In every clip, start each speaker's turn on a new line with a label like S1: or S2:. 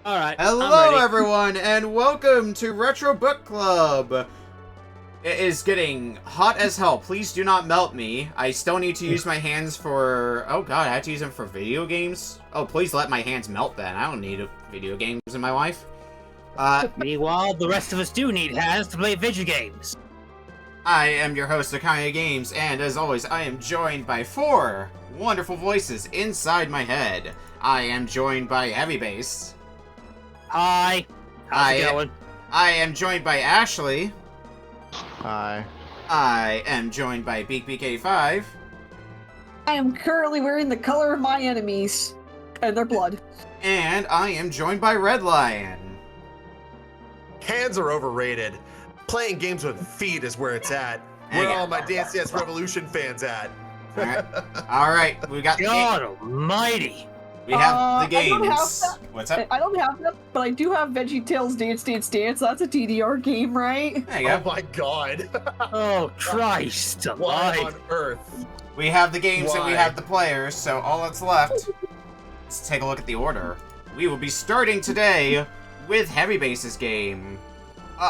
S1: Alright,
S2: Hello, everyone, and welcome to Retro Book Club. It is getting hot as hell. Please do not melt me. I still need to use my hands for... Oh god, I have to use them for video games? Oh, please let my hands melt then. I don't need video games in my life.
S1: Meanwhile, the rest of us do need hands to play video games.
S2: I am your host of Carnival Games, and as always, I am joined by four wonderful voices inside my head. I am joined by Heavybass.
S1: Hi. How's it going?
S2: I am joined by Ashley.
S3: Hi.
S2: I am joined by BeakBeak85.
S4: I am currently wearing the color of my enemies and their blood.
S2: And I am joined by RedLion.
S3: Hands are overrated. Playing games with feet is where it's at. Where are all my Dance Dance Revolution fans at?
S2: Alright, we got
S1: God almighty.
S2: We have the games.
S4: I don't have that.
S2: What's up?
S4: I don't have that, but I do have VeggieTales Dance Dance Dance. That's a DDR game, right?
S2: There you go.
S3: Oh my god.
S1: Oh, Christ
S3: Why
S1: alive.
S3: on earth?
S2: We have the games and we
S3: Why?
S2: have the players, so all that's left is take a look at the order. We will be starting today with Heavybass's game.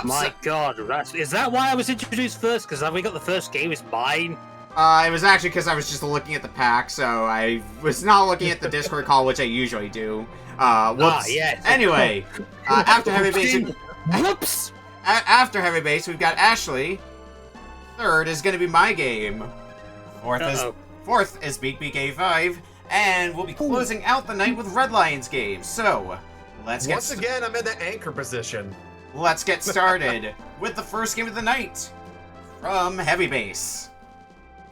S1: My god, is that why I was introduced first? Because have we got the first game? It's mine.
S2: It was actually because I was just looking at the pack, so I was not looking at the Discord call, which I usually do. Whoops.
S1: Yes.
S2: Anyway, after Heavybass,
S1: Whoops.
S2: after Heavybass, we've got Ashley. Third is going to be my game. Fourth is BeakBeak85, and we'll be closing out the night with RedLion's game. So, let's get
S3: Once again, I'm in the anchor position.
S2: Let's get started with the first game of the night from Heavybass.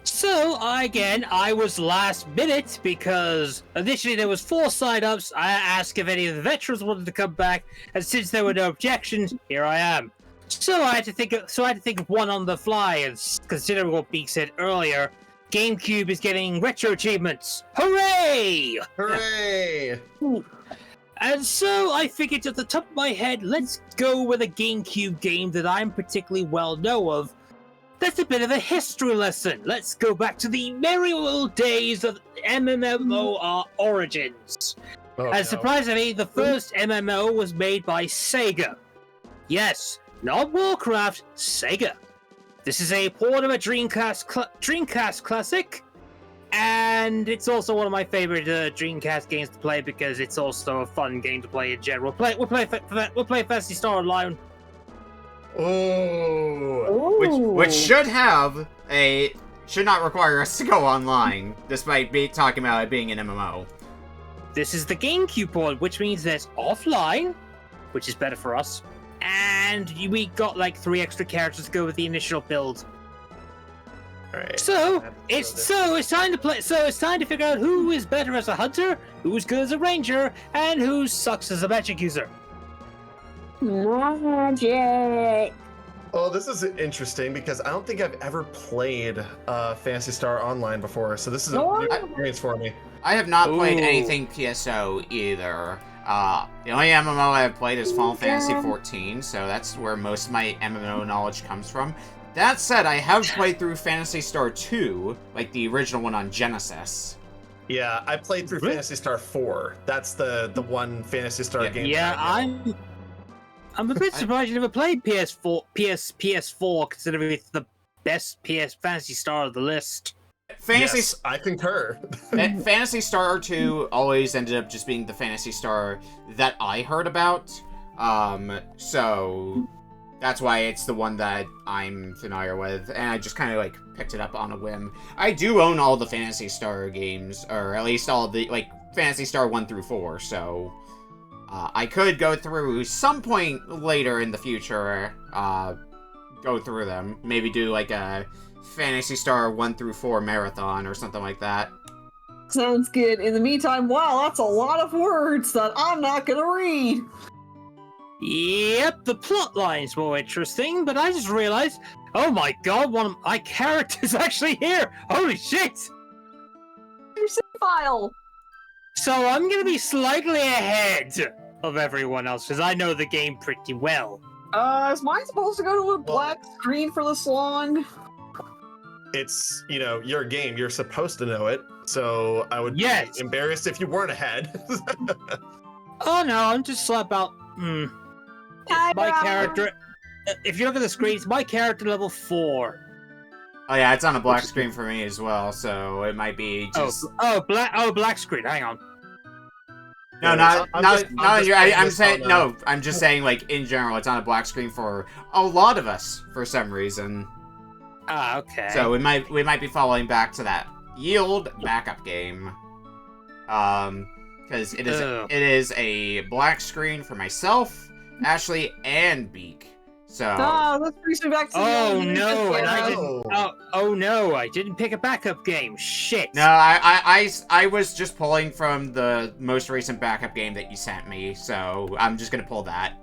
S1: So, I was last minute because initially there was 4 sign-ups. I asked if any of the veterans wanted to come back, and since there were no objections, here I am. So I had to think of one on the fly, and considering what Beak said earlier, GameCube is getting retro achievements. Hooray!
S3: Hooray!
S1: And so I figured at the top of my head, let's go with a GameCube game that I'm particularly well know of. That's a bit of a history lesson. Let's go back to the merry old days of MMO origins.
S3: Oh,
S1: And surprisingly, the first MMO was made by Sega. Yes, not Warcraft, Sega. This is a port of a Dreamcast classic, and it's also one of my favorite Dreamcast games to play because it's also a fun game to play in general. We'll play Phantasy Star Online.
S3: Oh.
S2: Which should not require us to go online, despite talking about it being an MMO.
S1: This is the GameCube port, which means there's offline, which is better for us, and we got like 3 extra characters to go with the initial build.
S3: Alright.
S1: So it's time to play. So it's time to figure out who is better as a hunter, who's good as a ranger, and who sucks as a magic user.
S4: Magic.
S3: Oh, this is interesting because I don't think I've ever played Phantasy Star Online before, so this is a new experience for me.
S2: I have not played
S1: Ooh.
S2: anything PSO either. The only MMO I've played is Final Fantasy XIV, so that's where most of my MMO knowledge comes from. That said, I have played through Phantasy Star 2, like the original one on Genesis.
S3: Yeah, I played through
S1: Really?
S3: Phantasy Star 4. That's the one Phantasy Star game.
S1: Yeah,
S3: that I know.
S1: I'm a bit surprised you never played PS4, considering it's the best PS Fantasy Star of the list.
S3: Yes, I concur.
S2: Phantasy Star 2 always ended up just being the Phantasy Star that I heard about. So that's why it's the one that I'm familiar with, and I just kind of like picked it up on a whim. I do own all the Phantasy Star games, or at least all the like Phantasy Star 1 through 4, so I could go through some point later in the future, go through them. Maybe do like a Phantasy Star 1 through 4 marathon or something like that.
S4: Sounds good. In the meantime, wow, that's a lot of words that I'm not gonna read.
S1: Yep, the plot line's more interesting, but I just realized, oh my god, one of my characters actually here! Holy shit!
S4: Your save file.
S1: So I'm gonna be slightly ahead of everyone else, because I know the game pretty well.
S4: Is mine supposed to go to a black screen for this long?
S3: It's, your game. You're supposed to know it. So I would be embarrassed if you weren't ahead.
S1: Oh no, I'm just about. My character. If you look at the screen, it's my character level 4.
S2: Oh yeah, it's on a black screen for me as well, so it might be just.
S1: Black screen. Hang on.
S2: No, I'm saying
S3: on,
S2: no. I'm just saying, like in general, it's on a black screen for a lot of us for some reason.
S1: Ah, okay.
S2: So we might be following back to that yield backup game, because it is a black screen for myself, Ashley, and Beak. So.
S4: Oh, let's bring me back to
S1: Oh
S4: the
S1: no! And I
S3: No.
S1: didn't. Oh no! I didn't pick a backup game. Shit.
S2: No, I was just pulling from the most recent backup game that you sent me, so I'm just gonna pull that.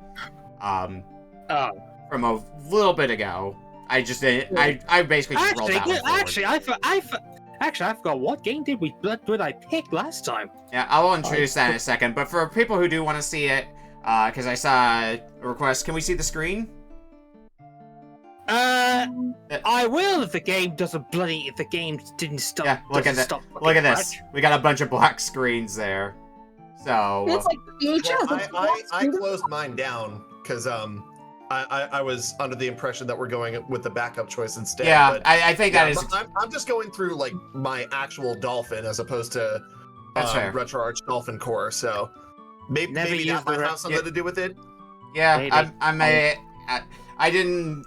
S1: Oh.
S2: From a little bit ago. I just didn't. I basically just rolled that one forward.
S1: Actually, I forgot what game did I pick last time?
S2: Yeah, I will introduce that in a second. But for people who do want to see it, because I saw a request, can we see the screen?
S1: I will if the game doesn't if the game didn't stop.
S2: Yeah, look at that. Look at this. We got a bunch of black screens there. So.
S4: It's like VHS.
S3: Well, I closed mine down because I was under the impression that we're going with the backup choice instead.
S2: Yeah,
S3: but,
S2: I think that is.
S3: I'm just going through like my actual Dolphin as opposed to
S2: That's fair.
S3: RetroArch Dolphin Core. So maybe that might have something to do with it.
S2: Yeah, I didn't,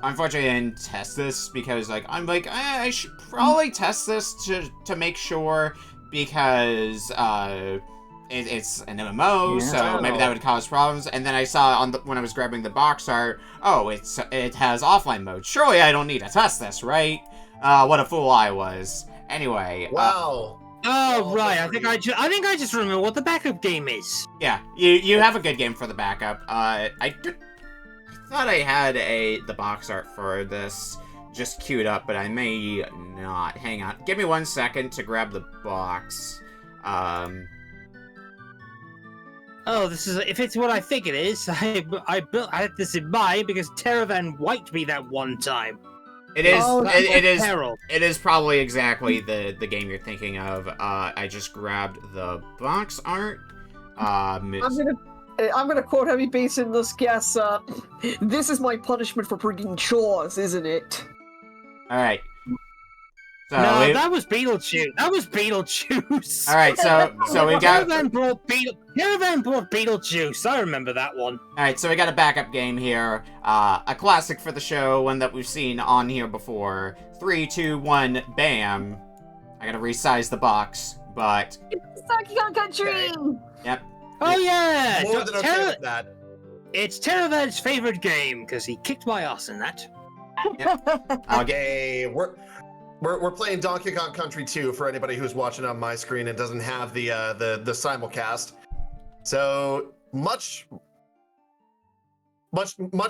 S2: unfortunately I didn't test this because, like, I'm like, I should probably test this to make sure because, it's an MMO, so maybe that would cause problems. And then I saw when I was grabbing the box art, oh, it has offline mode. Surely I don't need to test this, right? What a fool I was. Anyway.
S3: Wow.
S1: Oh right, I think I just remember what the backup game is.
S2: Yeah, you have a good game for the backup. I thought I had the box art for this just queued up, but I may not. Hang on. Give me 1 second to grab the box.
S1: Oh, this is if it's what I think it is. I had this in mind because Terravan wiped me that one time.
S2: It is.
S4: Oh,
S2: it is.
S1: Peril.
S2: It is probably exactly the game you're thinking of. I just grabbed the box art.
S4: I'm gonna quote Heavybass in this guess. This is my punishment for bringing chores, isn't it?
S2: All right. So
S1: No, that was Beetlejuice. That was Beetlejuice.
S2: All right. So we got.
S1: Caravan brought Beetlejuice. I remember that one.
S2: All right. So we got a backup game here. A classic for the show, one that we've seen on here before. 3, 2, 1, bam. I gotta resize the box, but.
S4: Donkey Kong Country.
S3: Okay.
S2: Yep.
S1: Oh yeah.
S3: More than okay with that.
S1: It's Terravan's favorite game because he kicked my ass in that.
S2: I'll get.
S3: Okay, we're playing Donkey Kong Country 2 for anybody who's watching on my screen and doesn't have the simulcast. So much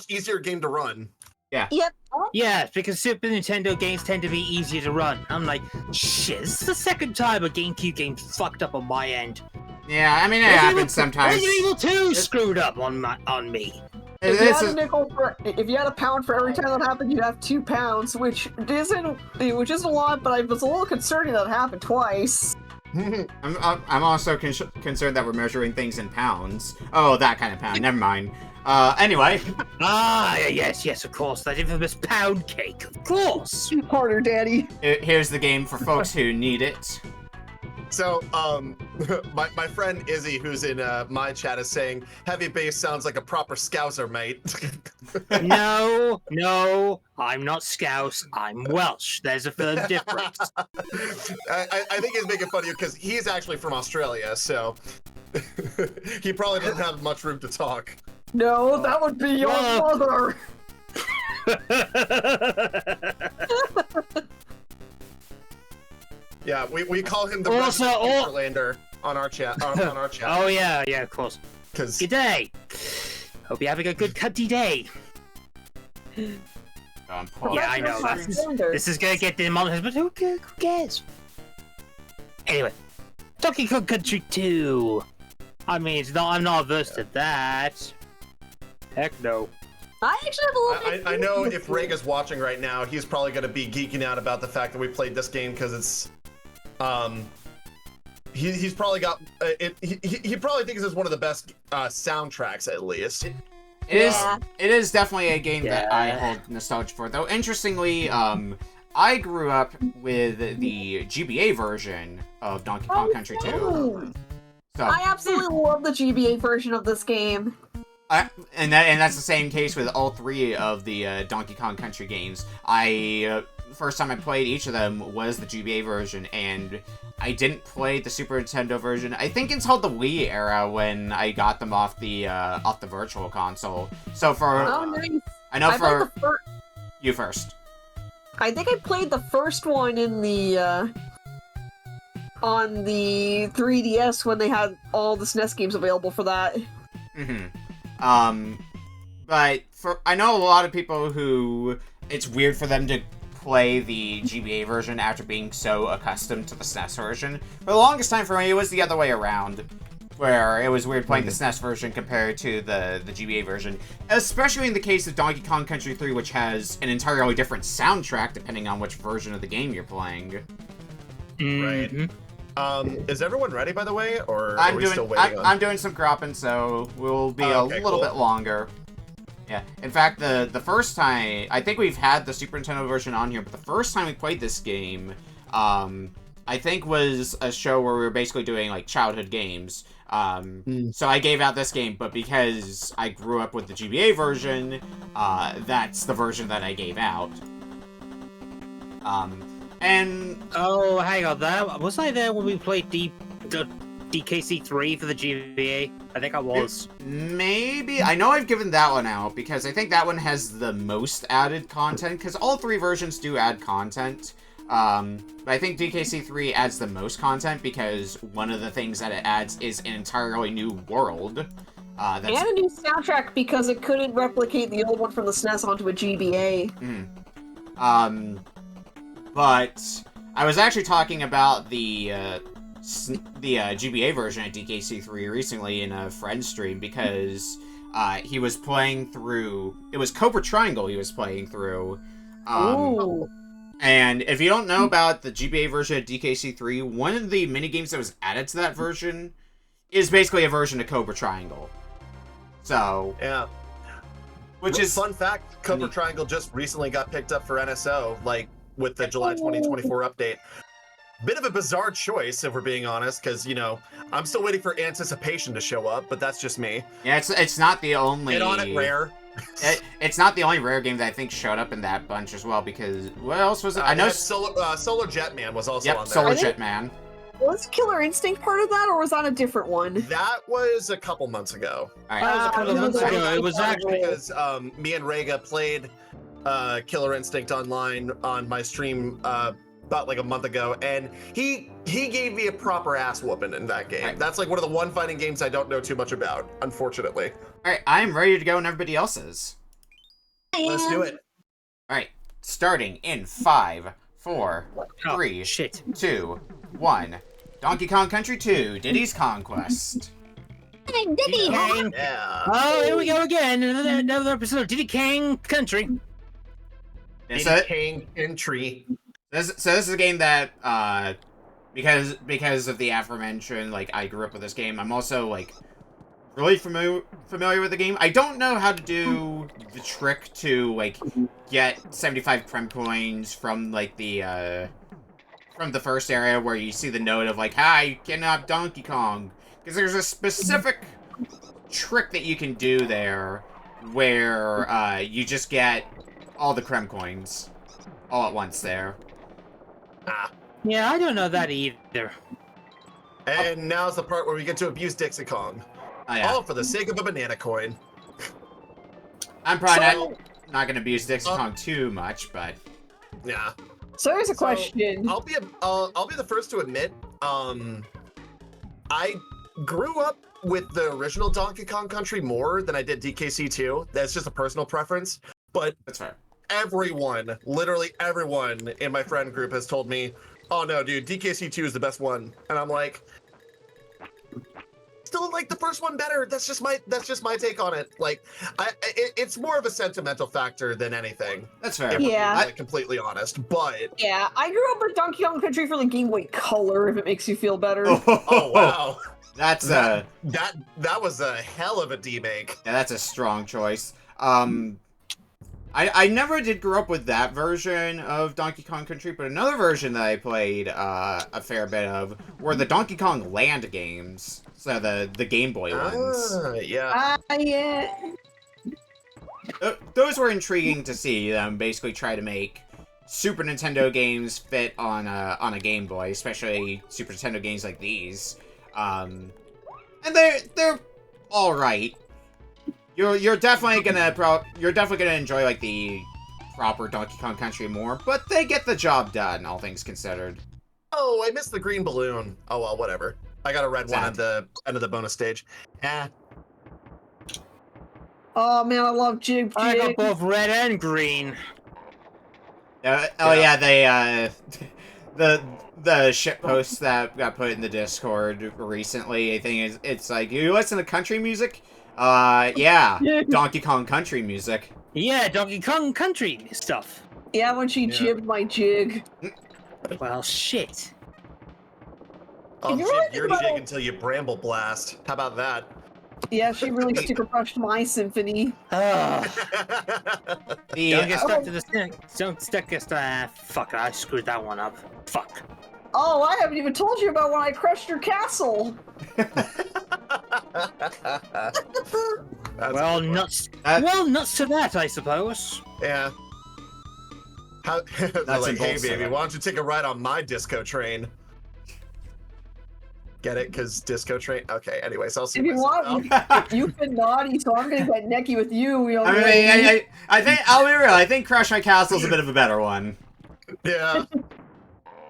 S3: easier game to run.
S4: Yep.
S1: Yeah, because Super Nintendo games tend to be easier to run. I'm like, shit, this is the second time a GameCube game fucked up on my end.
S2: Yeah, I mean it happens sometimes.
S1: Resident Evil 2 screwed up on me.
S4: If you had a nickel if you had a pound for every time that happened, you'd have 2 pounds, which isn't a lot, but I was a little concerning that it happened twice.
S2: I'm also concerned that we're measuring things in pounds. Oh, that kind of pound. Never mind. Anyway.
S1: Yes, of course. That infamous pound cake. Of course.
S4: Harder, Daddy.
S2: Here's the game for folks who need it.
S3: So, my friend Izzy, who's in my chat, is saying Heavybass sounds like a proper Scouser, mate.
S1: No, I'm not Scouse. I'm Welsh. There's a firm difference.
S3: I think he's making fun of you because he's actually from Australia, so he probably doesn't have much room to talk.
S4: No, that would be your mother.
S3: Yeah, we call him the Lander on our chat. On our chat.
S1: Oh yeah, of course.
S3: Because
S1: good day. Hope you're having a good cunty day. Yeah, I know. This is gonna get demonetized, but who cares? Anyway, Donkey Kong Country 2. I mean, I'm not averse to that. Heck no.
S4: I actually have a little bit.
S3: I know if Rega's watching right now, he's probably gonna be geeking out about the fact that we played this game because it's he's probably got he probably thinks it's one of the best soundtracks at least.
S2: It is definitely a game that I hold nostalgia for. Though interestingly, I grew up with the GBA version of Donkey Kong Country 2. So
S4: I absolutely love the GBA version of this game.
S2: And that's the same case with all three of the Donkey Kong Country games. First time I played each of them was the GBA version, and I didn't play the Super Nintendo version. I think until the Wii era when I got them off the Virtual Console. So for
S4: Nice.
S2: I know for
S4: played
S2: you first.
S4: I think I played the first one in the on the 3DS when they had all the SNES games available for that.
S2: But I know a lot of people who it's weird for them to play the GBA version after being so accustomed to the SNES version. For the longest time for me, it was the other way around, where it was weird playing the SNES version compared to the GBA version, especially in the case of Donkey Kong Country 3, which has an entirely different soundtrack depending on which version of the game you're playing.
S3: Right. Is everyone ready, by the way, or are we still waiting?
S2: I'm doing some cropping, so we'll be a little bit longer. Yeah. In fact, the first time, I think we've had the Super Nintendo version on here, but the first time we played this game, I think was a show where we were basically doing like childhood games. So I gave out this game, but because I grew up with the GBA version, that's the version that I gave out. And
S1: oh, hang on, was I there when we played DKC3 for the GBA? I think I was.
S2: Maybe. I know I've given that one out because I think that one has the most added content, because all three versions do add content. But I think DKC3 adds the most content because one of the things that it adds is an entirely new world.
S4: And a new soundtrack because it couldn't replicate the old one from the SNES onto a GBA.
S2: But I was actually talking about the GBA version of DKC3 recently in a friend's stream because he was playing through. It was Cobra Triangle he was playing through. And if you don't know about the GBA version of DKC3, one of the minigames that was added to that version is basically a version of Cobra Triangle. So
S3: yeah, which is fun fact. Cobra Triangle just recently got picked up for NSO, like with the July 2024 update. Bit of a bizarre choice, if we're being honest, because, you know, I'm still waiting for Anticipation to show up, but that's just me.
S2: Yeah, it's not the only...
S3: Get on it, Rare.
S2: It's not the only Rare game that I think showed up in that bunch as well, because... What else was it? I know...
S3: Solar Jetman was also on there.
S2: Solar Jetman.
S4: Was Killer Instinct part of that, or was that a different one?
S3: That was a couple months ago.
S2: All right.
S1: That was a couple months ago. It was actually...
S3: Because me and Rega played Killer Instinct online on my stream about like a month ago, and he gave me a proper ass whooping in that game. Right. That's like one of the one fighting games I don't know too much about, unfortunately.
S2: All right, I'm ready to go, and everybody else is.
S3: Let's do it.
S2: All right, starting in 5, 4, 3, 2, 1. Donkey Kong Country 2: Diddy's Conquest.
S4: Diddy!
S3: Yeah.
S1: Oh, here we go again. Another episode of Diddy Kong Country.
S3: Diddy Kong Country.
S2: This is a game that, because of the aforementioned, like, I grew up with this game, I'm also, like, really familiar with the game. I don't know how to do the trick to, like, get 75 Prem coins from, like, from the first area where you see the note of, like, hi, you kidnapped Donkey Kong. Because there's a specific trick that you can do there where, you just get all the Krem coins all at once there.
S1: Yeah, I don't know that either.
S3: And now's the part where we get to abuse Dixie Kong.
S2: Oh, yeah.
S3: All for the sake of a banana coin.
S2: I'm probably not going to abuse Dixie Kong too much, but...
S3: Yeah.
S4: So here's a question.
S3: I'll be the first to admit, I grew up with the original Donkey Kong Country more than I did DKC 2. That's just a personal preference. But
S2: that's fair.
S3: Everyone, literally everyone in my friend group has told me, oh no, dude, DKC 2 is the best one. And I'm like, still still like the first one better. That's just my take on it. Like, it's more of a sentimental factor than anything.
S2: That's fair.
S3: If we're being,
S4: Yeah.
S3: like, completely honest. But
S4: Yeah, I grew up with Donkey Kong Country for the Game Boy Color. If it makes you feel better.
S3: oh wow,
S2: That's
S3: that was a hell of a demake.
S2: yeah, that's a strong choice. I never did grow up with that version of Donkey Kong Country, but another version that I played a fair bit of were the Donkey Kong Land games. So the Game Boy ones.
S3: Yeah.
S4: Yeah.
S2: Those were intriguing to see them basically try to make Super Nintendo games fit on a Game Boy, especially Super Nintendo games like these. And they're all right. You're definitely gonna enjoy like the proper Donkey Kong Country more, but they get the job done, all things considered.
S3: Oh, I missed the green balloon. Oh well, whatever. I got a red one at the end of the bonus stage.
S4: Oh man, I love Jig.
S1: I got both red and green.
S2: Yeah, they the shit posts that got put in the Discord recently. I think it's like, you listen to country music. Yeah, Donkey Kong Country music.
S1: Yeah, Donkey Kong Country stuff.
S4: Yeah, when she jibbed my jig.
S1: Well, shit.
S3: I'll
S4: You
S3: jig
S4: really
S3: your
S4: think
S3: jig
S4: about-
S3: until you bramble blast. How about that?
S4: Yeah, she really sticker brushed my symphony.
S1: Don't
S2: The
S1: get stuck to the stick. Don't stick us to. Fuck, I screwed that one up. Fuck.
S4: Oh, I haven't even told you about when I crushed your castle.
S1: Well, nuts. Well, nuts to that, I suppose.
S3: Yeah. How, they're
S2: That's
S3: like, hey
S2: impulsive.
S3: baby, why don't you take a ride on my disco train? Get it? Because disco train? Okay, anyways, I'll see
S4: If you
S3: myself
S4: want,
S3: out.
S4: you've been naughty, so I'm gonna get necky with you. You know,
S2: I mean, I think I'll be real. I think Crush My Castle's a bit of a better one.
S3: Yeah.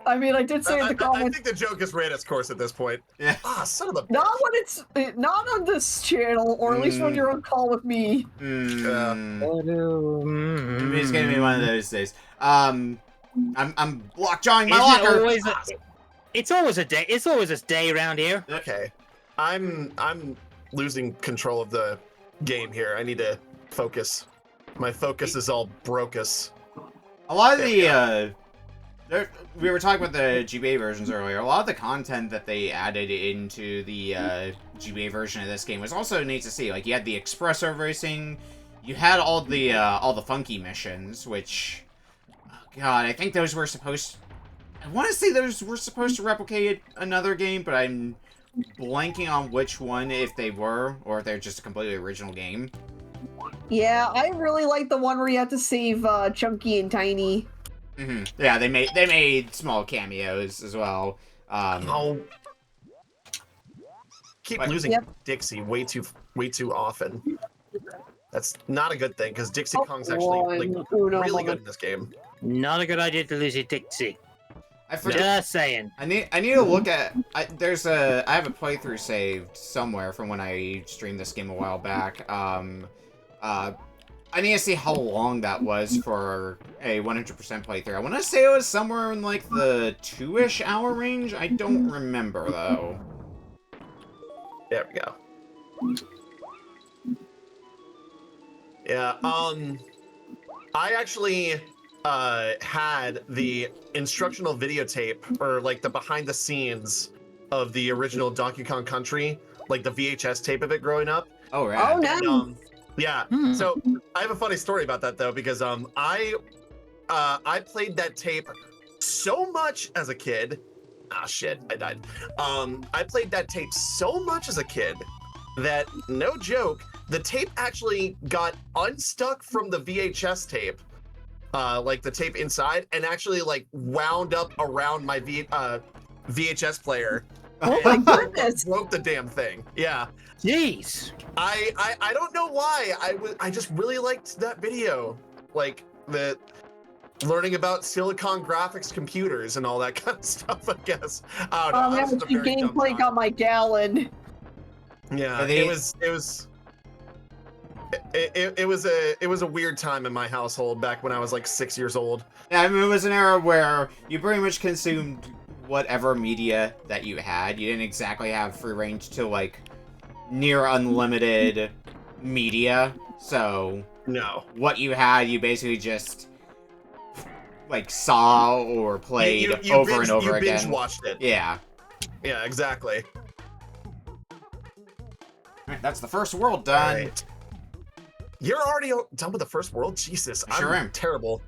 S4: I did say in the
S3: I
S4: comments.
S3: think the joke has ran its course at this point.
S2: Yeah.
S3: Ah, son of a...
S4: Not when it's not on this channel, or at least when you're on call with me.
S2: Maybe it's gonna be one of those days. I'm lockjawing my
S1: Isn't it
S2: locker.
S1: always it's always a day. It's always a day around here.
S3: Okay. I'm losing control of the game here. I need to focus. My focus is all brocus.
S2: A lot of we were talking about the GBA versions earlier. A lot of the content that they added into the GBA version of this game was also neat to see. Like, you had the espresso racing, you had all the funky missions, which, oh God, I think those were supposed. I want to say those were supposed to replicate another game, but I'm blanking on which one, if they were, or if they're just a completely original game.
S4: Yeah, I really like the one where you have to save Chunky and Tiny.
S2: Yeah, they made small cameos as well.
S3: Oh. Keep
S2: But-
S3: losing
S4: Yep.
S3: Dixie way too often. That's not a good thing because Dixie
S4: Oh,
S3: Kong's actually like
S4: Uno
S3: really
S4: moment.
S3: good in this game.
S1: Not a good idea to lose your Dixie.
S2: I forget.
S1: Just saying.
S2: I need to look at. I have a playthrough saved somewhere from when I streamed this game a while back. I need to see how long that was for a 100% playthrough. I want to say it was somewhere in like the 2-ish hour range. I don't remember though.
S3: There we go. Yeah, I actually had the instructional videotape, or like the behind the scenes of the original Donkey Kong Country, like the VHS tape of it growing up.
S2: Oh right.
S4: Oh, nice.
S3: And, yeah. So I have a funny story about that though, because I played that tape so much as a kid. Ah shit, I died. I played that tape so much as a kid that, no joke, the tape actually got unstuck from the VHS tape, like the tape inside, and actually like wound up around my VHS player.
S4: Oh my goodness!
S3: Broke the damn thing. Yeah.
S1: Jeez.
S3: I don't know why. I just really liked that video. Like the learning about Silicon graphics computers and all that kind of stuff, I guess. I don't know.
S4: Oh
S3: I
S4: man,
S3: was just a
S4: the
S3: very dumb
S4: gameplay
S3: child.
S4: got my gallon.
S3: Yeah,
S2: They-
S3: it was a weird time in my household back when I was like 6 years old.
S2: Yeah, I mean, it was an era where you pretty much consumed whatever media that you had. You didn't exactly have free range to like near unlimited media. So
S3: No.
S2: what you had, you basically just like saw or played over and over again.
S3: You binge watched it.
S2: Yeah.
S3: Yeah, exactly.
S2: Alright, that's the first world done.
S3: Right. You're already done with the first world? Jesus,
S2: I sure am.
S3: Terrible.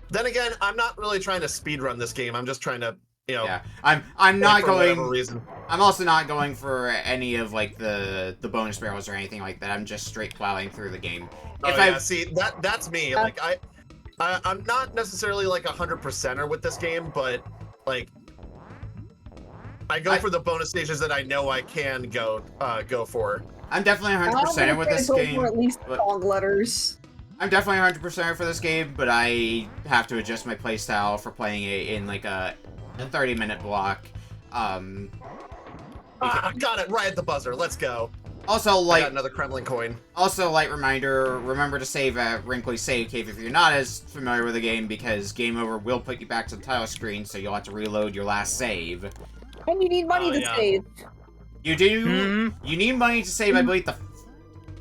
S3: Then again, I'm not really trying to speedrun this game. I'm just trying to, you know.
S2: Yeah, I'm not
S3: for whatever
S2: going.
S3: Reason.
S2: I'm also not going for any of like the bonus barrels or anything like that. I'm just straight plowing through the game.
S3: Oh yeah, see that's me. Like I'm not necessarily like 100%er with this game, but like I go for the bonus stages that I know I can go for.
S2: I'm definitely 100% with this game.
S4: For at least long letters.
S2: I'm definitely 100% for this game, but I have to adjust my playstyle for playing it in like a 30-minute block.
S3: Got it right at the buzzer. Let's go.
S2: Also,
S3: I
S2: like
S3: got another Kremlin coin.
S2: Also, light reminder: remember to save at Wrinkly's Save Cave if you're not as familiar with the game, because Game Over will put you back to the title screen, so you'll have to reload your last save.
S4: And you need money to save.
S2: You do. You need money to save. I believe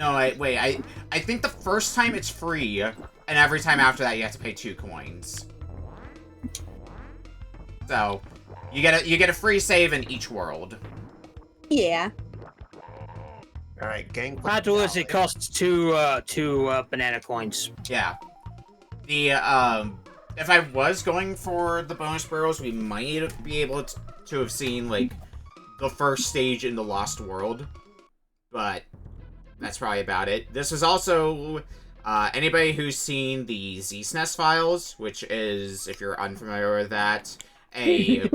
S2: I think the first time it's free, and every time after that you have to pay 2 coins. So, you get a free save in each world.
S4: Yeah.
S3: All right, gang.
S1: Afterwards, it costs two banana coins.
S2: Yeah. The if I was going for the bonus barrels, we might be able to have seen like the first stage in the Lost World, but that's probably about it. This is also anybody who's seen the SNES files, which is, if you're unfamiliar with that, a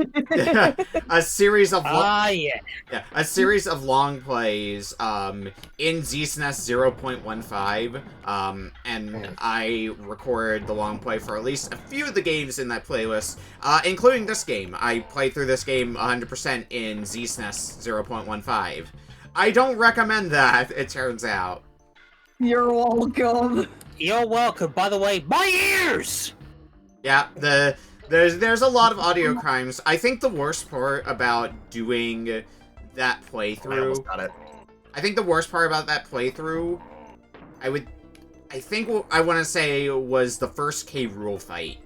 S2: series of a series of long plays in SNES 0.15, and I recorded the long play for at least a few of the games in that playlist, including this game. I played through this game 100% in SNES 0.15. I don't recommend that, it turns out.
S4: You're welcome.
S1: You're welcome. By the way, my ears!
S2: Yeah, there's a lot of audio crimes. I think the worst part about doing that playthrough...
S3: I almost got it.
S2: I think the worst part about that playthrough, I think what I want to say was the first K. Rool fight.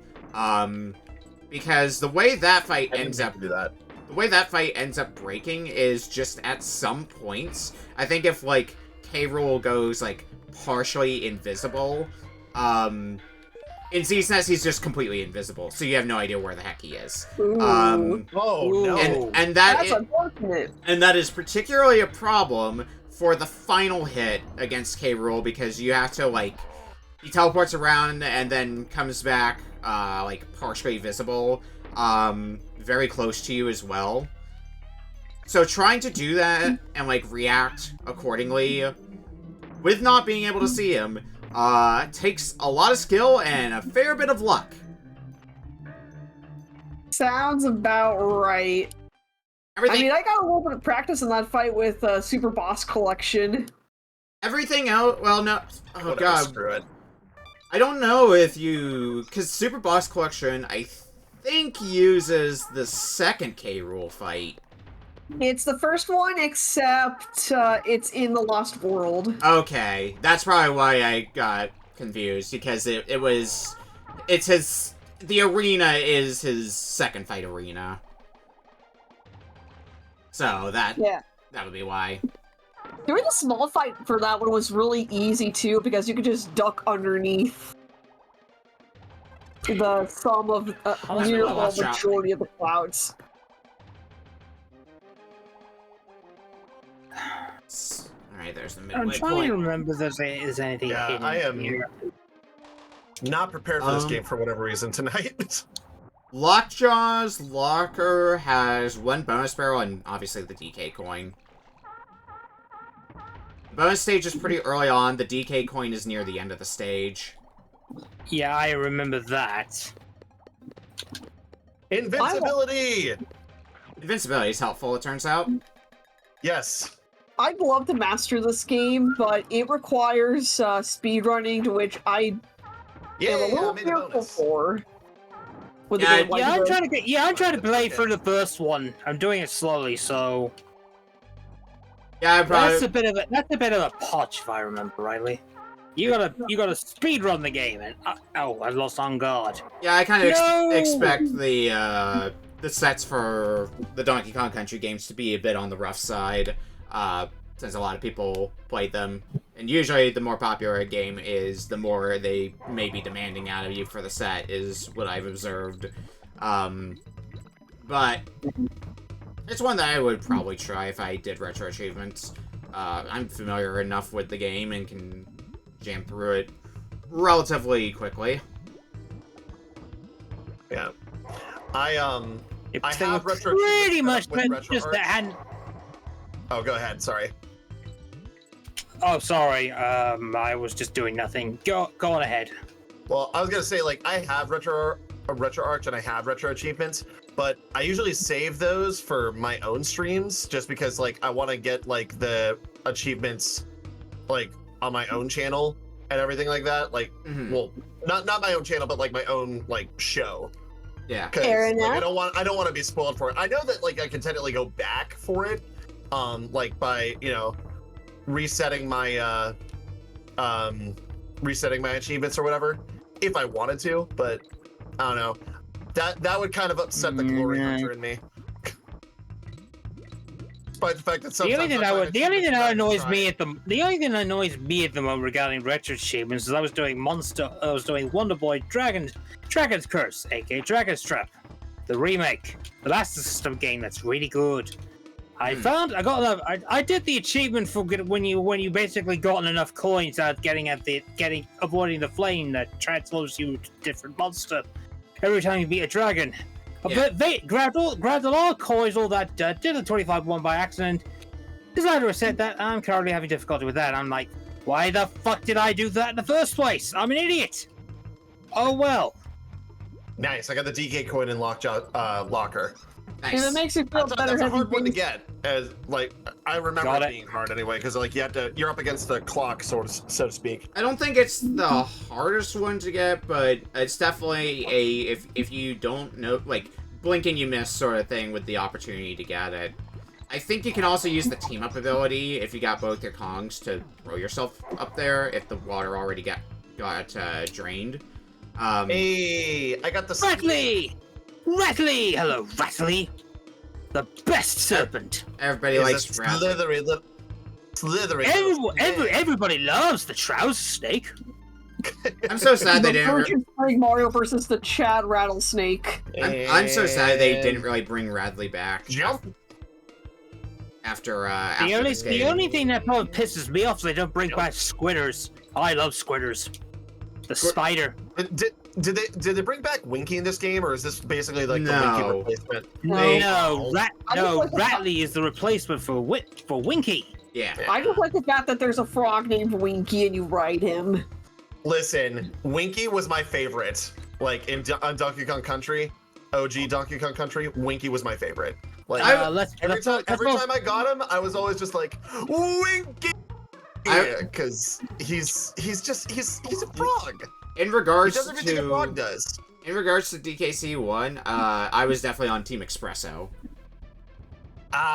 S2: Because the way that fight ends up... The way that fight ends up breaking is just at some points. I think if, like, K. Rool goes, like, partially invisible, in SNES, he's just completely invisible, so you have no idea where the heck he is.
S3: Oh, no.
S2: And
S4: That's unfortunate.
S2: And that is particularly a problem for the final hit against K. Rool, because you have to, like, he teleports around and then comes back, like, partially visible, very close to you as well. So trying to do that and, like, react accordingly with not being able to see him takes a lot of skill and a fair bit of luck.
S4: Sounds about right. I mean, I got a little bit of practice in that fight with Super Boss Collection.
S2: Everything else, well, no. Oh, God.
S3: Screw it.
S2: I don't know if you... Because Super Boss Collection, I think, uses the second K. Rool fight.
S4: It's the first one, except it's in the Lost World.
S2: Okay, that's probably why I got confused, because the arena is his second fight arena. So that would be why.
S4: Doing a small fight for that one was really easy too, because you could just duck underneath the sum of near the majority of the clouds.
S2: Alright, there's the midway
S1: I'm trying
S2: point.
S1: to remember if there's anything hidden
S3: I am
S1: here.
S3: not prepared for this game for whatever reason tonight.
S2: Lockjaw's locker has 1 bonus barrel and obviously the DK coin. The bonus stage is pretty early on. The DK coin is near the end of the stage.
S1: Yeah, I remember that.
S3: Invincibility!
S2: Invincibility is helpful, it turns out.
S3: Yes.
S4: I'd love to master this game, but it requires speedrunning, to which I am a little fearful for. With
S1: I'm trying to play through the first one. I'm doing it slowly, so...
S2: Yeah, I probably.
S1: That's a bit of a potch, if I remember rightly. You gotta speed run the game, and oh, I lost on guard.
S2: Yeah, I kind of
S1: No!
S2: expect the sets for the Donkey Kong Country games to be a bit on the rough side, since a lot of people played them. And usually, the more popular a game is, the more they may be demanding out of you for the set, is what I've observed. But it's one that I would probably try if I did retro achievements. I'm familiar enough with the game and can jam through it relatively quickly.
S3: Yeah. I
S1: They
S3: have
S1: were
S3: retro
S1: pretty
S3: achievements
S1: much
S3: with retro
S1: just
S3: art.
S1: that hadn't.
S3: Oh, go ahead. Sorry.
S1: Oh, sorry. I was just doing nothing. Go on ahead.
S3: Well, I was gonna say, like, I have retro arch and I have retro achievements, but I usually save those for my own streams just because, like, I want to get like the achievements like on my own channel and everything like that. Like, well, not my own channel, but like my own like show.
S2: Yeah.
S4: Fair
S3: Like,
S4: enough.
S3: I don't want to be spoiled for it. I know that like I can technically go back for it, like by resetting my achievements or whatever if I wanted to, but I don't know. That would kind of upset the glory hunter in me. Despite the fact that
S1: The only thing that annoys me
S3: at
S1: at the moment regarding retro achievements is I was doing Wonder Boy Dragon's Curse, aka Dragon's Trap, the remake, the Master System game that's really good. I did the achievement for when you basically gotten enough coins out avoiding the flame that transforms you to a different monster every time you beat a dragon.
S2: Yeah.
S1: They grabbed a lot of coins, all that, did the 25 one by accident. Decided to reset that. I'm currently having difficulty with that. I'm like, why the fuck did I do that in the first place? I'm an idiot. Oh well.
S3: Nice. I got the DK coin in locker.
S2: Nice.
S4: If it makes you feel better,
S3: That's a hard
S4: having
S3: one to
S4: things-
S3: get. As like I remember
S1: Got
S3: it
S1: it.
S3: being hard anyway, because like you're up against the clock, so to speak.
S2: I don't think it's the hardest one to get, but it's definitely if you don't know, like, blink and you miss sort of thing with the opportunity to get it. I think you can also use the team up ability if you got both your Kongs to throw yourself up there if the water already got drained.
S3: Hey, I got the
S1: Rattly! Hello, Rattly! The best serpent!
S2: Everybody likes Bradley.
S3: Slithery.
S1: Everybody loves the trouser snake.
S2: I'm so sad they
S4: The
S2: didn't.
S4: Virgin Spring Mario versus the Chad Rattlesnake.
S2: I'm so sad they didn't really bring Radley back
S3: Jump.
S2: after
S1: The only thing that probably pisses me off is they don't bring back Squitters. I love Squitters. The spider.
S3: Did they bring back Winky in this game, or is this basically like the
S2: No.
S3: Winky replacement?
S1: No,
S4: I just like the
S1: Rattly is the replacement for Winky.
S2: Yeah.
S4: I just like the fact that there's a frog named Winky and you ride him.
S3: Listen, Winky was my favorite. Like on Donkey Kong Country, OG Donkey Kong Country, Winky was my favorite. Like every time I got him, I was always just like Winky, because he's a frog.
S2: In
S3: He
S2: regards
S3: does everything a frog
S2: to
S3: does.
S2: DKC1, I was definitely on Team Espresso.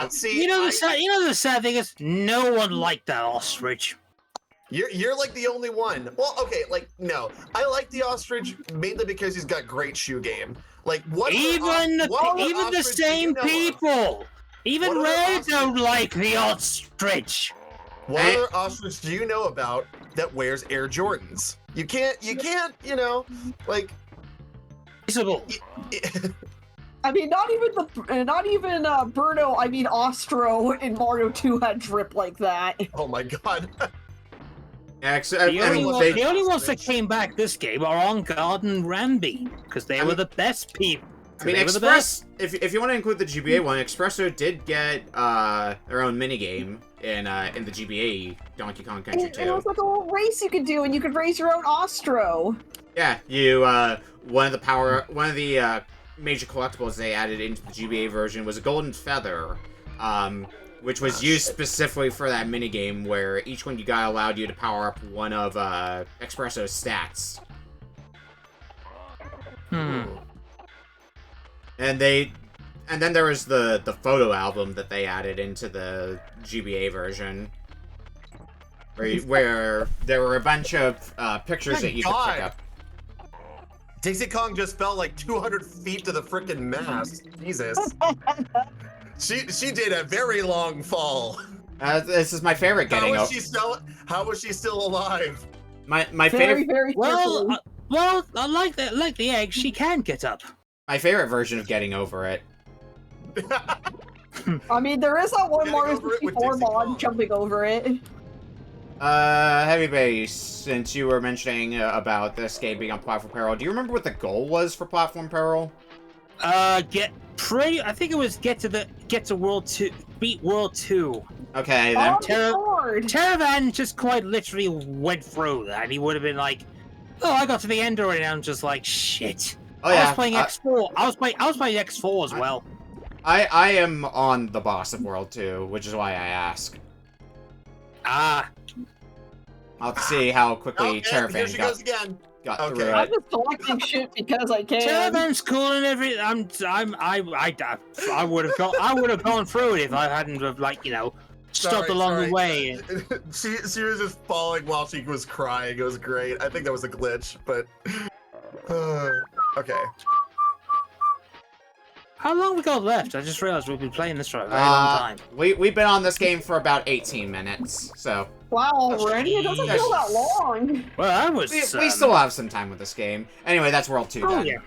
S3: See,
S1: You know the sad thing is no one liked that ostrich.
S3: You're like the only one. Well, okay, like no, I like the ostrich mainly because he's got great shoe game. Like
S1: Even the same people. Even
S3: What other
S1: Red
S3: ostrich-
S1: don't like the ostrich.
S3: What other ostrich do you know about that wears Air Jordans? You can't, like.
S1: Visible.
S4: I mean, not even Birdo. I mean, Ostro in Mario 2 had drip like that.
S3: Oh my god.
S1: The only ones that came back this game are On Guard and Rambi, because they were the best people.
S2: I mean,
S1: They were the best.
S2: if you want to include the GBA one, Espresso did get their own minigame in the GBA Donkey Kong Country
S4: And it
S2: 2.
S4: was like a little race you could do, and you could raise your own Ostro.
S2: Yeah, one of the major collectibles they added into the GBA version was a golden feather, which was used specifically for that minigame where each one you got allowed you to power up one of Espresso's stats. And And then there was the photo album that they added into the GBA version. Where there were a bunch of pictures that you could pick up.
S3: Dixie Kong just fell like 200 feet to the freaking mast. Jesus. She did a very long fall.
S2: This is my favorite getting over.
S3: How was she still alive?
S2: My
S4: Very,
S2: favorite.
S4: very carefully.
S1: Well, like the egg, she can get up.
S2: My favorite version of getting over it.
S4: I mean, there is that one
S3: Getting
S4: Mario
S3: over it with
S4: 64
S3: Dixie
S4: mod
S3: Kong.
S4: jumping over it.
S2: Heavybass, since you were mentioning about this game being on Platform Peril, do you remember what the goal was for Platform Peril?
S1: I think it was get to World 2, beat World 2.
S2: Okay, then.
S4: Oh, Lord.
S1: Teravan just quite literally went through that. He would have been like, "Oh, I got to the end already." And I'm just like, "Shit."
S2: Oh yeah.
S1: I was playing X4. I was playing X4 as well.
S2: I am on the boss of World 2, which is why I ask.
S1: Ah.
S2: I'll have to see how quickly
S3: Here
S2: Teravan
S3: she goes again.
S2: got
S3: Okay.
S2: through
S4: I'm
S2: it.
S4: just collecting shit because I can.
S1: Teravan's cool and everything. I would have gone through it if I hadn't have stopped along the way.
S3: She was just falling while she was crying. It was great. I think that was a glitch, but okay.
S1: How long we got left? I just realized we've been playing this for a very long time.
S2: We've been on this game for about 18 minutes, so
S4: Wow, already? It doesn't feel that long.
S1: Well, I was.
S2: we still have some time with this game. Anyway, that's World 2
S1: Oh
S2: then.
S1: yeah.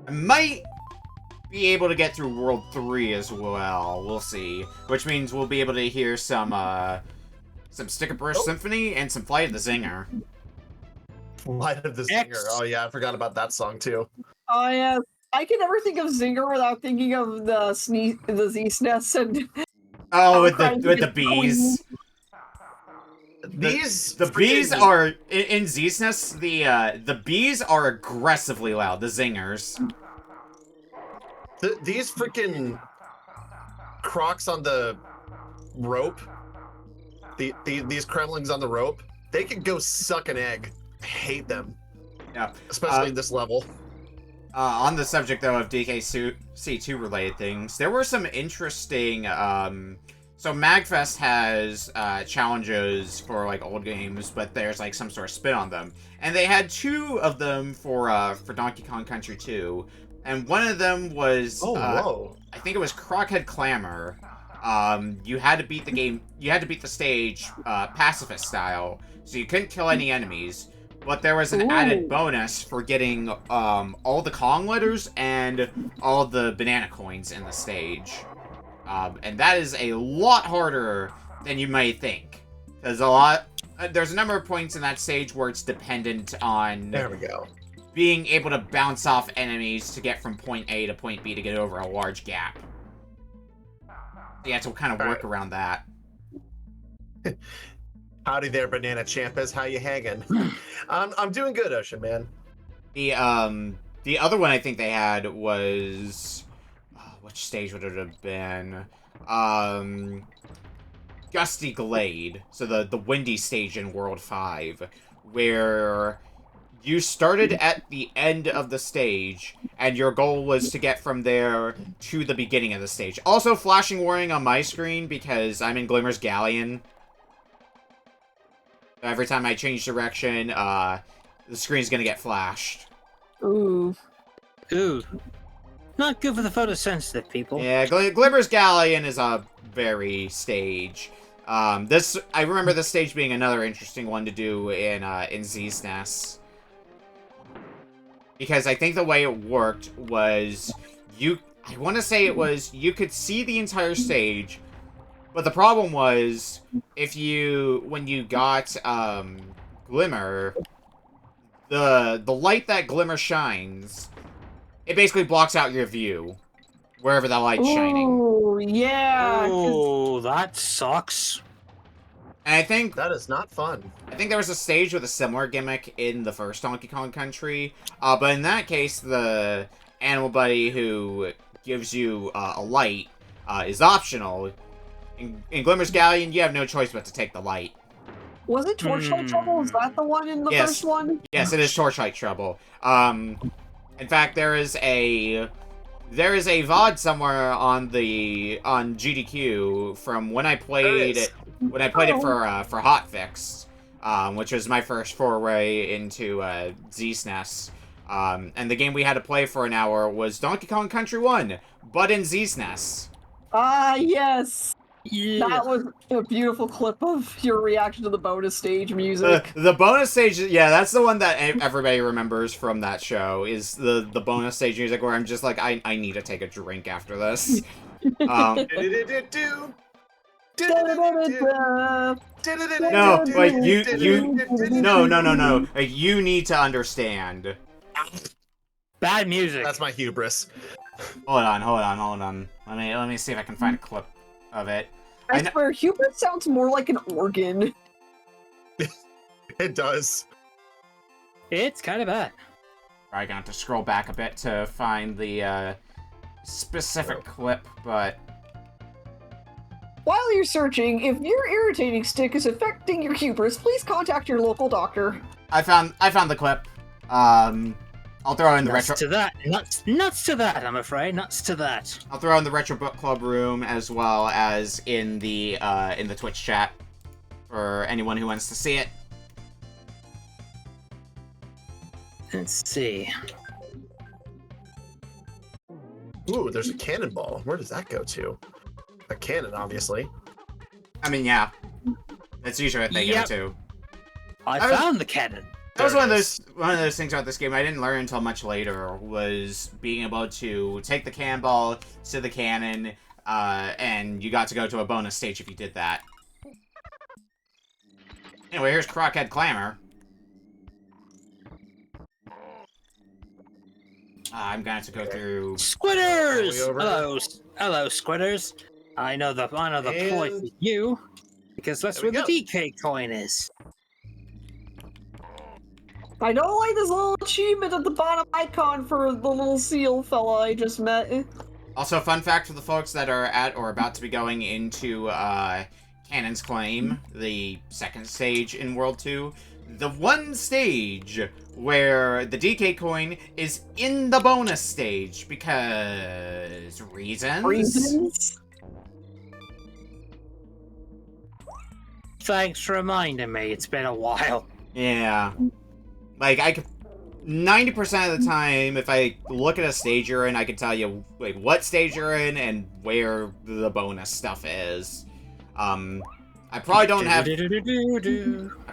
S2: I might be able to get through World 3 as well. We'll see. Which means we'll be able to hear some Sticker Burst Symphony and some Flight of the Zinger.
S3: Light of the Zinger. Oh yeah, I forgot about that song too.
S4: Oh yeah. I can never think of Zinger without thinking of the Z-SNES and
S2: Oh, with the bees. The bees are in Z-SNES. The bees are aggressively loud. The zingers.
S3: These freaking crocs on the rope. These Kremlings on the rope. They can go suck an egg. I hate them.
S2: Yeah.
S3: Especially this level.
S2: On the subject, though, of DKC2 related things, there were some interesting, so MagFest has, challenges for, like, old games, but there's, like, some sort of spin on them. And they had 2 of them for Donkey Kong Country 2, and one of them was,
S3: whoa.
S2: I think it was Crockhead Clamor. You had to beat the stage, pacifist style, so you couldn't kill any enemies. But there was an added bonus for getting all the Kong letters and all the banana coins in the stage. And that is a lot harder than you might think. There's a number of points in that stage where it's dependent on
S3: There we go.
S2: being able to bounce off enemies to get from point A to point B to get over a large gap. You have to kind of work around that.
S3: Howdy there, Banana Champas. How you hanging? I'm doing good, Ocean Man.
S2: The other one I think they had was which stage would it have been? Gusty Glade. So the windy stage in World 5, where you started at the end of the stage, and your goal was to get from there to the beginning of the stage. Also, flashing warning on my screen because I'm in Glimmer's Galleon. Every time I change direction, the screen's gonna get flashed.
S4: Ooh.
S1: Ooh. Not good for the photosensitive people.
S2: Yeah, Glimmer's Galleon is a very stage. I remember this stage being another interesting one to do in Z-SNES. Because I think the way it worked was you could see the entire stage, but the problem was when you got Glimmer, the light that Glimmer shines, it basically blocks out your view wherever that light's shining.
S4: Oh yeah.
S1: Oh, that sucks.
S2: And I think
S3: That is not fun.
S2: I think there was a stage with a similar gimmick in the first Donkey Kong Country, but in that case, the animal buddy who gives you a light is optional. In Glimmer's Galleon, you have no choice but to take the light.
S4: Was it Torchlight Trouble? Was that the one in the
S2: Yes.
S4: first one?
S2: Yes, it is Torchlight Trouble. In fact, there is a There is a VOD somewhere on GDQ from when I played it for Hotfix, which was my first foray into ZSNES. And the game we had to play for an hour was Donkey Kong Country 1, but in ZSNES.
S4: Ah, yes.
S1: Yeah.
S4: That was a beautiful clip of your reaction to the bonus stage music.
S2: The bonus stage, yeah, that's the one that everybody remembers from that show, is the bonus stage music where I'm just like, I need to take a drink after this. No, like, no. Like, you need to understand.
S1: Bad music.
S3: That's my hubris.
S2: Hold on. Let me see if I can find a clip of it.
S4: I swear, hubris sounds more like an organ.
S3: It does.
S1: It's kind of bad.
S2: Probably gonna have to scroll back a bit to find the specific clip, but...
S4: While you're searching, if your irritating stick is affecting your hubris, please contact your local doctor.
S2: I found the clip. I'll throw in the
S1: Nuts
S2: retro.
S1: to that. Nuts to that, I'm afraid. Nuts to that.
S2: I'll throw in the Retro Book Club room as well as in the Twitch chat for anyone who wants to see it.
S1: Let's see.
S3: Ooh, there's a cannonball. Where does that go to? A cannon, obviously.
S2: I mean, yeah, that's usually what they
S1: Yep.
S2: go to.
S1: I
S2: I was-
S1: found the cannon.
S2: That was
S3: There
S2: one
S3: it
S2: of those things about this game I didn't learn until much later, was being able to take the cannonball to the cannon, and you got to go to a bonus stage if you did that. Anyway, here's Crockhead Clamor. I'm gonna have to go through...
S1: Squitters!
S3: Are we over?
S1: Hello, Squitters. I know the point
S3: And-
S1: with you, because that's
S3: There
S1: where
S3: we
S1: the DK coin is.
S4: I don't like this little achievement at the bottom icon for the little seal fella I just met.
S2: Also, fun fact for the folks that are at or about to be going into Cannon's Claim, the second stage in World 2, the one stage where the DK coin is in the bonus stage because reasons?
S1: Thanks for reminding me. It's been a while.
S2: Yeah. Like, I could... 90% of the time, if I look at a stage you're in, I can tell you, like, what stage you're in and where the bonus stuff is. I probably don't have... I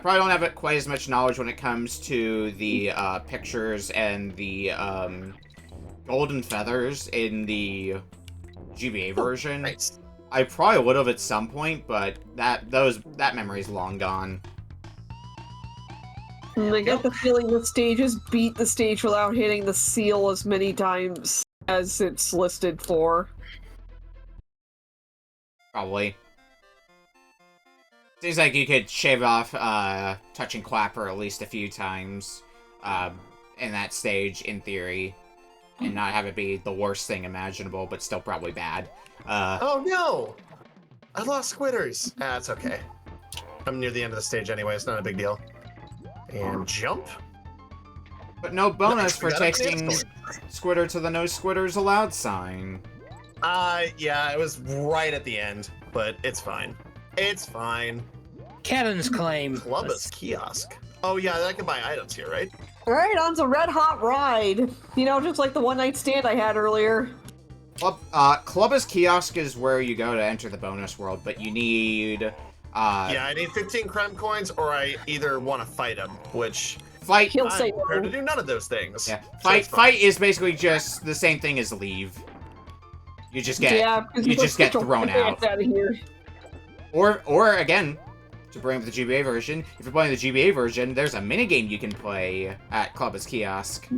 S2: probably don't have it quite as much knowledge when it comes to the pictures and the golden feathers in the GBA version.
S3: Nice.
S2: I probably would have at some point, but that memory's long gone.
S4: I get the feeling the stages beat the stage without hitting the seal as many times as it's listed for.
S2: Probably. Seems like you could shave off touching Clapper at least a few times in that stage, in theory, and not have it be the worst thing imaginable, but still probably bad.
S3: Oh no! I lost Squitters. Ah, it's okay. I'm near the end of the stage anyway, it's not a big deal. And jump?
S2: But no bonus
S3: Nice, we
S2: for
S3: got a
S2: taking
S3: dance
S2: Squitter to the no Squitters allowed sign.
S3: Yeah, it was right at the end, but it's fine. It's fine.
S1: Cannon's Claim.
S3: Clubba's kiosk. Oh yeah, I can buy items here, right?
S4: Alright, on to Red Hot Ride. You know, just like the one night stand I had earlier.
S2: Clubba's kiosk is where you go to enter the bonus world, but you need
S3: Yeah, I need 15 creme coins, or I either want to fight him, which
S2: fight.
S4: He'll
S3: I'm
S4: say
S3: prepared to
S4: no.
S3: do none of those things.
S2: Yeah,
S3: So it's fine.
S2: fight is basically just the same thing as leave. You just get you just get thrown out.
S4: Out of here.
S2: Or again, to bring up the GBA version, if you're playing the GBA version, there's a minigame you can play at Clubba's kiosk.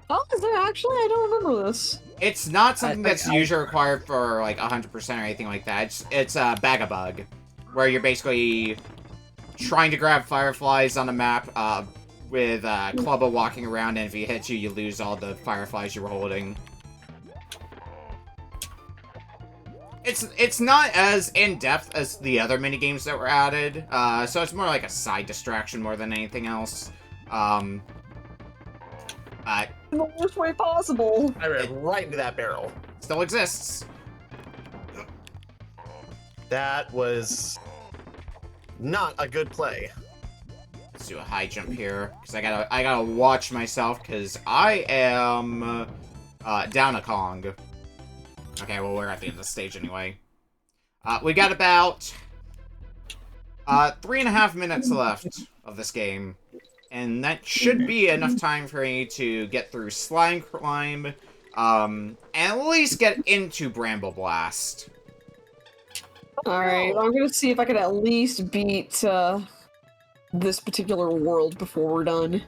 S4: Oh, is there actually? I don't remember this.
S2: It's not something
S1: think
S2: that's usually required for like 100% or anything like that. It's a Bag-a-Bug, where you're basically trying to grab fireflies on a map with Clubba walking around, and if he hits you, you lose all the fireflies you were holding. It's not as in-depth as the other minigames that were added, so it's more like a side distraction more than anything else.
S4: in the worst way possible.
S3: I ran right into that barrel.
S2: Still exists.
S3: That was not a good play.
S2: Let's do a high jump here, because I gotta watch myself, because I am down a Kong. Okay, well, we're at the end of the stage anyway. We got about 3.5 minutes left of this game, and that should be enough time for me to get through Slime Climb, and at least get into Bramble Blast.
S4: Alright, I'm gonna see if I can at least beat this particular world before we're done.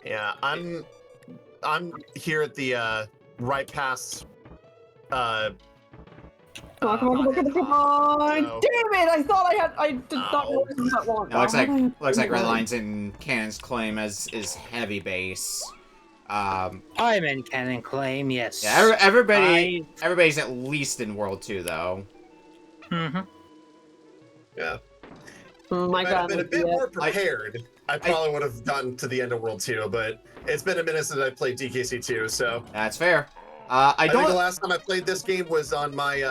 S3: Yeah, I'm here at the right past
S4: Come on, come on!
S3: So-
S4: Damn it! I thought I did not know it was that long.
S2: It looks like RedLion's in Cannon's Claim as is Heavybass.
S1: I'm in Cannon Claim, yes.
S2: Yeah, everybody's at least in World 2, though.
S1: Mm-hmm.
S3: Yeah.
S4: My
S3: If I'd have
S4: god.
S3: been a bit
S4: yeah.
S3: more prepared, I probably would have gotten to the end of World 2, but it's been a minute since I played DKC 2, so...
S2: That's fair.
S3: I think the last time I played this game was on my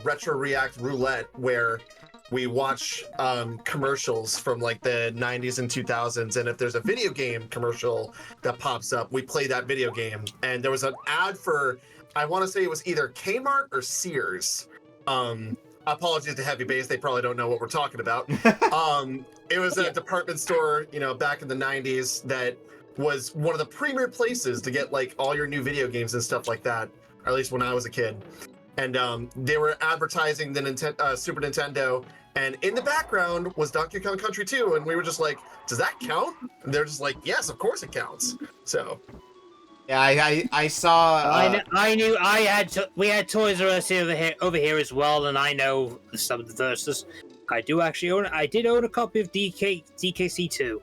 S3: Retro React Roulette, where we watch commercials from like the 90s and 2000s, and if there's a video game commercial that pops up, we play that video game. And there was an ad for, I want to say it was either Kmart or Sears. Apologies to Heavybass, they probably don't know what we're talking about. It was a department store, you know, back in the 90s that was one of the premier places to get like all your new video games and stuff like that, or at least when I was a kid. And they were advertising the Super Nintendo, and in the background was Donkey Kong Country 2, and we were just like, does that count? And they're just like, yes, of course it counts. So
S2: Yeah, I saw.
S1: We had Toys R Us over here as well, and I know some of the verses. I did own a copy of DKC 2.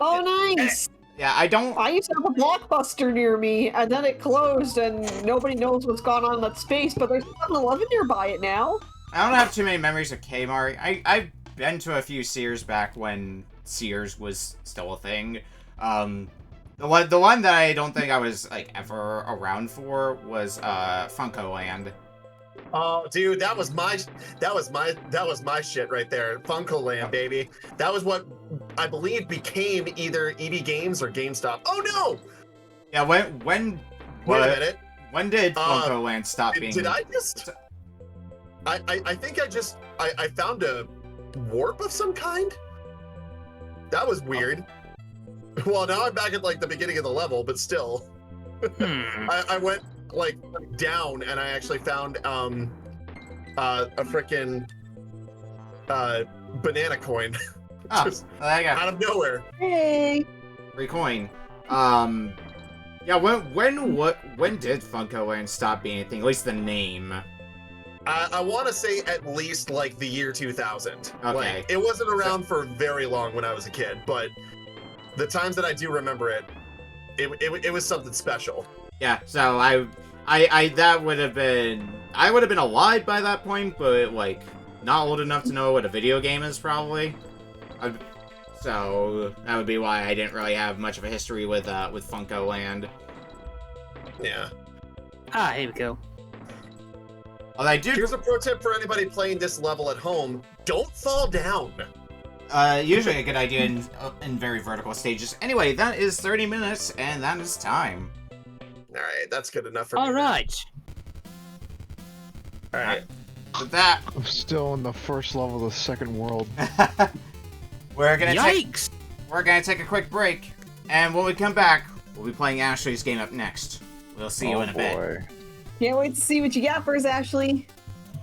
S4: Oh, nice!
S2: Yeah, I don't.
S4: I used to have a Blockbuster near me, and then it closed, and nobody knows what's gone on in that space, but there's 7-Eleven nearby it now.
S2: I don't have too many memories of Kmart. I've been to a few Sears back when Sears was still a thing. The one that I don't think I was like ever around for was Funko Land.
S3: oh, dude, that was my shit right there. Funko Land, baby. That was what I believe became either EB Games or GameStop. Oh no!
S2: Yeah, when
S3: Wait a minute.
S2: when did Funko Land stop being?
S3: Did I just? I think I found a warp of some kind. That was weird. Well, now I'm back at like the beginning of the level, but still. I went like down, and I actually found a freaking banana coin.
S2: Oh,
S3: Just
S2: there you go.
S3: out of nowhere.
S4: Hey!
S2: Free coin. Yeah, when did Funko Land stop being anything? At least the name.
S3: I want to say at least like the year 2000.
S2: Okay.
S3: Like, it wasn't around for very long when I was a kid, but the times that I do remember it, it was something special.
S2: Yeah, so I that would have been, I would have been alive by that point, but like not old enough to know what a video game is probably. So that would be why I didn't really have much of a history with Funko Land.
S3: Yeah.
S1: Ah, here we go.
S2: Although I do.
S3: Here's a pro tip for anybody playing this level at home: don't fall down.
S2: Usually a good idea in very vertical stages. Anyway, that is 30 minutes, and that is time.
S3: All right, that's good enough for me.
S1: All right.
S3: All right.
S2: With that,
S5: I'm still in the first level of the second world.
S2: we're gonna
S1: Yikes!
S2: take a quick break, and when we come back, we'll be playing Ashley's game up next. We'll see you in a bit.
S5: Boy.
S4: Can't wait to see what you got for us, Ashley.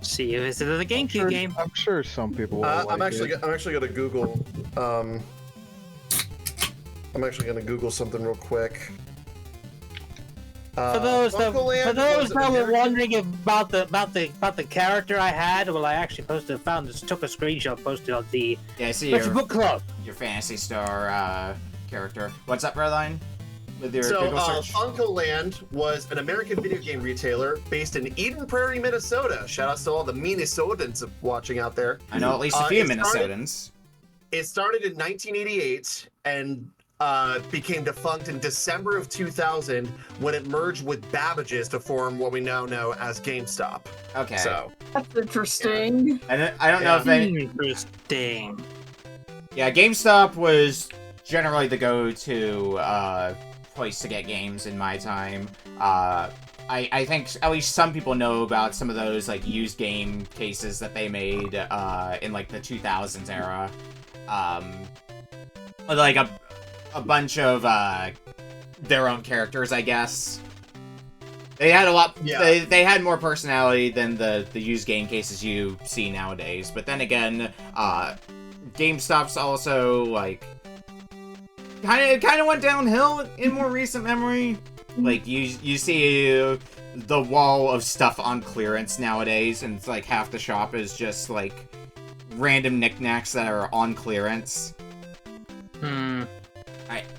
S1: See you visit the GameCube game.
S5: I'm sure some people will
S3: I'm
S5: like
S3: actually
S5: it.
S3: gonna Google. I'm actually gonna Google something real quick.
S1: For those that
S3: was an
S1: were
S3: American-
S1: wondering about the character I had, well, I actually took a screenshot, posted on the
S2: Yeah, I see
S1: Retro Book Club.
S2: your Fantasy Star character. What's up, Redline? With your
S3: So,
S2: Google search?
S3: Funko Land was an American video game retailer based in Eden Prairie, Minnesota. Shout out to all the Minnesotans watching out there.
S2: I know at least a few
S3: it started-
S2: Minnesotans.
S3: It started in 1988, and became defunct in December of 2000 when it merged with Babbage's to form what we now know as GameStop.
S2: Okay.
S3: So
S4: That's interesting.
S2: I don't know if any...
S1: Interesting.
S2: Yeah, GameStop was generally the go-to place to get games in my time. I think at least some people know about some of those like used game cases that they made in like the 2000s era. Like a bunch of their own characters, I guess. They had a lot.
S3: Yeah.
S2: They had more personality than the used game cases you see nowadays. But then again, GameStop's also like kind of went downhill in more recent memory. Like you see the wall of stuff on clearance nowadays, and it's like half the shop is just like random knickknacks that are on clearance.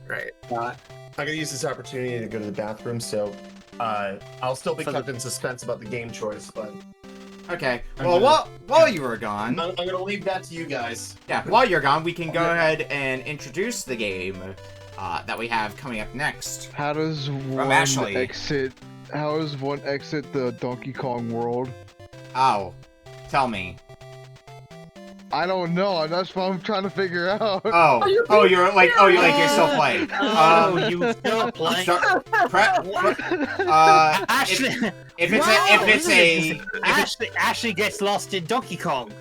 S3: Right. I'm gonna use this opportunity to go to the bathroom, so I'll still be kept in suspense about the game choice, but
S2: Okay. Well, while you were gone,
S3: I'm gonna leave that to you guys.
S2: yeah, while you're gone, we can go ahead and introduce the game that we have coming up next.
S5: How does one
S2: Ashley.
S5: exit? How does one exit the Donkey Kong world?
S2: Oh, tell me.
S5: I don't know. That's what I'm trying to figure out.
S2: You're still playing.
S1: You still playing? Ashley gets lost in Donkey Kong.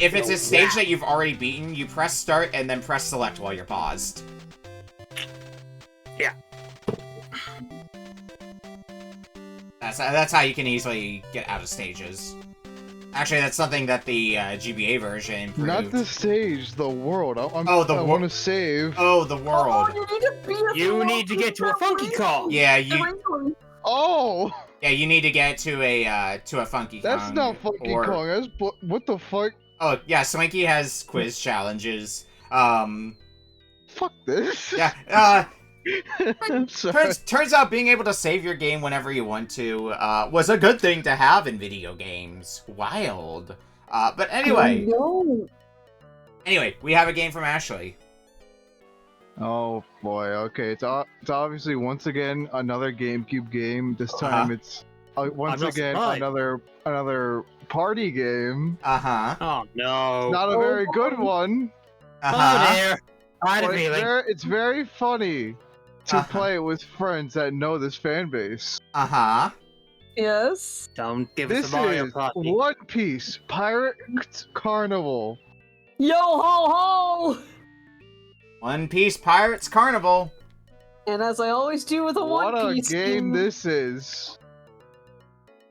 S2: If it's a stage that you've already beaten, you press start and then press select while you're paused.
S1: Yeah.
S2: That's how you can easily get out of stages. Actually, that's something that the GBA version improved.
S5: Not the stage, the world. I want to save.
S2: Oh, the world.
S1: You need to get to a Funky Kong.
S2: Yeah,
S5: Oh!
S2: Yeah, you need to get to a Funky Kong.
S5: That's not Funky Kong. That's what the fuck?
S2: Oh yeah, Swanky has quiz challenges.
S5: Fuck this.
S2: Yeah.
S5: I'm sorry.
S2: Turns out being able to save your game whenever you want to was a good thing to have in video games. Wild. But anyway. Anyway, we have a game from Ashley.
S5: Oh boy. Okay, it's obviously once again another GameCube game. This time it's once again another party game.
S1: Oh no.
S5: Not a very good one.
S1: Oh dear.
S5: It's very funny to play with friends that know this fan base.
S4: Yes.
S1: Don't give us
S5: This
S1: a Mario
S5: is
S1: Party.
S5: One Piece Pirate Carnival.
S4: Yo ho ho!
S2: One Piece Pirates Carnival.
S4: And as I always do with a
S5: What
S4: One
S5: a
S4: Piece
S5: game this is.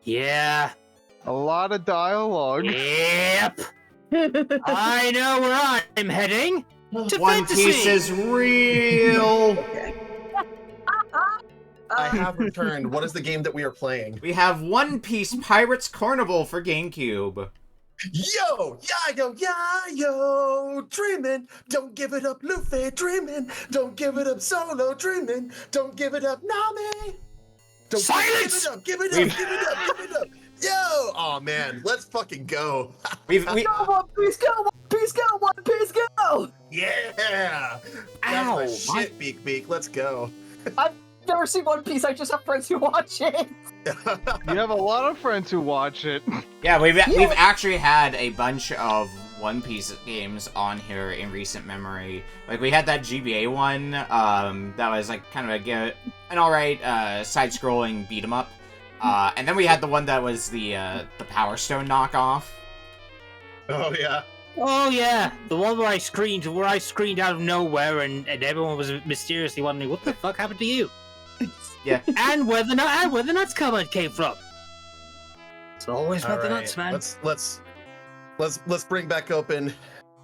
S1: Yeah.
S5: A lot of dialogue.
S1: Yep. I know where I'm heading. To
S2: One
S1: fantasy.
S2: Piece is real.
S3: I have returned. What is the game that we are playing?
S2: We have One Piece Pirates Carnival for GameCube.
S3: Yo, dreaming, don't give it up, Luffy, dreaming, don't give it up, Solo, dreaming, don't give it up, Nami. Don't
S1: Silence!
S3: Give it up. Yo, oh man, let's fucking go.
S2: We
S4: Go One Piece, go One Piece, go One Piece, go!
S3: Yeah.
S1: Ow,
S3: That's my shit, Beak. Let's go.
S4: I've never seen One Piece. I just have friends who watch it.
S5: You have a lot of friends who watch it.
S2: Yeah, we've actually had a bunch of One Piece games on here in recent memory. Like we had that GBA one, that was like kind of an alright side-scrolling beat 'em up, and then we had the one that was the Power Stone knockoff.
S3: Oh yeah.
S1: Oh yeah, the one where I screamed out of nowhere, and everyone was mysteriously wondering what the fuck happened to you.
S2: Yeah,
S1: and where the nuts came from. It's always about the nuts, man.
S3: Let's bring back open.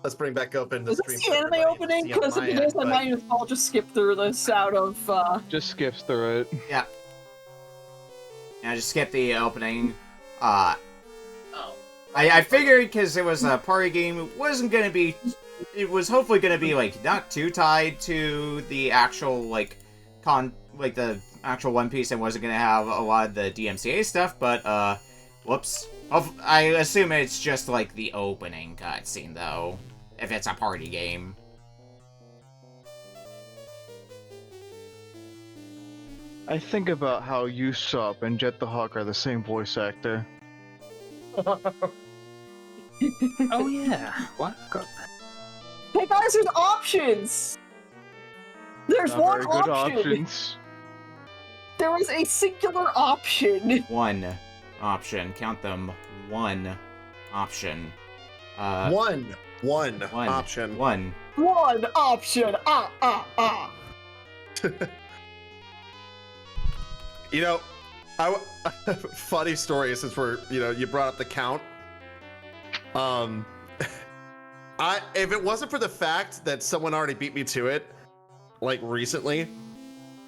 S3: Let's bring back open the
S4: Is
S3: stream.
S4: this the anime opening? Because if it is, I might as well just skip through this out of.
S5: Just skips through it.
S2: Yeah, just skip the opening. I figured because it was a party game, it was hopefully gonna be like not too tied to the actual the actual One Piece, and wasn't gonna have a lot of the DMCA stuff, but whoops. I assume it's just like the opening cutscene though, if it's a party game.
S5: I think about how Usopp and Jet the Hawk are the same voice actor.
S1: Oh yeah. What?
S4: Hey guys, there's options. There's
S5: Not
S4: one
S5: very good
S4: option.
S5: options.
S4: There was a singular option.
S2: One option. Count them. One option.
S3: One option.
S2: One.
S4: One option.
S3: You know, funny story since we're, you brought up the count. If it wasn't for the fact that someone already beat me to it, like recently,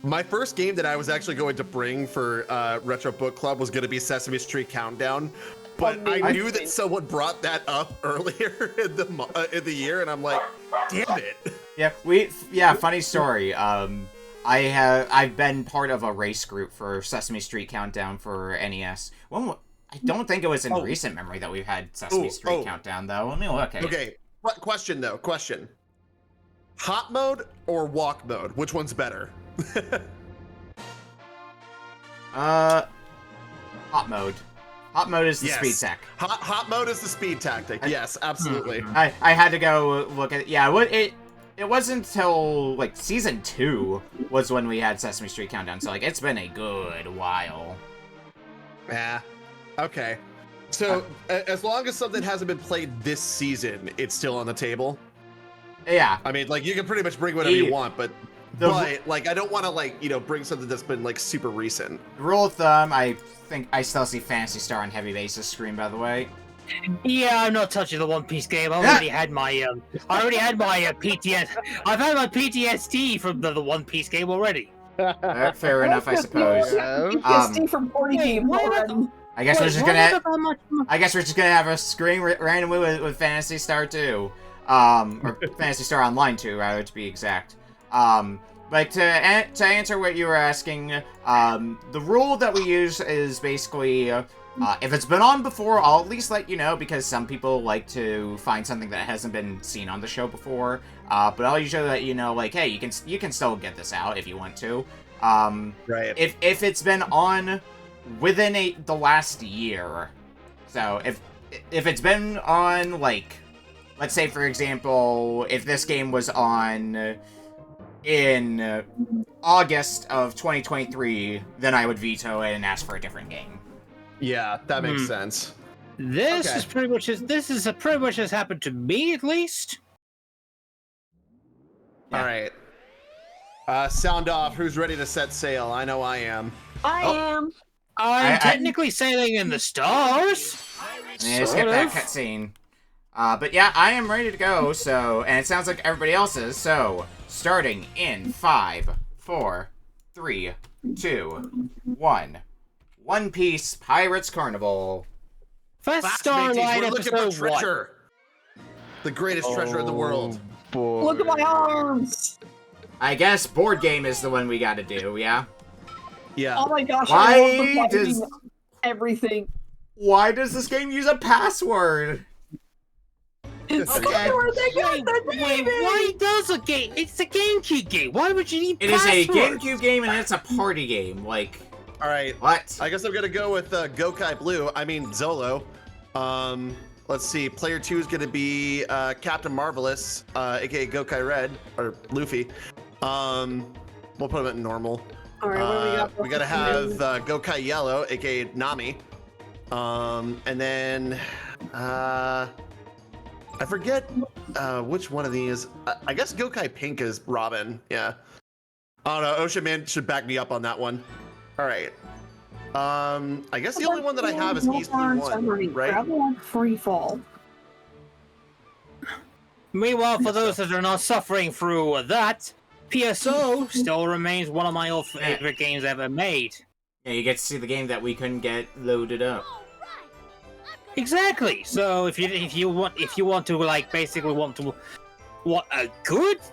S3: my first game that I was actually going to bring for Retro Book Club was going to be Sesame Street Countdown, but I knew that someone brought that up earlier in the year, and I'm like, damn it.
S2: Yeah, funny story. I've been part of a race group for Sesame Street Countdown for NES. I don't think it was in recent memory that we've had Sesame Street Countdown, though. Let me look at it.
S3: Okay, question. Hot mode or walk mode? Which one's better?
S2: Hot mode. Hot mode is the speed tech.
S3: Hot mode is the speed tactic. Yes, absolutely.
S2: I had to go look at it. Yeah, it wasn't until like season 2 was when we had Sesame Street Countdown. So like it's been a good while.
S3: Yeah. Okay. So as long as something hasn't been played this season, it's still on the table.
S2: Yeah.
S3: I mean, like you can pretty much bring whatever you want, but like I don't want to bring something that's been like super recent.
S2: Rule of thumb, I think I still see Phantasy Star on Heavybass's screen, by the way.
S1: Yeah, I'm not touching the One Piece game. I already had my PTS. I've had my PTSD from the One Piece game already.
S2: Fair enough, I suppose.
S4: PTSD from 40 game.
S2: I guess we're just gonna have a screen randomly with Phantasy Star 2, or Phantasy Star Online 2, rather to be exact. But to answer what you were asking, the rule that we use is basically, if it's been on before, I'll at least let you know, because some people like to find something that hasn't been seen on the show before. But I'll usually let you know, like, hey, you can still get this out if you want to.
S3: Right.
S2: If it's been on within the last year, so if it's been on, like, let's say for example, if this game was on in August of 2023, then I would veto it and ask for a different game.
S3: Yeah, that makes sense.
S1: This is pretty much has happened to me, at least.
S3: Yeah. All right. Sound off. Who's ready to set sail? I know I am.
S4: I am.
S1: I'm technically sailing in the stars.
S2: Yeah, skip that cutscene. But yeah, I am ready to go. So, and it sounds like everybody else is. So, starting in 5, 4, 3, 2, 1. One Piece Pirates Carnival.
S1: First Starlight
S3: we're looking for
S1: episode
S3: treasure. The greatest treasure in the world.
S5: Boy.
S4: Look at my arms.
S2: I guess board game is the one we gotta do, yeah?
S3: Yeah.
S4: Oh my gosh!
S2: Why does
S4: everything?
S2: Why does this game use a password?
S4: It's
S2: Okay.
S1: Wait, why does a game? It's a GameCube game. Why would you need
S2: It is a
S1: passwords?
S2: GameCube game and it's a party game. Like,
S3: All right.
S2: what?
S3: I guess I'm gonna go with Gokai Blue. I mean Zolo. Let's see. Player 2 is gonna be Captain Marvelous, aka Gokai Red or Luffy. We'll put him at normal.
S4: All right, what do we got?
S3: We gotta have Gokai Yellow, aka Nami. And then I forget which one of these. I guess Gokai Pink is Robin. Yeah. I don't know. Ocean Man should back me up on that one. All right. I guess the only one that I have is East Blue 1, right?
S4: Travel free fall.
S1: Meanwhile, for those that are not suffering through that, PSO still remains one of my old favorite games ever made.
S2: Yeah, you get to see the game that we couldn't get loaded up.
S1: Exactly. So if you want to like basically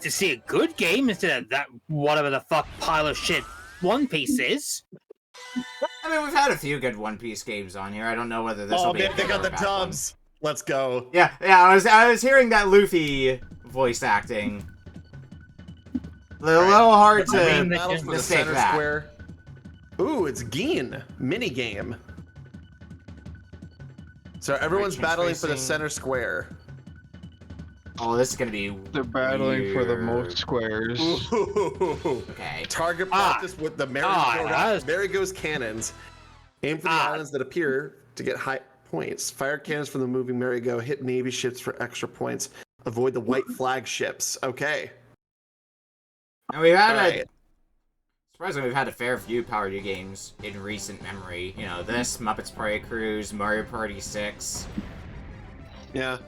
S1: see a good game instead of that whatever the fuck pile of shit One Piece is.
S2: I mean, we've had a few good One Piece games on here. I don't know whether this will be.
S3: Oh man, they got the dubs. Let's go.
S2: Yeah. I was hearing that Luffy voice acting. A little hard to
S3: Battles for the
S2: mistake
S3: center
S2: that.
S3: square. Ooh, it's Geen mini game. So everyone's battling for the center square.
S2: Oh, this is gonna be.
S5: They're battling for the most squares.
S3: Ooh.
S2: Okay.
S3: Target practice with the merry-go's cannons. Aim for the islands that appear to get high points. Fire cannons from the moving merry-go. Hit Navy ships for extra points. Avoid the white flag ships. Okay.
S2: And we've had surprisingly, we've had a fair few Party games in recent memory. You know, this, Muppets Party Cruise, Mario Party 6.
S3: Yeah.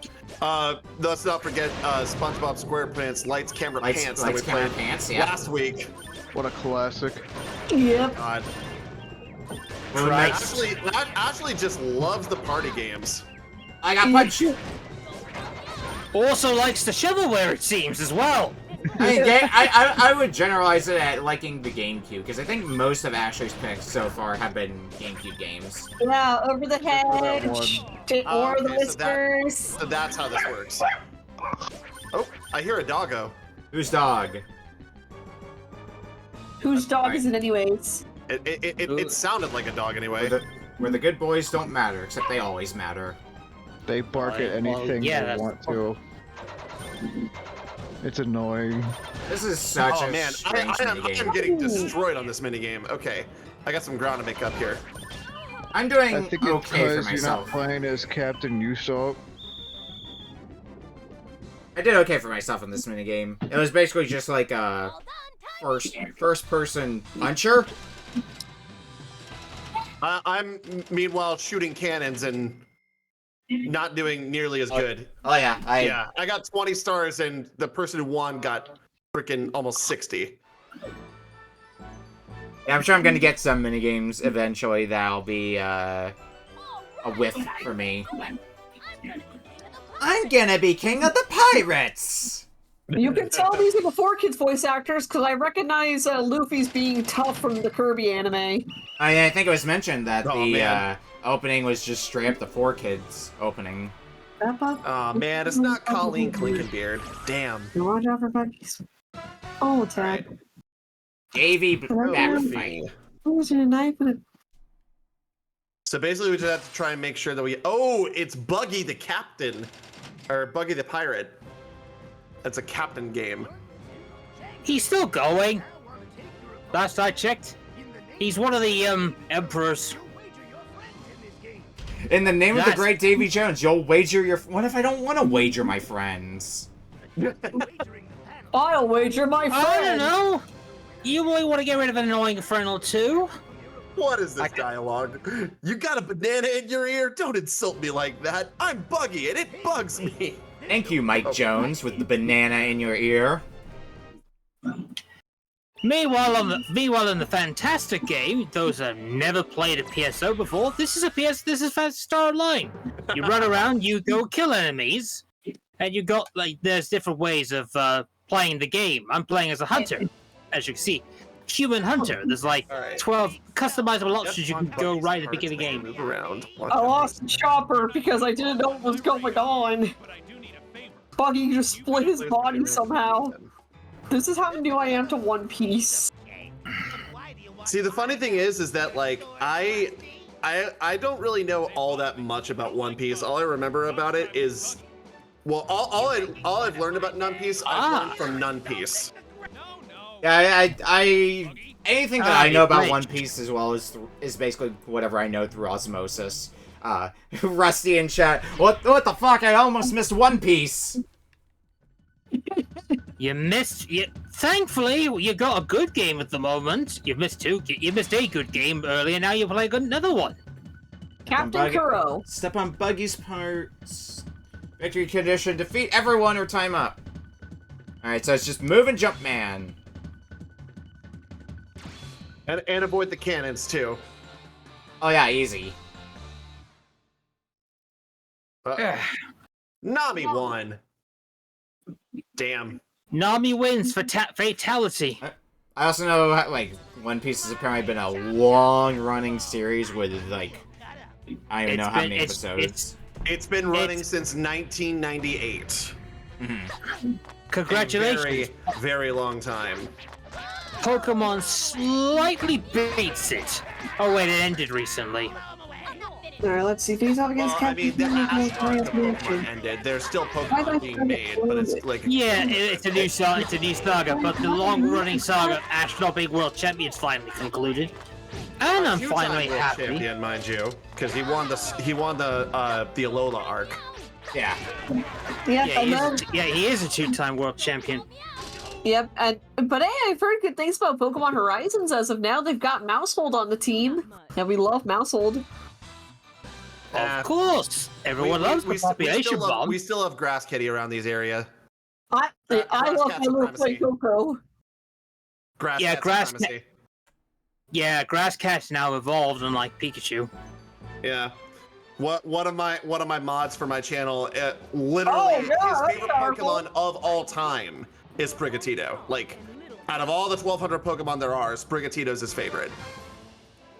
S3: Let's not forget SpongeBob SquarePants Lights, Camera, Pants that we
S2: Camera,
S3: played
S2: Pants, yeah.
S3: last week.
S5: What a classic.
S4: Yep.
S3: God.
S2: Nice.
S3: Ashley just loves the party games.
S2: I got punched.
S1: Also likes the shovelware, it seems, as well.
S2: I mean, I would generalize it at liking the GameCube, because I think most of Ashley's picks so far have been GameCube games.
S4: Yeah, Over the Hedge, or the Whispers.
S3: So that's how this works. Oh, I hear a doggo.
S2: Whose dog?
S4: Whose dog is it anyways?
S3: It sounded like a dog anyway.
S2: Where the good boys don't matter, except they always matter.
S5: They bark at anything they want to. It's annoying.
S2: This is such a strange minigame.
S3: I am getting destroyed on this minigame. Okay, I got some ground to make up here.
S2: I'm doing
S5: I think
S2: okay for
S5: because you're not
S2: myself.
S5: playing as Captain Usopp.
S2: I did okay for myself in this minigame. It was basically just like a first person puncher.
S3: I'm meanwhile shooting cannons and not doing nearly as good.
S2: Oh yeah,
S3: I got 20 stars and the person who won got freaking almost 60.
S2: Yeah, I'm sure I'm gonna get some minigames eventually that'll be a whiff for me. I'm gonna be king of the pirates!
S4: You can tell these are the 4Kids voice actors because I recognize Luffy's being tough from the Kirby anime.
S2: I think it was mentioned that the opening was just straight up the 4Kids opening.
S3: Oh man, it's not Colleen Clinkenbeard. Damn.
S4: Watch out for buggies. Oh, attack.
S2: Davey back fight.
S4: Who's your knife?
S3: So basically we just have to try and make sure that we... Oh, it's Buggy the Captain. Or Buggy the Pirate. That's a captain game.
S1: He's still going. Last I checked. He's one of the, emperors.
S2: In the name of the great Davy Jones, you'll wager your... What if I don't want to wager my friends?
S4: I'll wager my friend.
S1: I don't know. You really want to get rid of an annoying friend or two?
S3: What is this dialogue? You got a banana in your ear? Don't insult me like that. I'm Buggy and it bugs me.
S2: Thank you, Mike Jones, with the banana in your ear.
S1: Meanwhile, in the fantastic game, those that have never played a PSO before, this is Star Online. You run around, you go kill enemies, and you got there's different ways of playing the game. I'm playing as a hunter, as you can see, human hunter. There's 12 customizable options you can go right at the beginning of the game.
S3: Move around.
S4: I lost Chopper because I didn't know what was going on. Buggy just split his body somehow. This is how new I am to One Piece.
S3: See, the funny thing is that I don't really know all that much about One Piece. All I remember about it is, well, all I've learned about One Piece, I've learned from One Piece.
S2: Yeah, anything that I know about One Piece as well is basically whatever I know through osmosis. Rusty in chat. What the fuck? I almost missed One Piece.
S1: Thankfully, you got a good game at the moment. You missed a good game earlier. Now you're playing another one.
S4: Captain Kuro.
S2: Step on Buggy's parts. Victory condition. Defeat everyone or time up. All right, so it's just move and jump, man.
S3: And avoid the cannons too.
S2: Oh yeah, easy.
S3: Nami won. Damn.
S1: Nami wins for fatality.
S2: I also know, One Piece has apparently been a long-running series with, I don't even know how many episodes.
S3: It's been running since 1998.
S2: Mm-hmm.
S1: Congratulations.
S3: A very, very long time.
S1: Pokemon slightly beats it. Oh wait, it ended recently.
S4: Alright, let's see. Face off against
S3: Well, I mean, the Astar of Pokemon
S4: Captain.
S3: ended. There's still Pokemon being made, but it's like
S1: Yeah, it's a new saga, but the long-running saga, Ash not being world champion, finally concluded, and I'm
S3: two-time
S1: finally
S3: world
S1: happy.
S3: champion, mind you, because he won the Alola arc.
S2: Yeah.
S1: He is a two-time world champion.
S4: Yep, but hey, I've heard good things about Pokemon Horizons as of now. They've got Mousehold on the team, and we love Mousehold.
S1: Of course, everyone loves the population bomb.
S3: We still have Grass Kitty around these areas.
S4: I love my little toy Coco.
S1: Grass Cat's now evolved, unlike Pikachu.
S3: Yeah. One of my mods for my channel, literally his favorite Pokemon of all time is Sprigatito. Like, out of all the 1,200 Pokemon there are, Sprigatito's his favorite.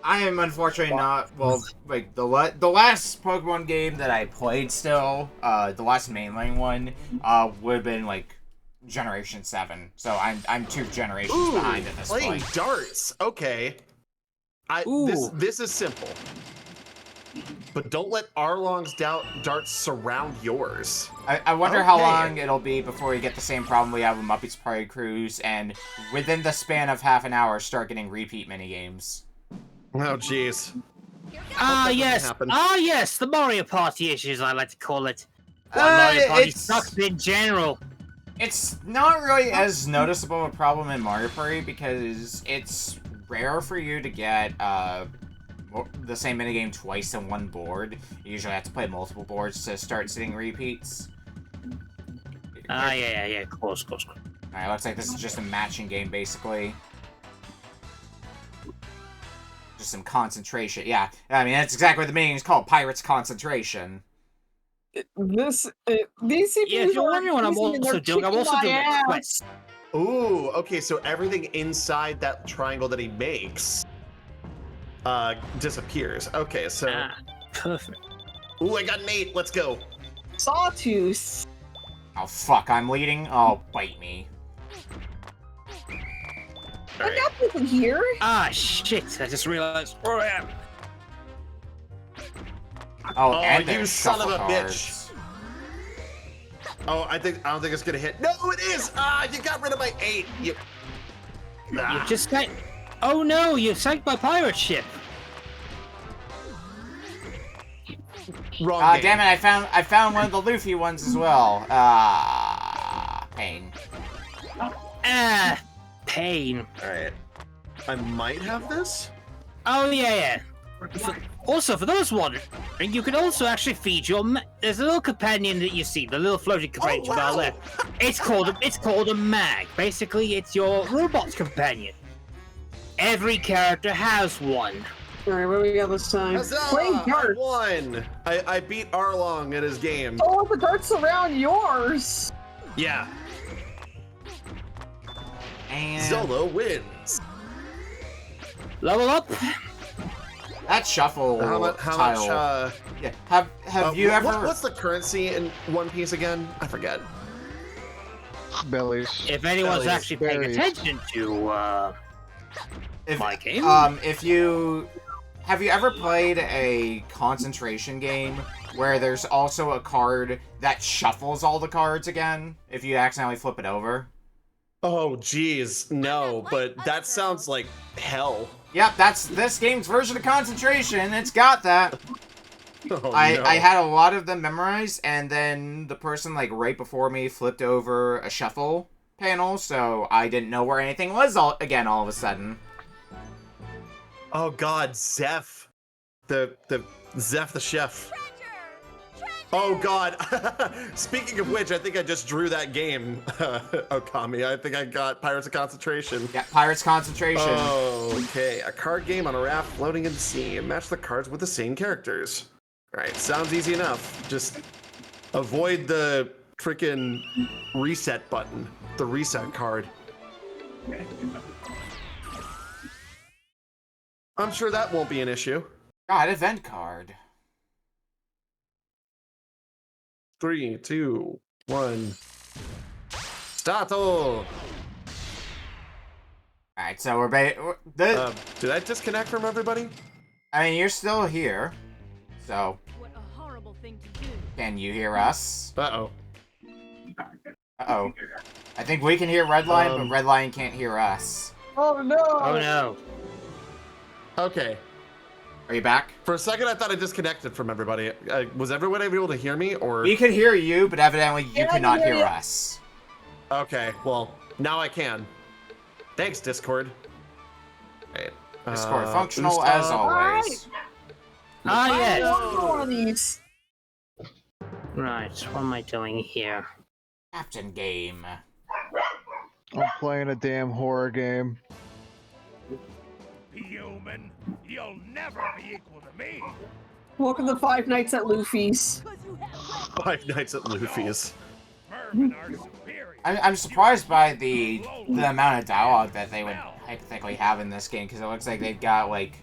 S2: I am unfortunately not, well, like, the last Pokemon game that I played still, the last mainline one, would have been, like, Generation 7. So I'm 2 generations behind at this point.
S3: Playing darts, okay. This is simple. But don't let Arlong's darts surround yours.
S2: I wonder how long it'll be before we get the same problem we have with Muppets Party Cruise, and within the span of half an hour, start getting repeat minigames.
S3: Oh, jeez.
S1: Yes, the Mario Party issues, I like to call it. Mario Party sucks in general.
S2: It's not really as noticeable a problem in Mario Party because it's rare for you to get the same minigame twice in one board. You usually have to play multiple boards to start seeing repeats.
S1: Yeah, close.
S2: Alright, looks like this is just a matching game, basically. Just some concentration. Yeah, I mean, that's exactly what the minigame is called, Pirates Concentration.
S4: These CPUs
S1: if you're wondering what I'm also doing, a quest.
S3: Ooh, okay, so everything inside that triangle that he makes disappears. Okay, so...
S1: perfect.
S3: Ooh, I got an 8. Let's go.
S4: Sawtooth.
S2: Oh, fuck, I'm leading? Oh, bite me.
S4: I got nothing here.
S1: Ah, shit, I just realized where I am.
S2: Oh, and
S3: you son of a
S2: cards.
S3: bitch. Oh, I don't think it's gonna hit. No, it is! You got rid of my 8. You
S1: just got... Oh no, you sank my pirate ship.
S3: Wrong game.
S2: Damn it, I found one of the Luffy ones as well. Pain.
S1: Pain.
S3: Alright. I might have this?
S1: Oh, yeah. Also, for those wondering, you can also actually feed your... There's a little companion that you see, the little floating companion about there. It's called a mag. Basically, it's your robot's companion. Every character has one.
S4: Alright, what do we got this time?
S3: Play darts! I won! I beat Arlong at his game.
S4: Oh, the darts around yours!
S3: Yeah.
S2: And...
S3: Zolo wins.
S1: Level up.
S2: That shuffle
S3: How
S2: tile.
S3: much,
S2: Yeah. Have you ever...
S3: What's the currency in One Piece again? I forget.
S5: Bellies.
S1: If anyone's actually paying attention to, my game.
S2: Have you ever played a concentration game where there's also a card that shuffles all the cards again if you accidentally flip it over?
S3: Oh, geez, no, but that sounds like hell.
S2: Yep, that's this game's version of concentration. It's got that.
S3: Oh,
S2: I had a lot of them memorized, and then the person like right before me flipped over a shuffle panel, so I didn't know where anything was all of a sudden.
S3: Oh God, Zeph, the Zeph the chef. Oh God! Speaking of which, I think I just drew that game, Okami. I think I got Pirates of Concentration.
S2: Yeah, Pirates Concentration.
S3: Oh, okay. A card game on a raft floating in the sea. Match the cards with the same characters. Alright, sounds easy enough. Just avoid the freaking reset button. The reset card. I'm sure that won't be an issue.
S2: God, event card.
S3: 3, 2, 1. Stato!
S2: Alright, Alright, so we're
S3: did I disconnect from everybody?
S2: I mean, you're still here. So,
S6: What a horrible thing to do.
S2: can you hear us?
S3: Uh-oh.
S2: Uh-oh. I think we can hear RedLion, but RedLion can't hear us.
S4: Oh no!
S1: Oh no.
S3: Okay.
S2: Are you back?
S3: For a second, I thought I disconnected from everybody. Was everyone able to hear me, or...?
S2: We could hear you, but evidently you could not hear us.
S3: Okay, well, now I can. Thanks, Discord. Right.
S2: Discord functional as always.
S1: Ah, yes.
S4: One of these.
S1: Right, what am I doing here?
S2: Captain game.
S5: I'm playing a damn horror game.
S7: Human, you'll never be equal to me.
S4: Welcome to Five Nights at Luffy's.
S3: Five Nights at Luffy's.
S7: Vermin are superior.
S2: I'm surprised by the amount of dialogue that they would hypothetically have in this game, because it looks like they've got, like,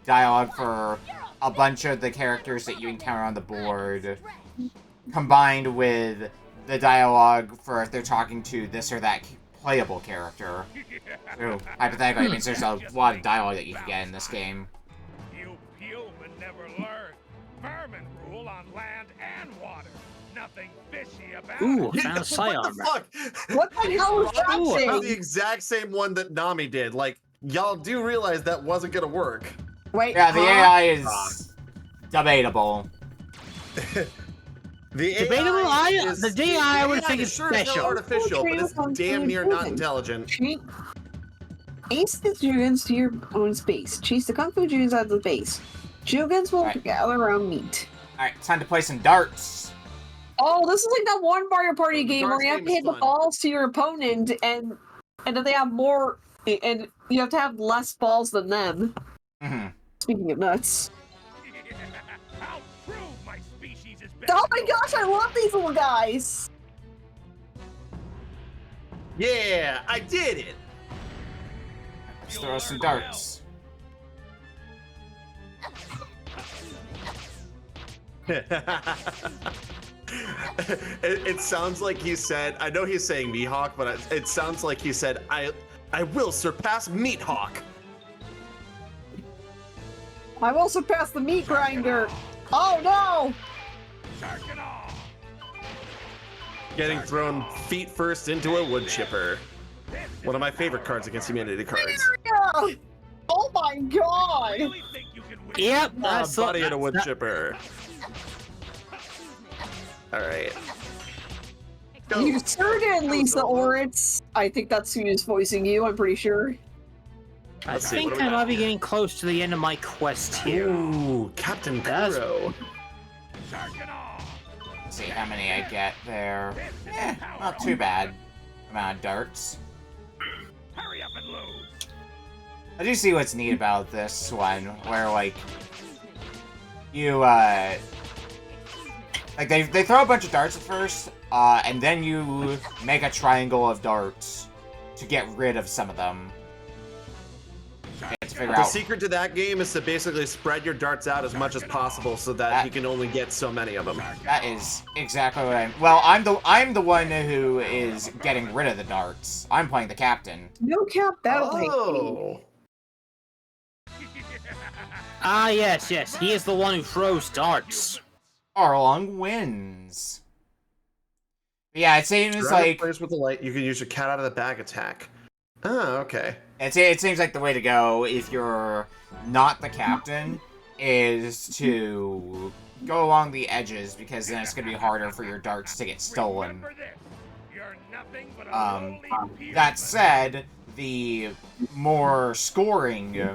S2: dialogue for a bunch of the characters that you encounter on the board, combined with the dialogue for if they're talking to this or that playable character. So, hypothetically, it means there's a lot of dialogue that you can get in this game.
S7: You human never learn. Vermin rule on land and water. Nothing fishy about
S1: Ooh,
S7: it.
S1: found a psi
S3: What the
S1: armor.
S3: fuck?
S4: What the hell was that
S1: Ooh,
S3: That's the
S4: thing?
S3: exact same one that Nami did. Like, y'all do realize that wasn't gonna work.
S4: Wait,
S2: Yeah, the
S4: huh?
S2: AI is debatable.
S3: The
S1: Debatable,
S3: AI is,
S1: the AI I would think is
S3: sure as hell
S1: special.
S3: artificial, but it's damn near not intelligent.
S4: Ace the Jugens to your own space. Chase the Kung Fu Jugens out of the base. Jugens will
S2: Right.
S4: gather around meat.
S2: Alright, time to play some darts.
S4: Oh, this is like that one Mario Party
S3: The
S4: game where
S3: darts
S4: you have
S3: game
S4: to
S3: is
S4: hit the
S3: fun.
S4: balls to your opponent, and then they have more, and you have to have less balls than them.
S2: Mhm.
S4: Speaking of nuts.
S7: I'll prove my species is better.
S4: Oh my gosh, I love these little guys!
S3: Yeah, I did it.
S2: Let's throw some darts.
S3: It sounds like he said, I know he's saying Mihawk, but it sounds like he said, I will surpass Meathawk.
S4: I will surpass the meat grinder! Oh no!
S7: Shark it off.
S3: Getting thrown feet first into a wood chipper. One of my favorite cards against humanity cards.
S4: Yeah. Oh my god!
S7: Really think you can win?
S1: Yep,
S3: A
S1: that's
S3: buddy in a wood
S1: that-
S3: chipper. Alright.
S4: You sure did, Lisa Oritz. I think that's who's voicing you, I'm pretty sure.
S1: I
S3: Let's see,
S1: think
S3: what do we
S1: I
S3: got?
S1: might be getting close to the end of my quest here.
S3: Ooh, Captain
S1: That's-
S3: Kuro.
S7: Shark it off.
S2: Let's see how many I get there. Not too bad. Amount of darts.
S7: Hurry up and lose.
S2: I do see what's neat about this one, where, like, you, like, they throw a bunch of darts at first, and then you make a triangle of darts to get rid of some of them. You have to figure
S3: The
S2: out.
S3: secret to that game is to basically spread your darts out as much as possible so that you can only get so many of them.
S2: That is exactly what well, I'm the one who is getting rid of the darts. I'm playing the captain.
S4: No cap battle tank.
S3: Oh.
S1: Ah, yes, yes, he is the one who throws darts.
S2: Arlong wins. But yeah, it seems
S3: Surrounded
S2: like
S3: players with the light, you can use your cat out of the bag attack. Oh, okay.
S2: it seems like the way to go if you're not the captain is to go along the edges, because then it's gonna be harder for your darts to get stolen.
S7: Remember this. You're nothing but a lowly peon.
S2: That said, the more scoring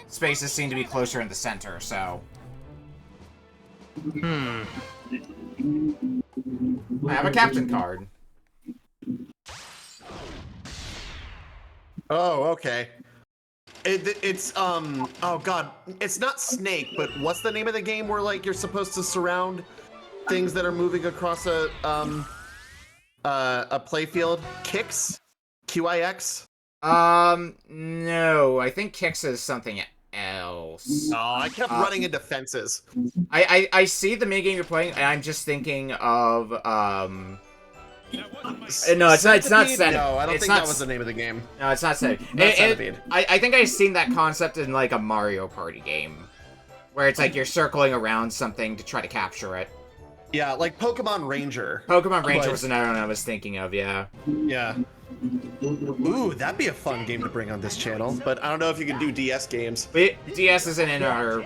S2: spaces seem to be closer in the center, so I have a captain card.
S3: Oh, okay. It's oh god, it's not Snake, but what's the name of the game where like you're supposed to surround things that are moving across a playfield? Kix? QIX?
S2: No, I think Kix is something else.
S3: Oh, I kept running into fences.
S2: I see the minigame you're playing, and I'm just thinking of No, it's not. It's not
S3: Centipede?
S2: Centipede.
S3: No, I don't
S2: It's
S3: think
S2: not
S3: that was the name of the game.
S2: No, it's not Centipede.
S3: Not Centipede.
S2: I think I've seen that concept in like a Mario Party game, where it's like you're circling around something to try to capture it.
S3: Yeah, like Pokemon Ranger.
S2: Pokemon Ranger was another one I was thinking of. Yeah.
S3: Yeah. Ooh, that'd be a fun game to bring on this channel. But I don't know if you can do DS games.
S2: But DS isn't in our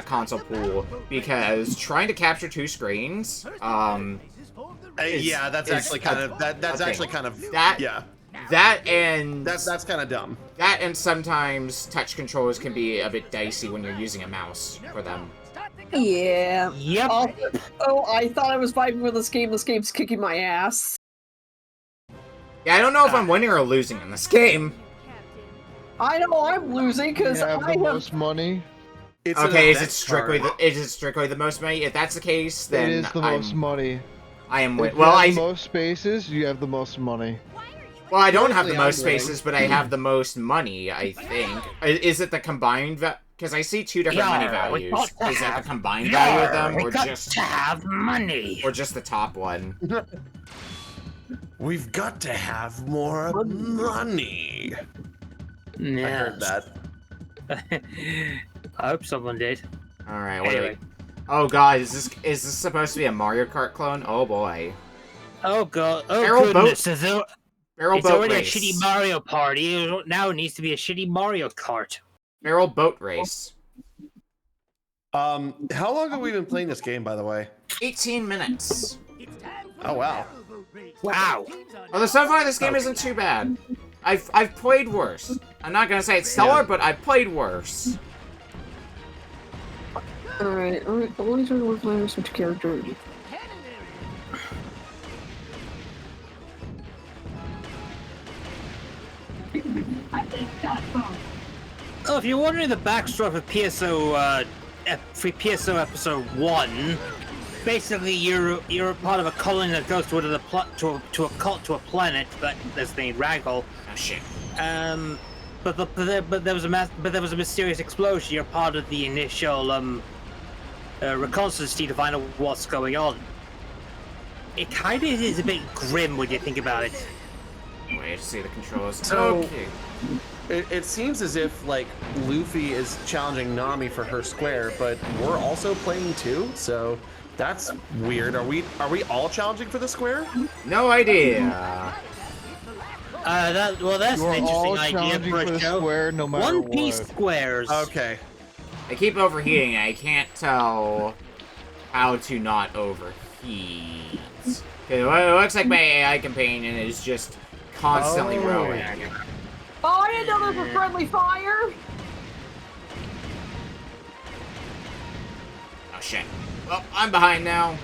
S2: console pool because trying to capture 2 screens.
S3: Yeah, that's actually kind of that's actually kind of
S2: that.
S3: Yeah.
S2: That and
S3: that's kind of dumb.
S2: That and sometimes touch controllers can be a bit dicey when you're using a mouse for them.
S4: Yeah.
S1: Yep.
S4: Oh, I thought I was vibing with this game. This game's kicking my ass.
S2: Yeah, I don't know if I'm winning or losing in this game.
S4: I know I'm losing because
S5: You have
S4: I
S5: the
S4: have.
S5: most money.
S3: It's
S2: Okay,
S3: an
S2: is it strictly the most money? If that's the case, then
S5: It is the most money.
S2: I am
S5: If
S2: winning.
S5: you
S2: Well,
S5: have the most spaces, you have the most money.
S2: Well, I don't have the
S3: Currently,
S2: most
S3: I'm winning.
S2: spaces, but I have the most money, I think. Is it the combined because I see 2 different money values. Is that the combined value of them, or just
S1: to have money?
S2: or just the top one?
S3: We've got to have more money.
S1: Yeah.
S3: I heard that.
S1: I hope someone did.
S2: All right. What
S1: Anyway.
S2: Oh God, is this supposed to be a Mario Kart clone? Oh boy.
S1: Oh god. Oh
S2: Barrel
S1: goodness.
S2: Barrel
S1: It's
S2: boat
S1: already
S2: race.
S1: a shitty Mario Party. Now it needs to be a shitty Mario Kart.
S2: Barrel boat race.
S3: How long have we been playing this game, by the way?
S2: 18 minutes.
S3: Oh wow.
S1: Wow.
S2: Although so far this game isn't too bad. I've played worse. I'm not gonna say it's stellar, but I've played worse.
S4: Alright, only trying to work my switch character.
S1: Oh, if you're wondering the backstory for PSO episode 1, basically you're a part of a colony that goes to a planet, but that's named Raggle.
S2: Oh shit.
S1: But there was a mysterious explosion. You're part of the initial reconnaissance team to find out what's going on. It kind of is a bit grim when you think about it.
S2: Wait to see the controls.
S3: So-
S2: Okay.
S3: It seems as if like Luffy is challenging Nami for her square, but we're also playing too. So that's weird. Are we all challenging for the square?
S2: No idea.
S1: That's
S5: You
S1: an
S5: are all
S1: interesting idea
S5: challenging
S1: for
S5: for
S1: a
S5: the
S1: show.
S5: square, no matter
S1: One Piece
S5: what.
S1: squares.
S3: Okay.
S2: I keep overheating. I can't tell how to not overheat. Okay, well, it looks like my AI companion is just constantly rowing.
S4: Oh, I didn't know there was a friendly fire!
S2: Oh shit. Well, I'm behind now.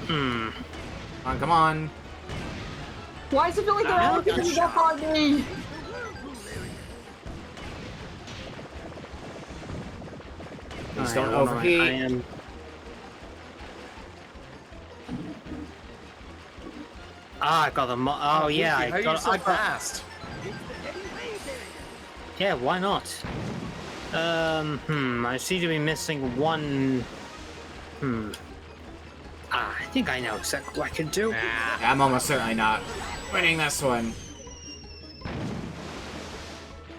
S2: Come on, come on.
S4: Why does it feel like they're all giving up on me?
S2: Please don't overheat.
S1: I am. I got the. Oh yeah,
S3: How are you so fast?
S1: Yeah, why not? I seem to be missing one. I think I know exactly what I can do.
S2: I'm almost certainly not winning this one.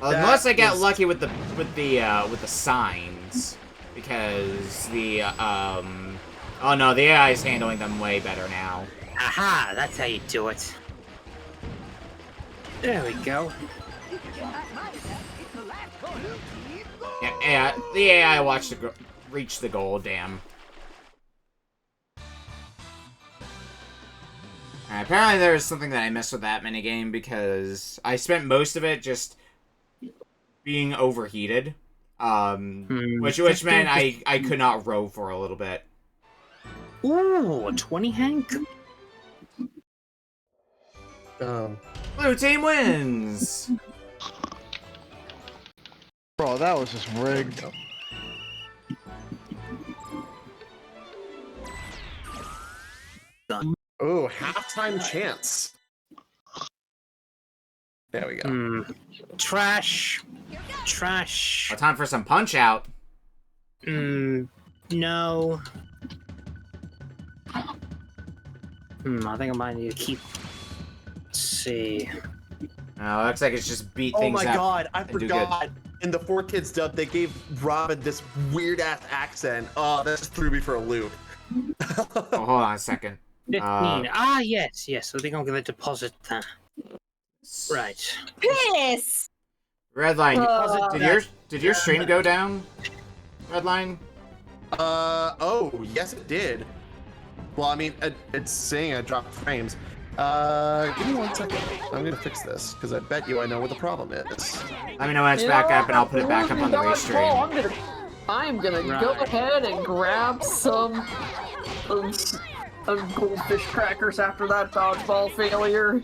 S2: Well, unless I get lucky with the signs, because the oh no, the AI is handling them way better now.
S1: Aha, that's how you do it. There we go.
S2: Yeah, the AI watched reach the goal. Damn. Apparently there's something that I missed with that minigame because I spent most of it just being overheated. Which meant I could not row for a little bit.
S1: Ooh, a 20, Hank?
S2: Blue team wins!
S5: Bro, that was just rigged.
S3: Oh, halftime chance. There we go.
S1: Trash. Trash.
S2: Time for some punch out.
S1: No. I think I might need to keep. Let's see.
S2: Oh, looks like it's just beat
S3: Oh
S2: things
S3: my
S2: up.
S3: god, I
S2: and do good.
S3: forgot. In the 4Kids dub, they gave Robin this weird ass accent. Oh, that just threw me for a loop.
S2: Oh, hold on a second.
S1: 15. Yes. I think I'm gonna deposit that. Right.
S4: Piss!
S2: Redline, did your stream go down? Redline?
S3: Oh, yes it did. Well, I mean, it's saying I dropped frames. Give me 1 second. I'm gonna fix this, because I bet you I know what the problem is.
S2: Let me know when it's back up, and I'll put it back up on the restream.
S4: I'm gonna go ahead and grab some goldfish crackers after that dodgeball failure.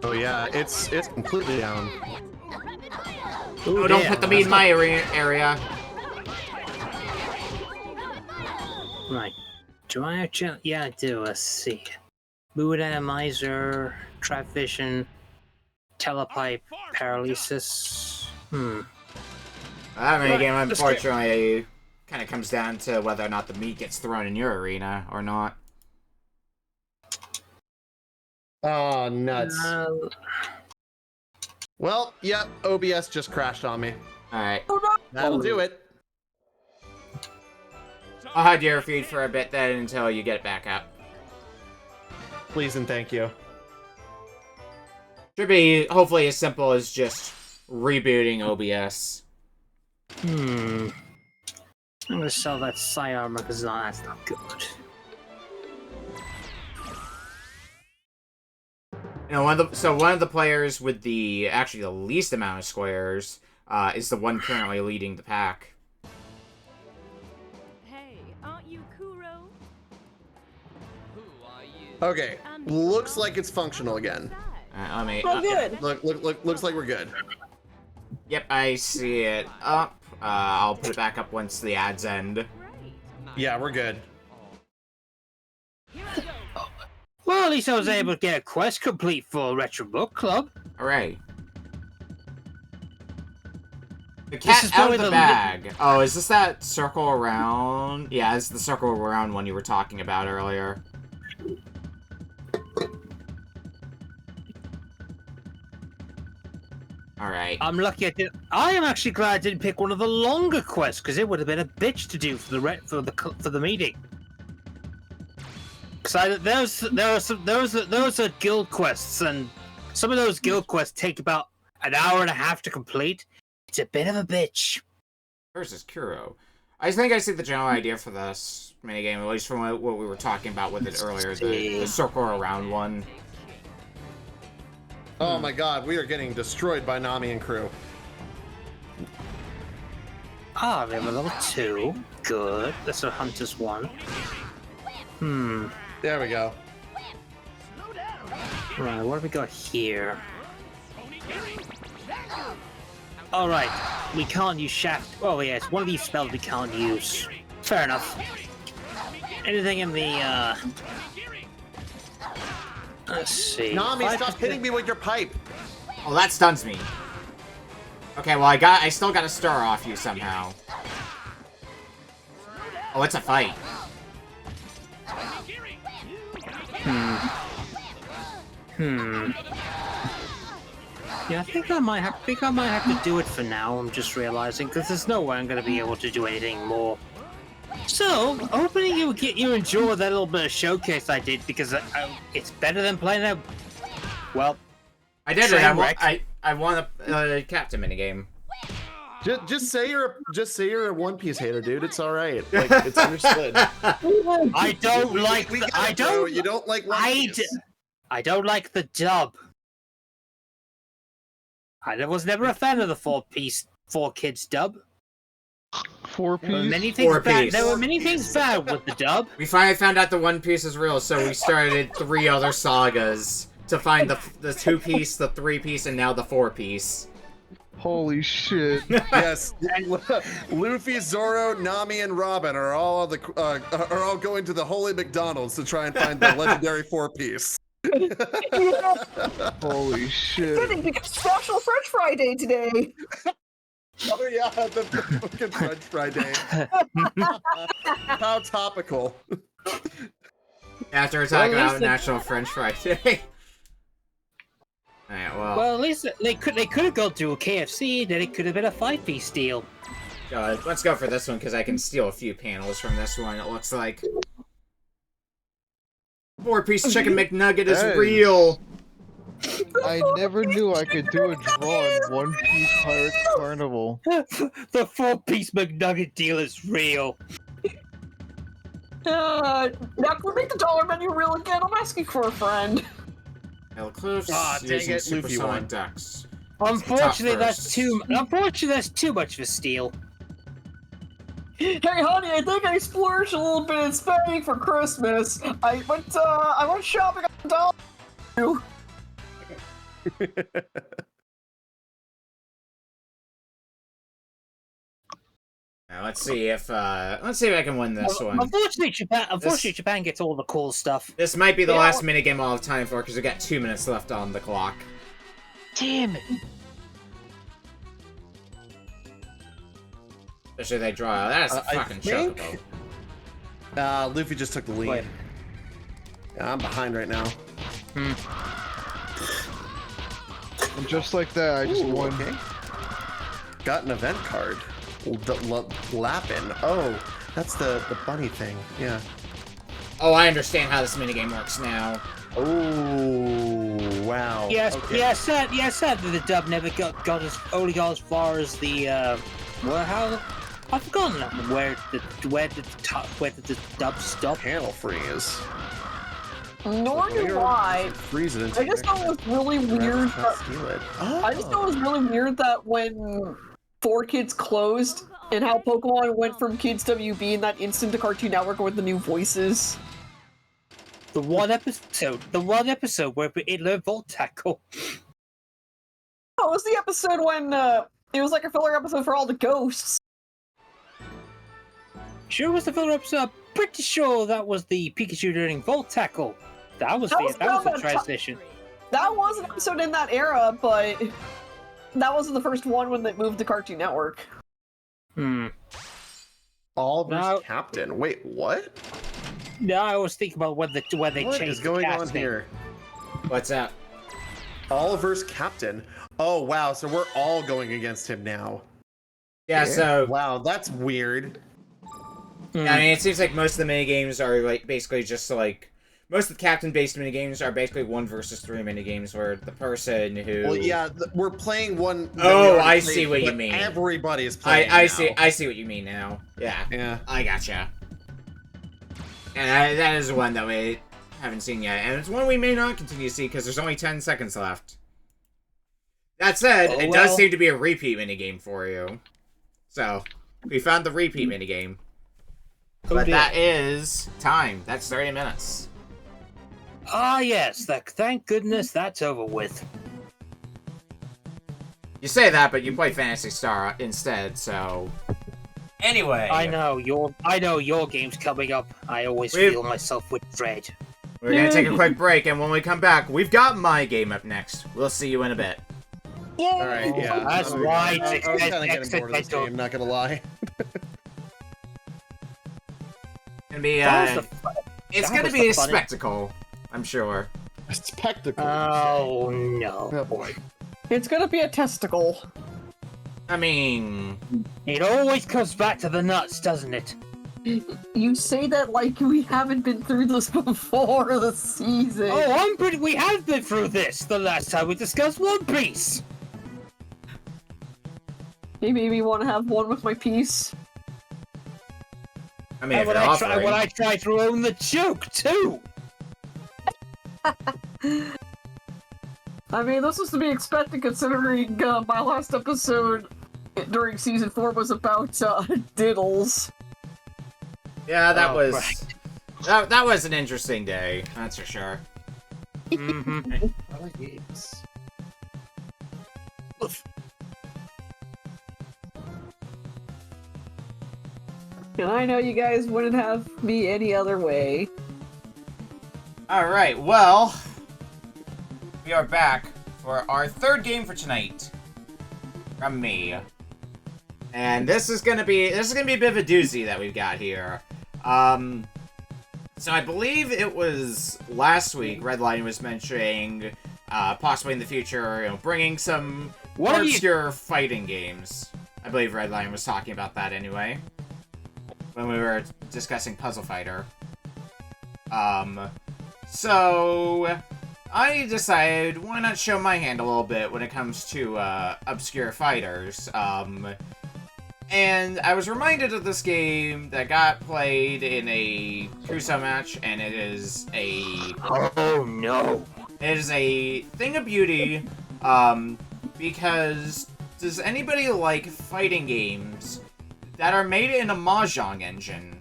S3: Oh yeah, it's completely down.
S2: Oh, don't put the meat in my area.
S1: Right. Do I actually? Yeah, I do. Let's see. Mood Atomizer, Trap Vision, Telepipe, Paralysis.
S2: That mini game, unfortunately, kind of comes down to whether or not the meat gets thrown in your arena or not.
S3: Oh, nuts. Well, yep, OBS just crashed on me.
S2: Alright.
S3: That'll do it.
S2: I'll hide your feed for a bit then until you get it back up.
S3: Please and thank you.
S2: Should be hopefully as simple as just rebooting OBS.
S1: I'm gonna sell that Psi armor because that's not good.
S2: You know, one of the players with the least amount of squares is the one currently leading the pack.
S6: Hey, aren't you Kuro?
S3: Okay, looks like it's functional again.
S2: Let me.
S4: Oh, good.
S3: Looks like we're good.
S2: Yep, I see it up. I'll put it back up once the ads end.
S3: Yeah, we're good.
S1: Well, at least I was able to get a quest complete for Retro Book Club.
S2: Alright. The cat out of the bag. Oh, is this that circle around? Yeah, it's the circle around one you were talking about earlier. Alright.
S1: I'm lucky I did. I am actually glad I didn't pick one of the longer quests because it would have been a bitch to do for the meeting. Because those are guild quests, and some of those guild quests take about an hour and a half to complete. It's a bit of a bitch.
S2: Versus Kuro. I think I see the general idea for this minigame, at least from what we were talking about with it earlier, the circle around one.
S3: Oh my god, we are getting destroyed by Nami and crew.
S1: Ah, we have a level 2. Good. That's a Hunter's 1.
S3: There we go.
S1: Right, what have we got here? Alright, we can't use Shaft. Oh, yeah, it's one of these spells we can't use. Fair enough. Anything in the, let's see.
S3: Nami, stop hitting me with your pipe!
S2: Oh, that stuns me. Okay, well, I still got a star off you somehow. Oh, it's a fight. Yeah, I think I might have to do it for now. I'm just realizing because there's no way I'm gonna be able to do anything more. So, hoping you enjoy that little bit of showcase I did because it's better than playing a. Well, I did it. I won a captain minigame.
S3: Just say you're a One Piece hater, dude. It's all right. Like, it's understood.
S1: I don't like.
S3: You don't like One Piece.
S1: I don't like the dub. I was never a fan of the 4Kids dub.
S5: 4-piece?
S1: There were many things bad with the dub.
S2: We finally found out the One Piece is real, so we started 3 other sagas to find the 2-piece, the 3-piece, and now the 4-piece.
S5: Holy shit!
S3: Yes, Luffy, Zoro, Nami, and Robin are all going to the Holy McDonald's to try and find the legendary 4-piece.
S5: Holy shit.
S4: Fitting because it's National French Fry Day today.
S8: Oh yeah, the fucking French Fry Day. How topical.
S2: After we're talking about National French Fry Day. Alright,
S1: Well, at least they could have gone to a KFC, then it could have been a 5-piece deal.
S2: Let's go for this one, because I can steal a few panels from this one, it looks like. 4-piece chicken McNugget is real!
S5: I never knew I could do a draw in One Piece Pirates Carnival.
S1: The 4-piece McNugget deal is real.
S4: Now can we make the dollar menu real again? I'm asking for a friend.
S2: Eclipse
S8: dang
S2: using
S8: it, Luffy
S2: supersonic
S8: won.
S2: ducks.
S1: Unfortunately,
S2: first.
S1: that's too much of a steal.
S4: Hey honey, I think I splurged a little bit in spending for Christmas. I went shopping on the dollar menu.
S2: Now, let's see if I can win this one.
S1: Unfortunately, Japan gets all the cool stuff.
S2: This might be the last minigame I'll have time for, because we got 2 minutes left on the clock.
S1: Damn it.
S2: Especially they draw. That is a fucking chocobo.
S8: Luffy just took the lead.
S1: Wait.
S8: Yeah, I'm behind right now.
S5: And just like that, I just won.
S8: Okay. Got an event card. Lappin'. Oh, that's the bunny thing. Yeah.
S2: Oh, I understand how this minigame works now.
S8: Oh, wow.
S1: Yes,
S8: okay.
S1: sad that the dub never only got as far as the I've forgotten where the dub stopped.
S8: Panel freeze.
S4: Nor do I.
S8: Freeze it.
S4: I just thought it was really weird.
S8: Steal it. Oh.
S4: I just thought it was really weird that when 4Kids closed and how Pokemon went from Kids WB in that instant to Cartoon Network with the new voices.
S1: The one episode where it learned Volt Tackle.
S4: Oh, it was the episode when it was like a filler episode for all the ghosts.
S1: Sure was the filler episode. I'm pretty sure that was the Pikachu learning Volt Tackle. That was the transition.
S4: That was an episode in that era, but that wasn't the first one when they moved to Cartoon Network.
S8: Oliver's Captain. Wait, what?
S1: No, I was thinking about when they changed
S8: What is going on here?
S2: What's that?
S8: Oliver's Captain. Oh, wow. So we're all going against him now.
S2: Yeah, so...
S8: Wow, that's weird.
S2: Yeah, I mean, it seems like most of the minigames are, like, basically just, like... Most of the captain-based minigames are basically 1 versus 3 minigames, where the person who...
S8: Well, yeah, we're playing one...
S2: Oh, I see what you mean.
S8: Everybody is playing
S2: I see what you mean now. Yeah.
S8: Yeah.
S2: I gotcha. And that is one that we haven't seen yet, and it's one we may not continue to see, because there's only 10 seconds left. That said, it does seem to be a repeat minigame for you. So, we found the repeat minigame. But that is time. That's 30 minutes.
S1: Ah, yes. Thank goodness that's over with.
S2: You say that, but you play Phantasy Star instead, so... Anyway...
S1: I know your game's coming up. I always feel myself with dread.
S2: We're gonna take a quick break, and when we come back, we've got my game up next. We'll see you in a bit.
S4: Yay!
S8: Alright, yeah.
S1: That's right.
S8: I was kind of getting bored of this game, not gonna lie.
S2: Gonna be, it's gonna be a spectacle, I'm sure.
S8: A spectacle.
S1: Oh, no.
S8: Oh, boy.
S4: It's gonna be a testicle.
S2: I mean...
S1: It always comes back to the nuts, doesn't it?
S4: You say that like we haven't been through this before the season.
S1: Oh, we have been through this the last time we discussed One Piece.
S4: Hey, maybe want to have one with my piece.
S2: I mean, if
S1: when
S2: you're
S1: I
S2: offering...
S1: try to own the joke, too.
S4: I mean, this was to be expected considering my last episode during season 4 was about diddles.
S2: Yeah, that was... That was an interesting day, that's for sure.
S1: Mm-hmm.
S8: I like games.
S4: And I know you guys wouldn't have me any other way.
S2: Alright, well... we are back for our third game for tonight. From me. And this is gonna be a bit of a doozy that we've got here. So I believe it was last week RedLion was mentioning possibly in the future, bringing some more obscure fighting games. I believe RedLion was talking about that anyway. When we were discussing Puzzle Fighter. So I decided, why not show my hand a little bit when it comes to obscure fighters. And I was reminded of this game that got played in a Crusoe match, and it is a...
S1: Oh no!
S2: It is a thing of beauty, because does anybody like fighting games that are made in a Mahjong engine?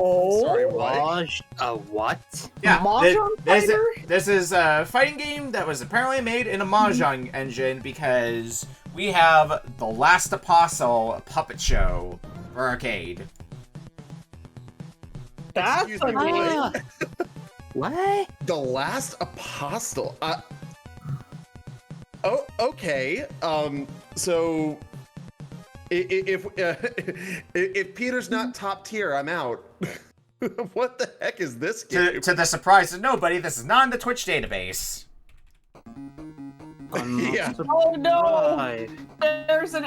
S4: Oh,
S3: sorry, what?
S1: What?
S2: Yeah,
S4: Mahjong fighter?
S2: This is a fighting game that was apparently made in a Mahjong engine because we have The Last Apostle Puppet Show for arcade.
S4: That's
S8: Excuse me,
S4: annoying.
S1: What?
S8: The Last Apostle. Oh, okay. So if Peter's not top tier, I'm out. What the heck is this game?
S2: To the surprise of nobody, this is not in the Twitch database.
S8: Yeah.
S4: Oh no! There's an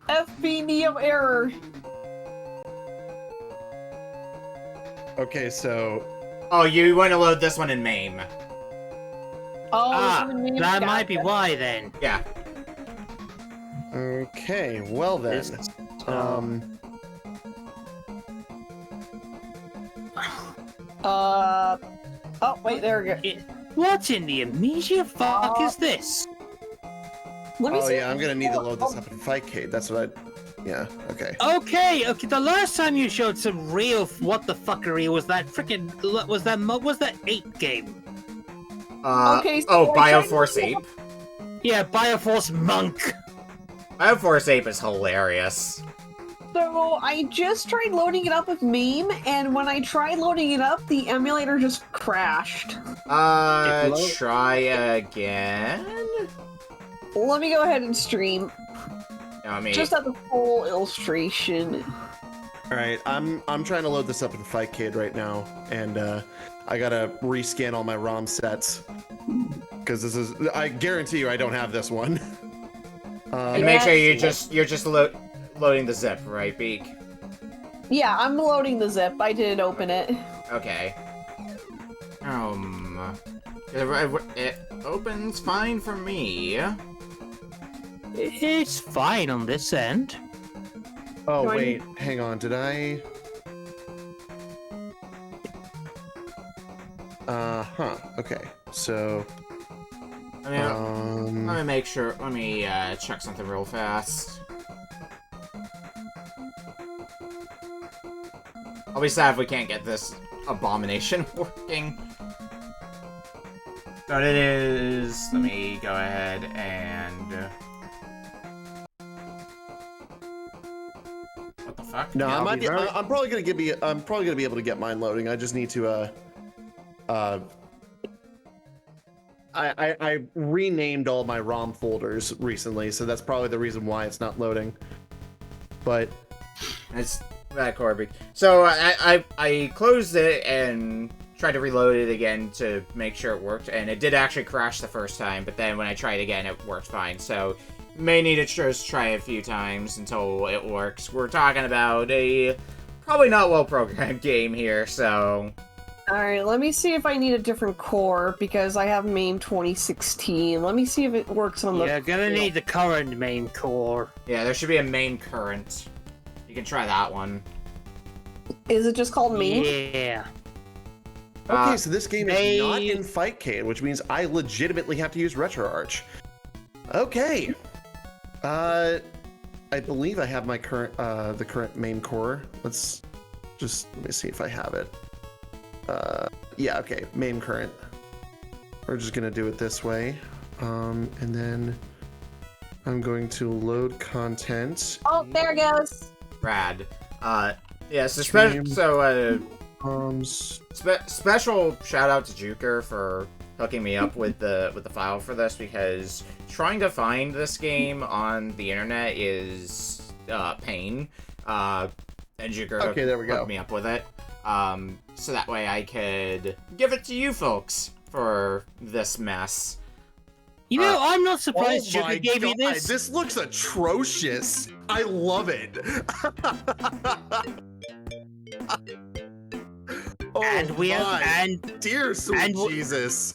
S4: FB Neo error.
S8: Okay, so
S2: Oh, you want to load this one in MAME.
S4: Oh, this is the name
S1: That
S4: guy.
S1: might be why then.
S2: Yeah.
S8: okay, well then.
S4: Oh wait, there we go.
S1: What in the amnesia fuck is this?
S4: Let me
S8: Oh
S4: see.
S8: yeah, I'm gonna need to load this up in Fightcade. That's what I. Yeah. Okay.
S1: Okay, the last time you showed some real what the fuckery was that freaking was that 8 game?
S4: Okay, so I
S2: Bioforce
S4: tried-
S2: Ape.
S1: Yeah, Bioforce Monk.
S2: Bioforce Ape is hilarious.
S4: So I just tried loading it up with MAME, and when I tried loading it up, the emulator just crashed.
S2: Try again?
S4: Let me go ahead and stream.
S2: I mean,
S4: Just at the full illustration.
S8: All right, I'm trying to load this up in Fightcade right now, and I gotta rescan all my ROM sets because this is. I guarantee you, I don't have this one.
S2: and make sure you're just loading the zip, right, Beak?
S4: Yeah, I'm loading the zip. I didn't open it.
S2: Okay. It opens fine for me.
S1: It's fine on this end.
S8: Oh
S4: Do I
S8: wait, hang on. Did I? Okay. So.
S2: Let me make sure. Let me check something real fast. I'll be sad if we can't get this abomination working. But it is. Let me go ahead and. What the fuck?
S8: No,
S2: Yeah,
S8: I'm probably gonna be able to get mine loading. I just need to I renamed all my ROM folders recently, so that's probably the reason why it's not loading. But
S2: it's that Corby. So I closed it and tried to reload it again to make sure it worked, and it did actually crash the first time, but then when I tried again, it worked fine. So may need to just try a few times until it works. We're talking about a probably not well-programmed game here, so...
S4: Alright, let me see if I need a different core, because I have MAME 2016. Let me see if it works on the...
S1: You're gonna need the current main core.
S2: Yeah, there should be a main current. You can try that one.
S4: Is it just called MAME?
S1: Yeah.
S8: okay, so this game is not
S1: they-
S8: in Fightcade, which means I legitimately have to use RetroArch. Okay. I believe I have my current the current main core. Let me see if I have it. Yeah, okay, main current. We're just gonna do it this way. And then I'm going to load content.
S4: Oh, there it goes!
S2: Rad. Yeah, so,
S8: Stream.
S2: special shout out to Juker for hooking me up with the file for this, because trying to find this game on the internet is pain. And Jigger hooked me up with it. So that way I could give it to you folks for this mess.
S1: You know, I'm not surprised Jigger gave you this.
S8: This looks atrocious. I love it. Oh,
S1: and we have,
S8: dear sweet Jesus.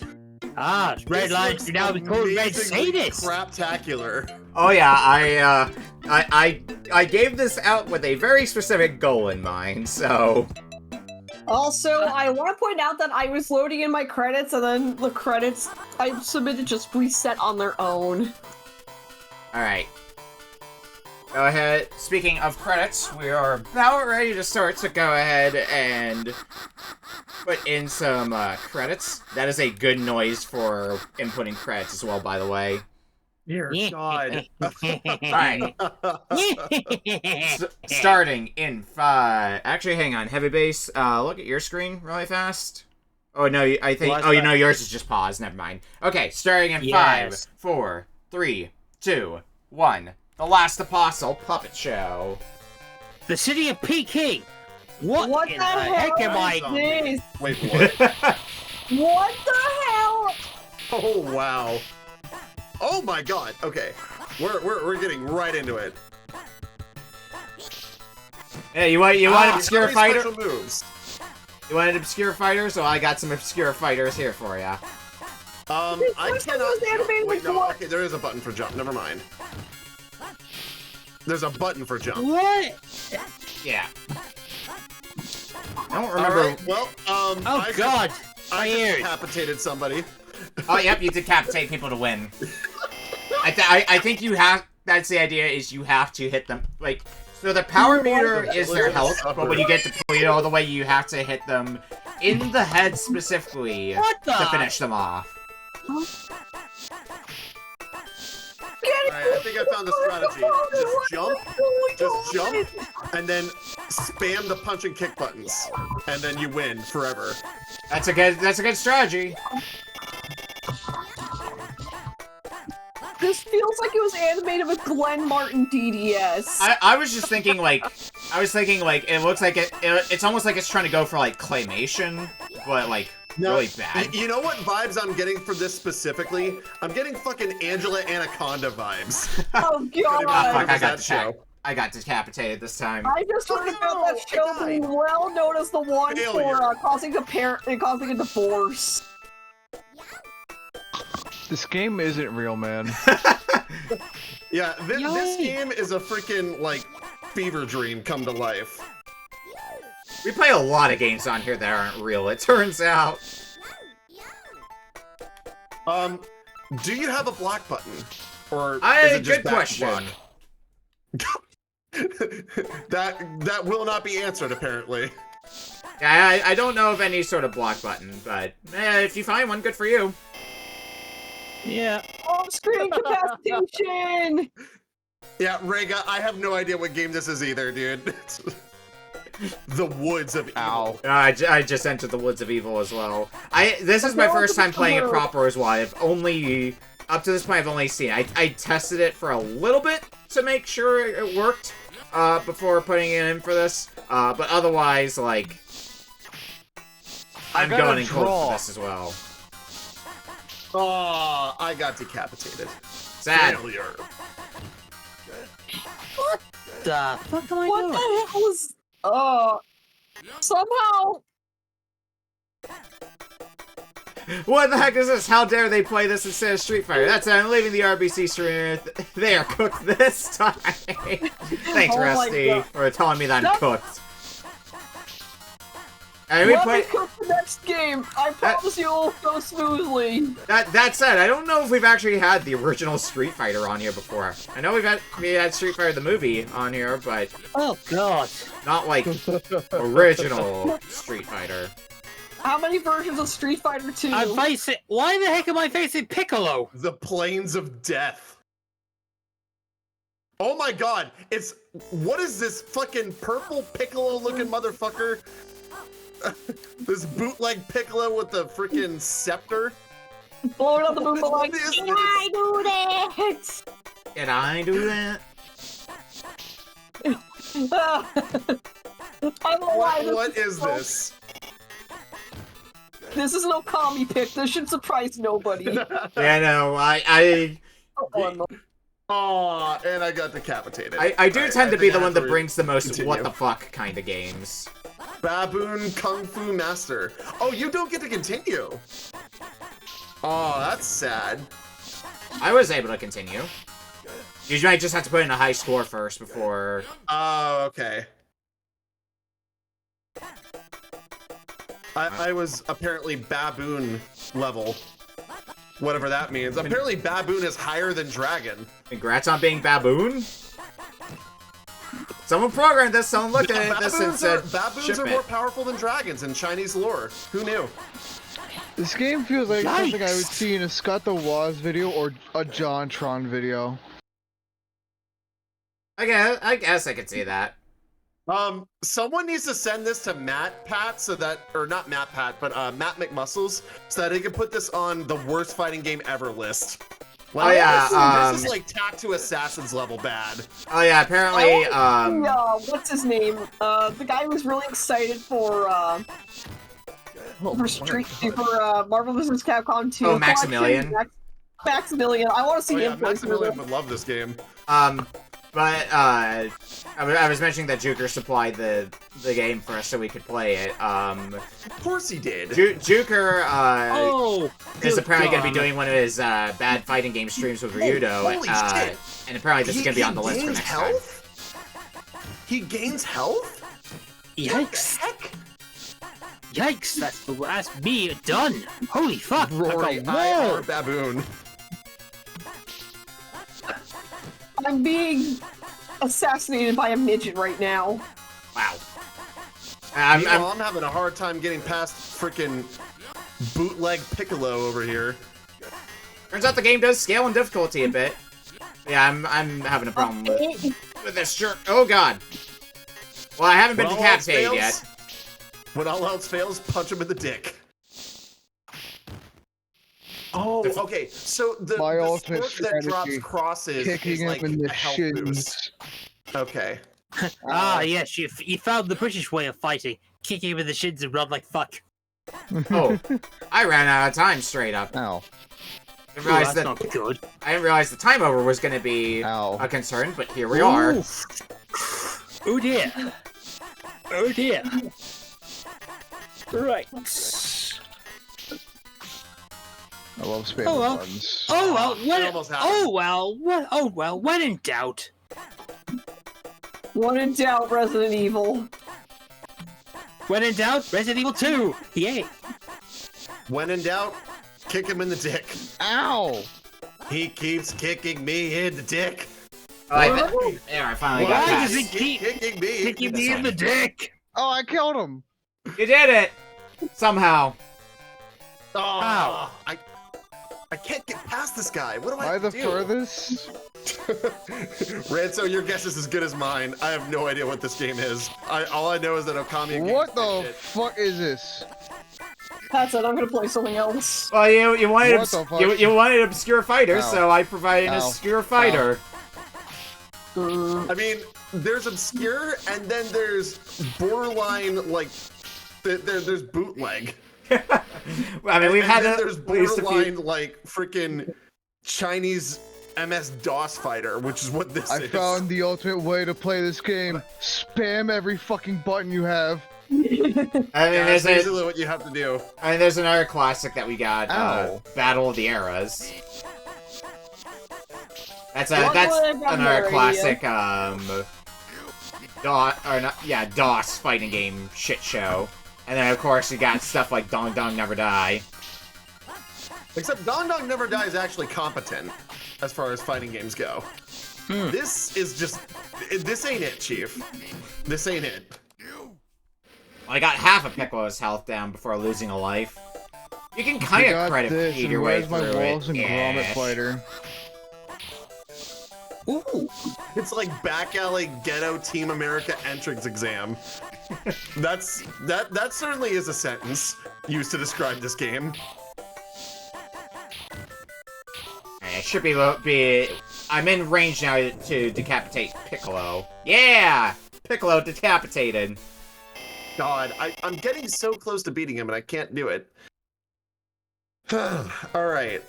S1: RedLion now be called Red Sadist.
S8: Craptacular.
S2: Oh yeah, I gave this out with a very specific goal in mind, so.
S4: Also, I want to point out that I was loading in my credits, and then the credits I submitted just reset on their own.
S2: Alright. Go ahead. Speaking of credits, we are about ready to start, so go ahead and put in some credits. That is a good noise for inputting credits as well, by the way.
S8: Dear God.
S2: Alright. Starting in 5. Actually, hang on. Heavybass, look at your screen really fast. Oh, no, I think... Oh, you know, yours is just paused. Never mind. Okay, starting in 5, 4, 3, 2, 1. The Last Apostle Puppet Show.
S1: The city of Peking. What in the heck am I doing?
S8: Wait, what?
S4: What the hell?
S8: Oh, wow. Oh my God. Okay, we're getting right into it.
S2: Hey, you want an obscure fighter?
S8: Moves.
S2: You want an obscure fighter? So I got some obscure fighters here for ya.
S8: I cannot. Wait, no. Okay, there is a button for jump. Never mind. There's a button for jump.
S1: What?
S2: Yeah. I don't remember.
S8: Right, well,
S1: oh God!
S8: I decapitated somebody.
S2: Oh, yep, you decapitate people to win. I think you have. That's the idea. Is you have to hit them like. So the power meter is their health, but when you get depleted all the way, you have to hit them in the head specifically to finish them off.
S8: Alright, I think I found the strategy. Just jump, and then spam the punch and kick buttons, and then you win forever.
S2: That's a good strategy.
S4: This feels like it was animated with Glenn Martin DDS.
S2: I was just thinking like, it looks like it's almost like it's trying to go for like claymation, but like really bad.
S8: You know what vibes I'm getting for this specifically? I'm getting fucking Angela Anaconda vibes.
S4: Oh God!
S2: I got decapitated this time.
S4: I just heard about that show being well known as the one for causing a divorce.
S5: This game isn't real, man.
S8: Yeah, this game is a freaking, like, fever dream come to life.
S2: We play a lot of games on here that aren't real, it turns out.
S8: Do you have a block button? Or is it just
S2: good question.
S8: that will not be answered, apparently.
S2: Yeah, I don't know of any sort of block button, but if you find one, good for you.
S1: Yeah.
S4: Off-screen capacitation!
S8: Yeah, Rega, I have no idea what game this is either, dude. The Woods of Evil.
S2: I just entered the Woods of Evil as well. This is my first time playing it proper as well. Up to this point, I've only seen it. I tested it for a little bit to make sure it worked before putting it in for this. But otherwise, like, I'm going in cold for this as well.
S8: Oh, I got decapitated.
S2: Sad.
S8: Failure.
S1: What the fuck am I doing?
S4: What the hell is... somehow...
S2: What the heck is this? How dare they play this instead of Street Fighter? That's it, I'm leaving the RBC streamer. They are cooked this time. Thanks, Rusty, for telling me that I'm cooked.
S4: Let me cook the next game. I promise you it'll go smoothly.
S2: That said, I don't know if we've actually had the original Street Fighter on here before. I know we had Street Fighter the movie on here, but
S1: oh God,
S2: not like original Street Fighter.
S4: How many versions of Street Fighter 2?
S1: Why the heck am I facing Piccolo?
S8: The Plains of Death. Oh my God! What is this fucking purple Piccolo-looking motherfucker? This bootleg Piccolo with the freaking scepter.
S4: Blowing on the moon like,
S3: What is
S4: can
S3: this?
S4: I do that?
S2: Can I do that?
S4: I'm alive.
S3: What is this?
S4: This is no commie pick. This should surprise nobody.
S2: Yeah, no, I
S3: Aw, and I got decapitated.
S2: I do
S3: Alright,
S2: tend to
S3: I
S2: be
S3: think
S2: the
S3: I
S2: one
S3: have
S2: that
S3: to
S2: brings the most
S3: continue.
S2: what the fuck kind of games.
S3: Baboon Kung Fu Master. Oh, you don't get to continue. Oh, that's sad.
S2: I was able to continue. You might just have to put in a high score first before...
S3: Oh, okay. I was apparently baboon level. Whatever that means. Apparently baboon is higher than dragon.
S2: Congrats on being baboon. Someone programmed this, someone looked at this and said,
S3: baboons are more powerful than dragons in Chinese lore. Who knew?
S5: This game feels like something I would
S1: Yikes.
S5: see in a Scott the Woz video or a JonTron video.
S2: I guess I could see that.
S3: Someone needs to send this to Pat, so that, or not Pat, but Matt McMuscles, so that he can put this on the worst fighting game ever list.
S2: Oh, yeah,
S3: this is like Tack to Assassins level bad.
S2: Oh yeah, apparently,
S4: What's his name? The guy who was really excited for Marvel vs. Capcom 2.
S2: Oh, Maximilian.
S4: Maximilian. I want to see
S3: Oh, yeah,
S4: him play
S3: Maximilian would love this game.
S2: but, I was mentioning that Juker supplied the game for us so we could play it.
S3: Of course he did.
S2: Juker,
S1: Oh,
S2: is apparently going to be
S1: God.
S2: doing one of his, bad fighting game streams with Ryudo,
S3: holy shit.
S2: and apparently this is going to be on the list for
S3: gains
S2: next time.
S3: health? He gains health?
S1: Yikes!
S3: Heck?
S1: Yikes! That's me done. Holy fuck!
S3: Rory,
S1: I've got
S3: I
S1: more.
S3: are baboon.
S4: I'm being assassinated by a midget right now.
S2: Wow.
S3: I'm having a hard time getting past freaking bootleg Piccolo over here.
S2: Turns out the game does scale in difficulty a bit. Yeah, I'm having a problem with this jerk. Oh god. Well, I haven't been
S3: When all else
S2: decapitated
S3: fails-
S2: yet.
S3: When all else fails, punch him in the dick. Oh, okay. So the
S5: ultimate
S3: sword that drops
S5: strategy,
S3: crosses
S5: kicking
S3: is
S5: him
S3: like
S5: in the
S3: a health
S5: shins.
S3: boost. Okay.
S1: Ah, yes, you found the British way of fighting. Kick him in the shins and run like fuck.
S2: Oh, I ran out of time straight up.
S5: Ow.
S2: I didn't
S1: Ooh,
S2: realize
S1: that's
S2: that
S1: not good.
S2: I didn't realize the time over was going to be
S5: Ow.
S2: a concern, but here we are.
S1: Ooh. Oh dear. Oh dear. Right.
S5: I love spamming
S1: Oh, well.
S5: buttons.
S1: Oh well.
S3: It almost happened.
S1: Oh well. When in doubt.
S4: When in doubt, Resident Evil.
S1: When in doubt, Resident Evil 2. Yay.
S3: When in doubt, kick him in the dick.
S5: Ow!
S3: He keeps kicking me in the dick.
S2: Oh, there, I finally got
S1: Why
S2: past.
S1: does it keep
S3: kicking me
S1: kicking me in the dick?
S5: Oh, I killed him!
S2: You did it! Somehow.
S3: Oh,
S1: Ow.
S3: I can't get past this guy. What do
S5: Am I the
S3: do?
S5: furthest?
S3: Ranso, your guess is as good as mine. I have no idea what this game is. All I know is that Okami.
S5: What the fuck is this?
S4: Pat said I'm gonna play something else.
S2: Well, you wanted
S5: What the fuck?
S2: you wanted obscure fighter,
S5: Ow.
S2: so I provided an
S5: Ow.
S2: obscure fighter.
S3: I mean, there's obscure, and then there's borderline, like, there's bootleg.
S2: I mean, we've
S3: And
S2: had
S3: then
S2: at
S3: there's
S2: least a
S3: borderline,
S2: few.
S3: like, freaking Chinese MS-DOS fighter, which is what this
S5: I
S3: is.
S5: found the ultimate way to play this game. Spam every fucking button you have.
S2: I mean,
S3: That's
S2: there's
S3: basically what you have to do.
S2: there's another classic that we got,
S5: Ow.
S2: Battle of the Eras. That's
S4: What
S2: that's
S4: would I got
S2: another
S4: there,
S2: classic, DOS fighting game shit show. And then of course you got stuff like Dong Dong Never Die.
S3: Except Don Dong Never Die is actually competent as far as fighting games go. This is just... This ain't it, Chief. This ain't it.
S2: I got half of Piccolo's health down before losing a life. You can
S5: I
S2: kind of
S5: got
S2: credit
S5: this,
S2: feed
S5: and
S2: your way
S5: where's my
S2: through
S5: Wallace
S2: it.
S5: and Gromit fighter?
S1: Ooh.
S3: It's like back alley ghetto Team America entrance exam. That certainly is a sentence used to describe this game.
S2: should be. I'm in range now to decapitate Piccolo. Yeah! Piccolo decapitated.
S8: God, I'm getting so close to beating him and I can't do it. Alright.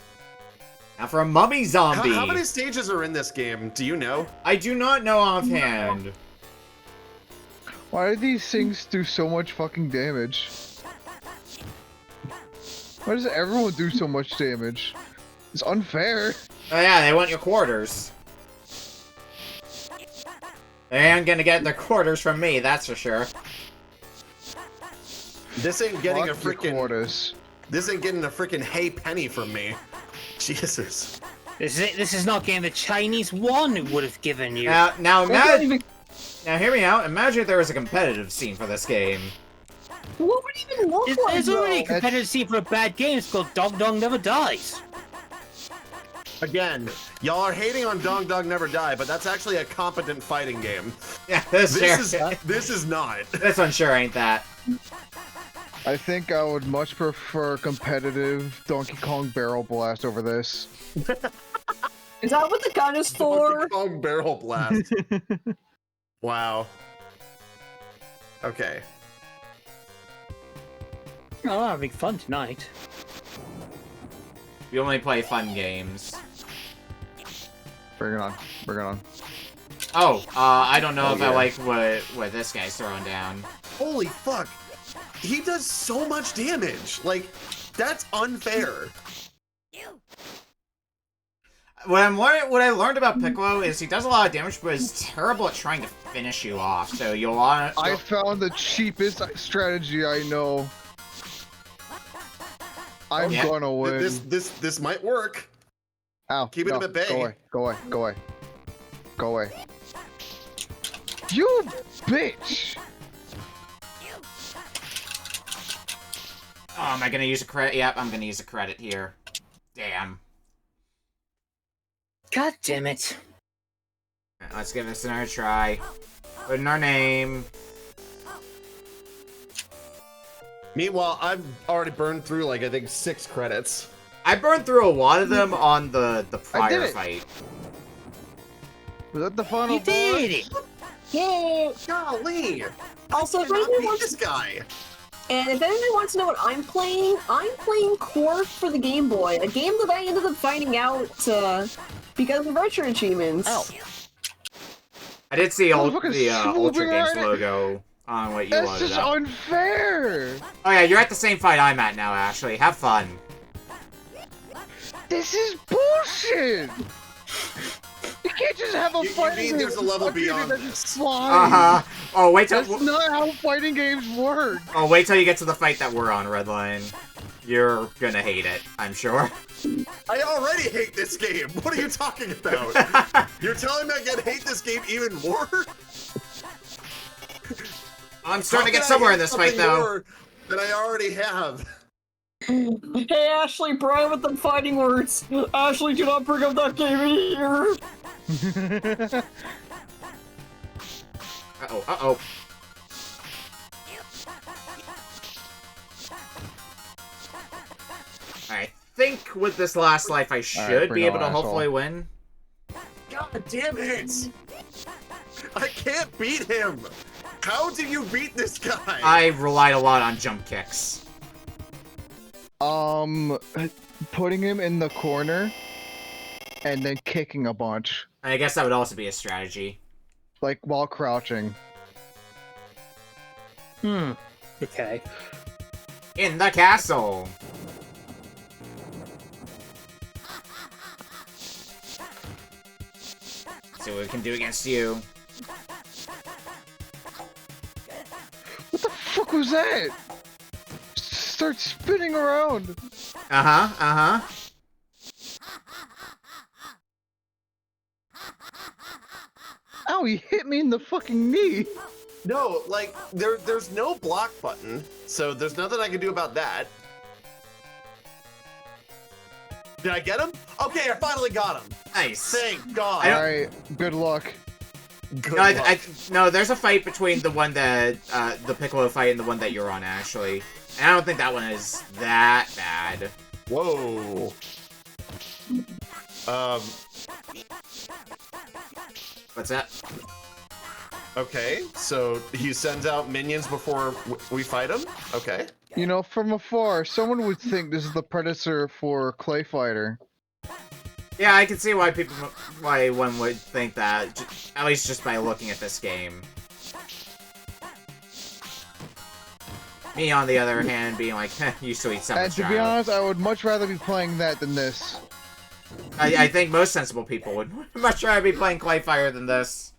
S2: Now for a mummy zombie.
S8: How many stages are in this game? Do you know?
S2: I do not know offhand.
S5: Why do these things do so much fucking damage? Why does everyone do so much damage? It's unfair.
S2: Oh yeah, they want your quarters. They ain't gonna get their quarters from me, that's for sure.
S8: This ain't getting
S5: Fuck your quarters.
S8: This ain't getting a freaking hay penny from me. Jesus.
S1: This is not getting the Chinese one would have given you.
S2: Now imagine. Now hear me out. Imagine if there was a competitive scene for this game.
S4: What would it even look like?
S1: There's already a
S4: though?
S1: competitive scene for a bad game. It's called Dog Dog Never Dies.
S8: Again, y'all are hating on Dog Dog Never Die, but that's actually a competent fighting game.
S2: Yeah,
S8: This is not.
S2: This one sure ain't that.
S5: I think I would much prefer competitive Donkey Kong Barrel Blast over this.
S4: Is that what the gun is for?
S8: Donkey Kong Barrel Blast. Wow. Okay.
S1: Oh, I'm having fun tonight.
S2: We only play fun games.
S5: Bring it on. Bring it on.
S2: Oh, I don't know if
S5: yeah.
S2: I like what this guy's throwing down.
S8: Holy fuck. He does so much damage. Like, that's unfair.
S2: What I learned about Piccolo is he does a lot of damage, but is terrible at trying to finish you off. So you'll want to.
S5: I found the cheapest strategy I know. I'm gonna win.
S8: This might work.
S5: Ow.
S8: Keep it
S5: no,
S8: at bay.
S5: Go away. Go away. Go away. Go away. You bitch!
S2: Oh, am I gonna use a credit? Yep, I'm gonna use a credit here. Damn.
S1: God damn it.
S2: Let's give this another try. Put in our name.
S8: Meanwhile, I've already burned through, like, I think 6 credits.
S2: I burned through a lot of them on the prior fight.
S5: Was that the final
S1: You did
S5: boss?
S1: it!
S4: Yay!
S8: Golly!
S4: Also, if
S8: I
S4: anyone
S8: beat
S4: wants,
S8: this guy.
S4: and if anyone wants to know what I'm playing Core for the Game Boy, a game that I ended up finding out because of Retro Achievements.
S5: Ow.
S2: I did see the
S5: Motherfucker's
S2: Ultra
S5: swooping
S2: Games
S5: right at-
S2: logo on what you
S5: That's
S2: loaded
S5: just
S2: up.
S5: unfair!
S2: Oh yeah, you're at the same fight I'm at now, Ashley. Have fun.
S5: This is bullshit! You can't just have a
S8: You
S5: fighting
S8: mean
S5: game
S8: there's a
S5: with
S8: level
S5: fucking
S8: beyond
S5: that
S8: this?
S5: just flies.
S2: Uh-huh. Oh, wait till
S5: That's not how fighting games work.
S2: wait till you get to the fight that we're on, RedLion. You're gonna hate it, I'm sure.
S8: I already hate this game. What are you talking about? You're telling me I can hate this game even more?
S2: I'm starting to get somewhere in this fight, though.
S8: More than I already have.
S4: Hey Ashley, Brian with the fighting words. Ashley, do not bring up that game here.
S2: Uh-oh, uh-oh. I think with this last life I should
S5: bring
S2: be able
S5: on,
S2: to hopefully
S5: asshole.
S2: win.
S8: God damn it! I can't beat him! How do you beat this guy?
S2: I relied a lot on jump kicks.
S5: Putting him in the corner and then kicking a bunch.
S2: I guess that would also be a strategy.
S5: Like while crouching.
S1: Okay.
S2: In the castle! See what we can do against you.
S5: What the fuck was that? Start spinning around.
S2: Uh-huh, uh-huh.
S5: Ow, he hit me in the fucking knee.
S8: No, like, there's no block button, so there's nothing I can do about that. Did I get him? Okay, I finally got him.
S2: Nice.
S8: Thank God.
S5: Alright, good luck.
S8: Good
S2: No,
S8: luck.
S2: no, there's a fight between the one that, the Piccolo fight and the one that you're on, Ashley. And I don't think that one is that bad.
S8: Whoa.
S2: What's that?
S3: Okay, so he sends out minions before we fight him? Okay.
S5: You know, from afar, someone would think this is the predecessor for Clay Fighter.
S2: Yeah, I can see why one would think that, at least just by looking at this game. Me, on the other hand, being like, you sweet summer
S5: And to
S2: child.
S5: be honest, I would much rather be playing that than this.
S2: I think most sensible people would much rather be playing Clay Fighter than this.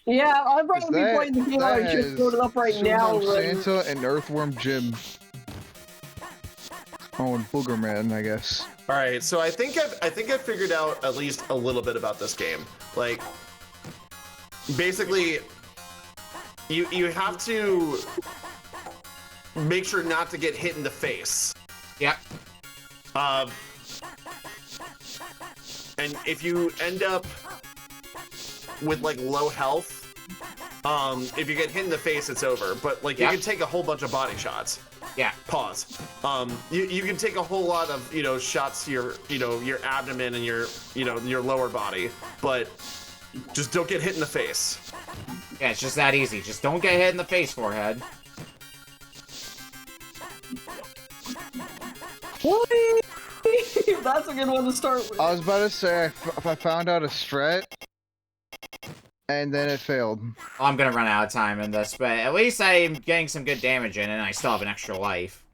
S4: Yeah, I'd rather be playing the game I just loaded up right now.
S5: Santa and Earthworm Jim. Oh, and Booger Man, I guess.
S3: All right, so I think I've figured out at least a little bit about this game. Like, basically, you have to make sure not to get hit in the face.
S2: Yep.
S3: And if you end up with like low health, if you get hit in the face, it's over. But like you can take a whole bunch of body shots.
S2: Yeah.
S3: Pause. You can take a whole lot of shots to your abdomen and your lower body, but just don't get hit in the face.
S2: Yeah, it's just that easy. Just don't get hit in the face, forehead.
S4: That's a good one to start with.
S5: I was about to say, if I found out a strat, and then it failed.
S2: Well, I'm gonna run out of time in this, but at least I'm getting some good damage in, and I still have an extra life.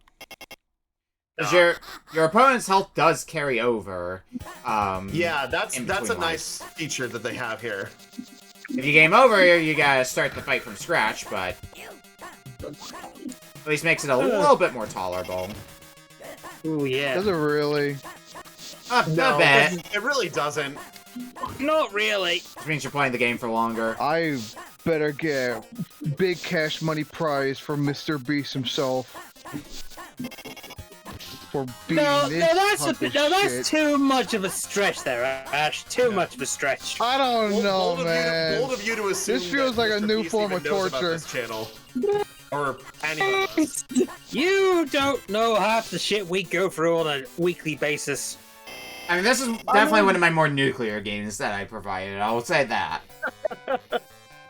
S2: Because your opponent's health does carry over.
S3: Yeah, that's a
S2: lives.
S3: nice feature that they have here.
S2: If you game over, you gotta start the fight from scratch, but at least makes it a little bit more tolerable.
S1: Ooh, yeah.
S5: Does it really?
S2: Not
S3: No,
S2: bad.
S3: it really doesn't.
S1: Not really.
S2: Which means you're playing the game for longer.
S5: I better get big cash money prize from Mr. Beast himself. For being
S1: that's too much of a stretch there, Ash. Too much of a stretch.
S5: I don't know, man.
S3: Bold of you to assume
S5: This feels like a new form of torture.
S3: This channel. Or any of us.
S1: You don't know half the shit we go through on a weekly basis.
S2: I mean, this is definitely one of my more nuclear games that I provided. I will say that.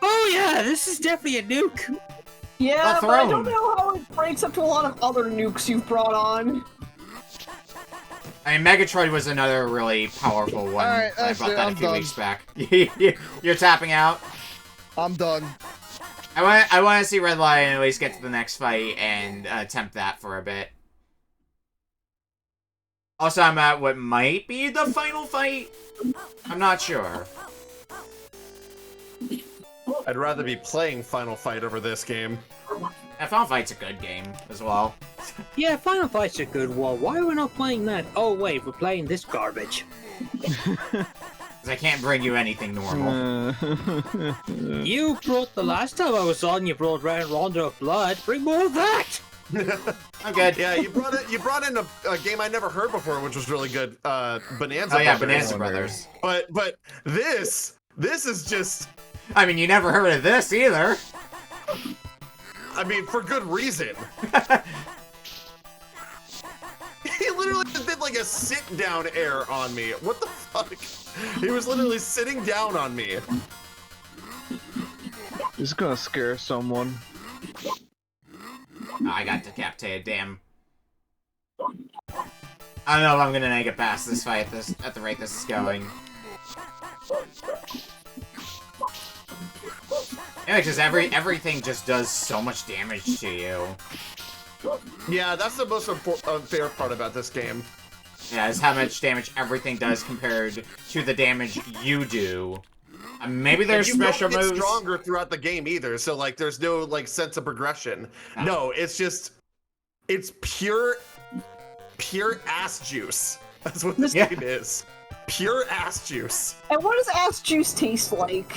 S1: Oh yeah, this is definitely a nuke.
S4: Yeah, but I don't know how it breaks up to a lot of other nukes you've brought on.
S2: I mean, Megatroid was another really powerful one.
S5: Alright,
S2: I brought that a few
S5: done.
S2: weeks back. You're tapping out?
S5: I'm done.
S2: I want to see RedLion at least get to the next fight and attempt that for a bit. Also, I'm at what might be the final fight. I'm not sure.
S3: I'd rather be playing Final Fight over this game.
S2: Yeah, Final Fight's a good game as well.
S1: Yeah, Final Fight's a good one. Why are we not playing that? Oh wait, we're playing this garbage.
S2: Because I can't bring you anything normal.
S1: You brought the last time I was on. You brought Rondo of Blood. Bring more of that.
S2: I'm good.
S3: Yeah, you brought in a game I never heard before, which was really good. Bonanza.
S2: Oh yeah,
S3: Brothers.
S2: Bonanza Brothers.
S3: But this is just.
S2: I mean, you never heard of this either.
S3: I mean, for good reason. He literally just did like a sit-down air on me. What the fuck? He was literally sitting down on me.
S5: This is gonna scare someone.
S2: Oh, I got decapitated, damn. I don't know if I'm gonna make it past this fight at the rate this is going. Yeah, because everything just does so much damage to you.
S3: Yeah, that's the most unfair part about this game.
S2: Yeah, is how much damage everything does compared to the damage you do. Maybe there's special moves.
S3: You don't get stronger throughout the game either, so like there's no like sense of progression. No, it's just pure ass juice. That's what this game is. Pure ass juice.
S4: And what does ass juice taste like?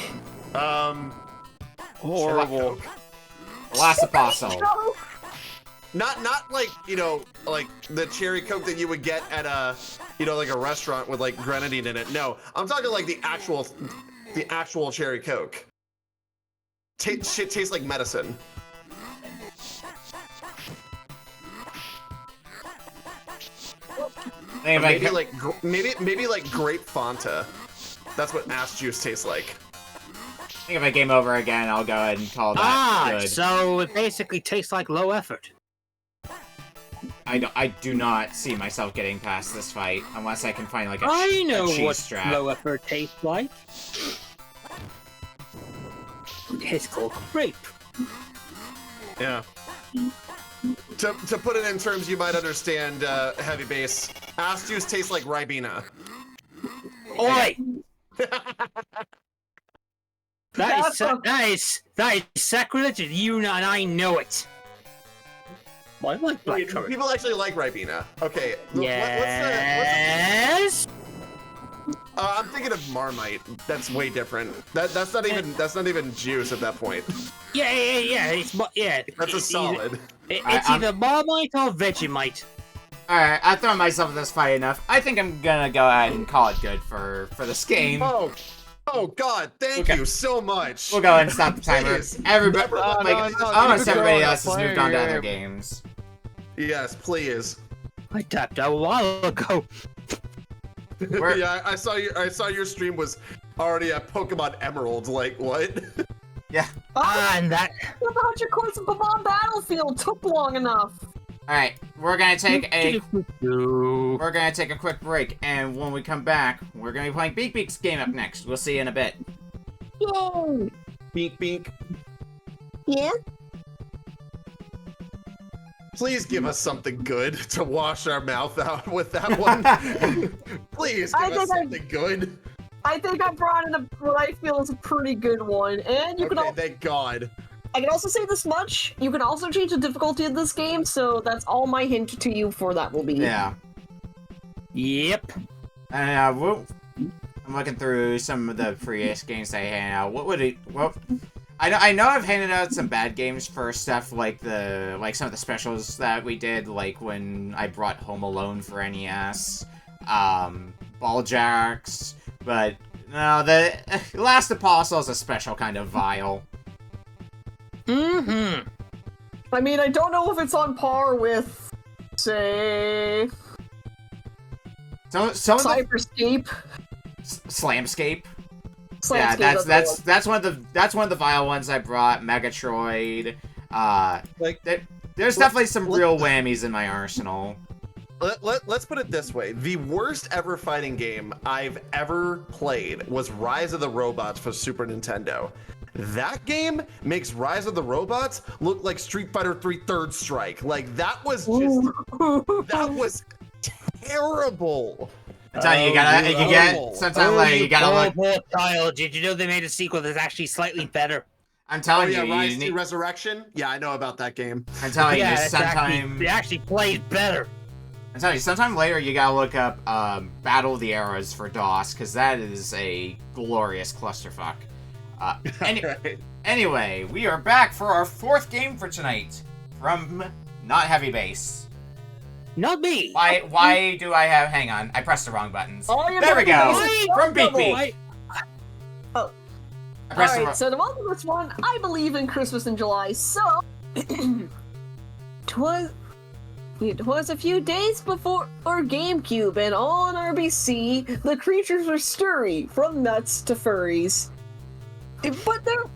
S5: Horrible.
S2: Last apostle.
S3: Not like, like the cherry coke that you would get at a, like a restaurant with like grenadine in it. No, I'm talking like the actual cherry coke. Shit tastes like medicine. Maybe like maybe like grape Fanta. That's what ass juice tastes like.
S2: I think if I game over again, I'll go ahead and call that good.
S1: So it basically tastes like low effort.
S2: I do not see myself getting past this fight unless I can find like a
S1: I know
S2: cheese
S1: what
S2: strap.
S1: low effort tastes like. It's called grape.
S3: Yeah. To put it in terms you might understand, Heavy Bass, ass juice tastes like Ribena.
S1: Oi! That is sacrilege, and you and I know it. I like black currant.
S3: People actually like Ribena. Okay.
S1: Yes.
S3: I'm thinking of Marmite. That's way different. That's not even juice at that point.
S1: Yeah.
S3: That's a solid.
S1: It's either Marmite or Vegemite.
S2: Alright, I've thrown myself in this fight enough. I think I'm gonna go ahead and call it good for this game.
S3: Oh God! Thank you so much.
S2: We'll go ahead and stop the timer. Everybody, almost everybody else has moved on to other
S5: game.
S2: games.
S3: Yes, please.
S1: I tapped out a while ago.
S3: Yeah, I saw your stream was already at Pokemon Emerald. Like what?
S2: Yeah.
S1: And that.
S4: The 100 course of Pokemon Battlefield took long enough.
S2: All right, we're gonna take a quick break, and when we come back, we're gonna be playing Beak Beak's game up next. We'll see you in a bit.
S4: Yay!
S3: Beak.
S4: Yeah?
S3: Please give us something good to wash our mouth out with that one. Please give us something good.
S4: I think I brought in what I feel is a pretty good one, and you can also,
S3: thank God.
S4: I can also say this much: you can also change the difficulty of this game, so that's all my hint to you for that will be.
S2: Yeah.
S1: Yep.
S2: I'm looking through some of the previous games I handed out. What would it? Well, I know I've handed out some bad games for stuff like some of the specials that we did, like when I brought Home Alone for NES, Ball Jacks, but no, the Last Apostle is a special kind of vile.
S4: I mean, I don't know if it's on par with, say, Cyberscape.
S2: Slamscape. Yeah, that's one of the vile ones I brought. Megatroid. There's definitely some real whammies in my arsenal.
S3: Let's put it this way: the worst ever fighting game I've ever played was Rise of the Robots for Super Nintendo. That game makes Rise of the Robots look like Street Fighter 3 Third Strike. Like that was terrible.
S2: I'm telling you, you gotta look.
S1: Poor child. Did you know they made a sequel that's actually slightly better?
S2: I'm telling you,
S3: Rise to Resurrection. Yeah, I know about that game.
S2: I'm telling you,
S1: it actually plays better.
S2: I'm telling you, sometime later you gotta look up Battle of the Eras for DOS, because that is a glorious clusterfuck. Anyway, we are back for our fourth game for tonight from not Heavybass.
S1: Not me.
S2: Why do I have? Hang on, I pressed the wrong buttons.
S4: There
S2: we go. From Beak Beak.
S4: Alright, so to welcome this one, I believe in Christmas in July, so it was a few days before our GameCube, and on RBC, the creatures were stirry, from nuts to furries. But the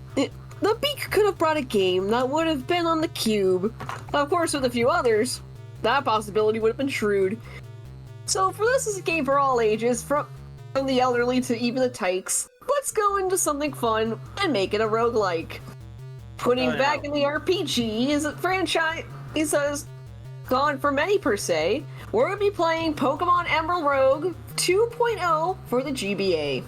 S4: Beak could have brought a game that would have been on the Cube. Of course, with a few others, that possibility would have been shrewd. So for this is a game for all ages, from the elderly to even the tykes. Let's go into something fun and make it a roguelike. Putting back in the RPG is a franchise has gone for many per se. We're going to be playing Pokemon Emerald Rogue 2.0 for the GBA.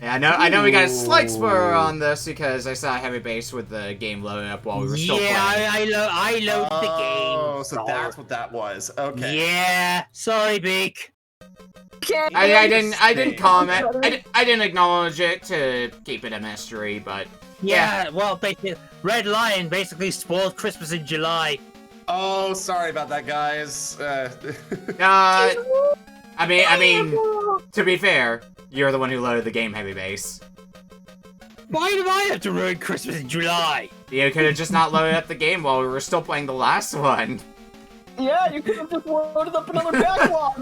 S2: Yeah, I know we got a slight spoiler on this because I saw Heavybass with the game loaded up while we were still playing.
S1: I loaded the game.
S3: Oh, so that's what that was. Okay.
S1: Yeah, sorry, Beak.
S4: Okay.
S2: I didn't comment. I didn't acknowledge it to keep it a mystery, but
S1: yeah. Well, basically, RedLion basically spoiled Christmas in July.
S3: Oh, sorry about that, guys.
S2: I mean, to be fair, you're the one who loaded the game, Heavybass.
S1: Why do I have to ruin Christmas in July?
S2: You could have just not loaded up the game while we were still playing the last one.
S4: Yeah, you could have just loaded up another backlog.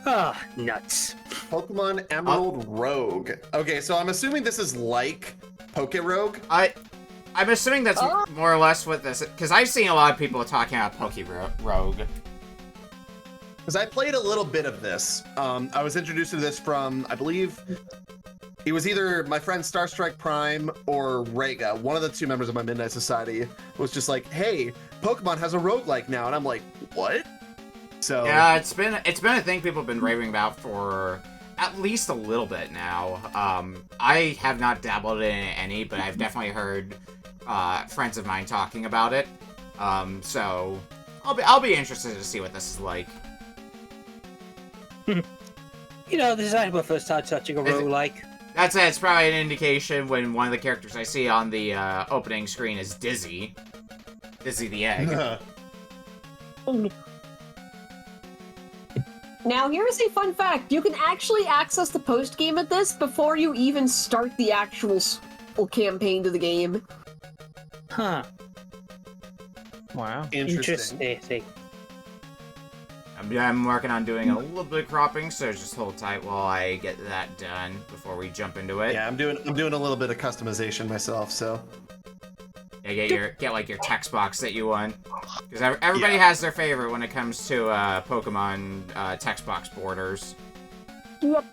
S1: Ah, nuts.
S8: Pokemon Emerald Rogue. Okay, so I'm assuming this is like Poke Rogue.
S2: I'm assuming that's more or less what this, because I've seen a lot of people talking about Rogue.
S8: Because I played a little bit of this. I was introduced to this from, I believe, it was either my friend Starstrike Prime or Rega. One of the two members of my Midnight Society was just like, hey, Pokemon has a roguelike now. And I'm like, what? So
S2: yeah, it's been a thing people have been raving about for at least a little bit now. I have not dabbled in any, but I've definitely heard friends of mine talking about it. So I'll be interested to see what this is like.
S1: You know, this is actually my first time touching a roguelike.
S2: That's it. It's probably an indication when one of the characters I see on the opening screen is Dizzy. Dizzy the Egg.
S4: Now, here's a fun fact. You can actually access the post-game at this before you even start the actual campaign to the game.
S1: Huh.
S5: Wow.
S1: Interesting.
S2: I'm working on doing a little bit of cropping, so just hold tight while I get that done before we jump into it.
S8: yeah, I'm doing a little bit of customization myself, so.
S2: Yeah, get like your text box that you want, because everybody has their favorite when it comes to Pokemon text box borders.
S4: Yep.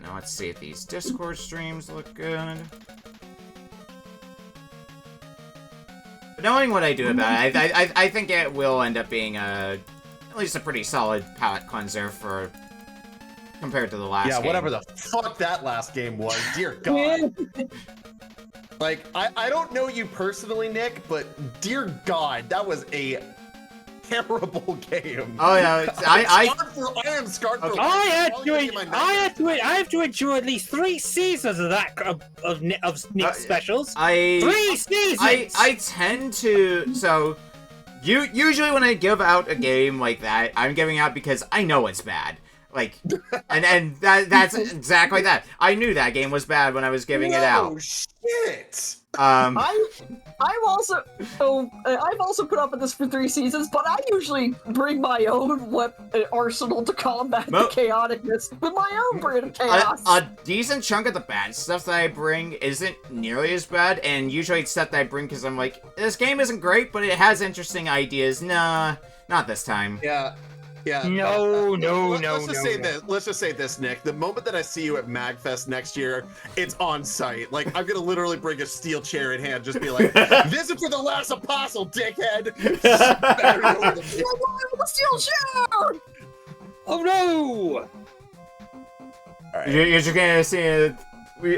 S2: Now let's see if these Discord streams look good. But knowing what I do about it, I think it will end up being at least a pretty solid palate cleanser for compared to the last game.
S8: Yeah, whatever the fuck that last game was. Dear God. Like, I don't know you personally, Nick, but dear God, that was a terrible game.
S2: Oh yeah,
S8: I am scarred for.
S2: Okay.
S1: I have to endure at least 3 seasons of that of Nick specials. 3 seasons.
S2: I tend to usually when I give out a game like that, I'm giving out because I know it's bad. Like, and that's exactly that. I knew that game was bad when I was giving it out.
S8: Oh shit!
S4: I've also put up with this for 3 seasons, but I usually bring my own arsenal to combat the chaoticness with my own brand of chaos.
S2: A decent chunk of the bad stuff that I bring isn't nearly as bad, and usually it's stuff that I bring because I'm like, this game isn't great, but it has interesting ideas. Nah, not this time.
S8: Yeah. Yeah. Let's just say this, Nick. The moment that I see you at MagFest next year, it's on site. Like, I'm gonna literally bring a steel chair in hand, just be like, "Visit for the last apostle, dickhead."
S4: The steel chair!
S1: Oh no!
S8: Right.
S2: You're just gonna see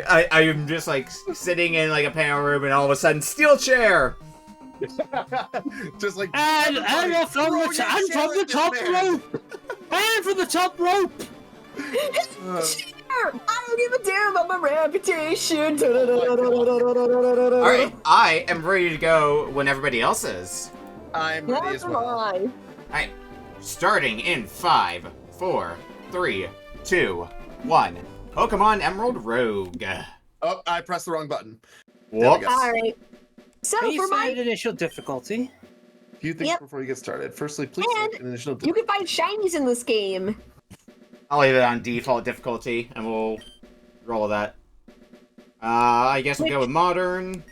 S2: I'm just like sitting in like a panel room, and all of a sudden, steel chair.
S8: Just like
S1: and from the top rope, and from the top rope.
S4: I don't give a damn about my reputation.
S2: All right, I am ready to go when everybody else is.
S8: I'm ready as well.
S2: All right, starting in 5, 4, 3, 2, 1. Pokemon Emerald Rogue.
S8: Oh, I pressed the wrong button.
S2: Whoops.
S4: All right. So for my
S1: initial difficulty.
S8: Few things before you get started. Firstly, please select an initial
S4: you can find shinies in this game.
S2: I'll leave it on default difficulty, and we'll roll that. I guess we'll go with modern.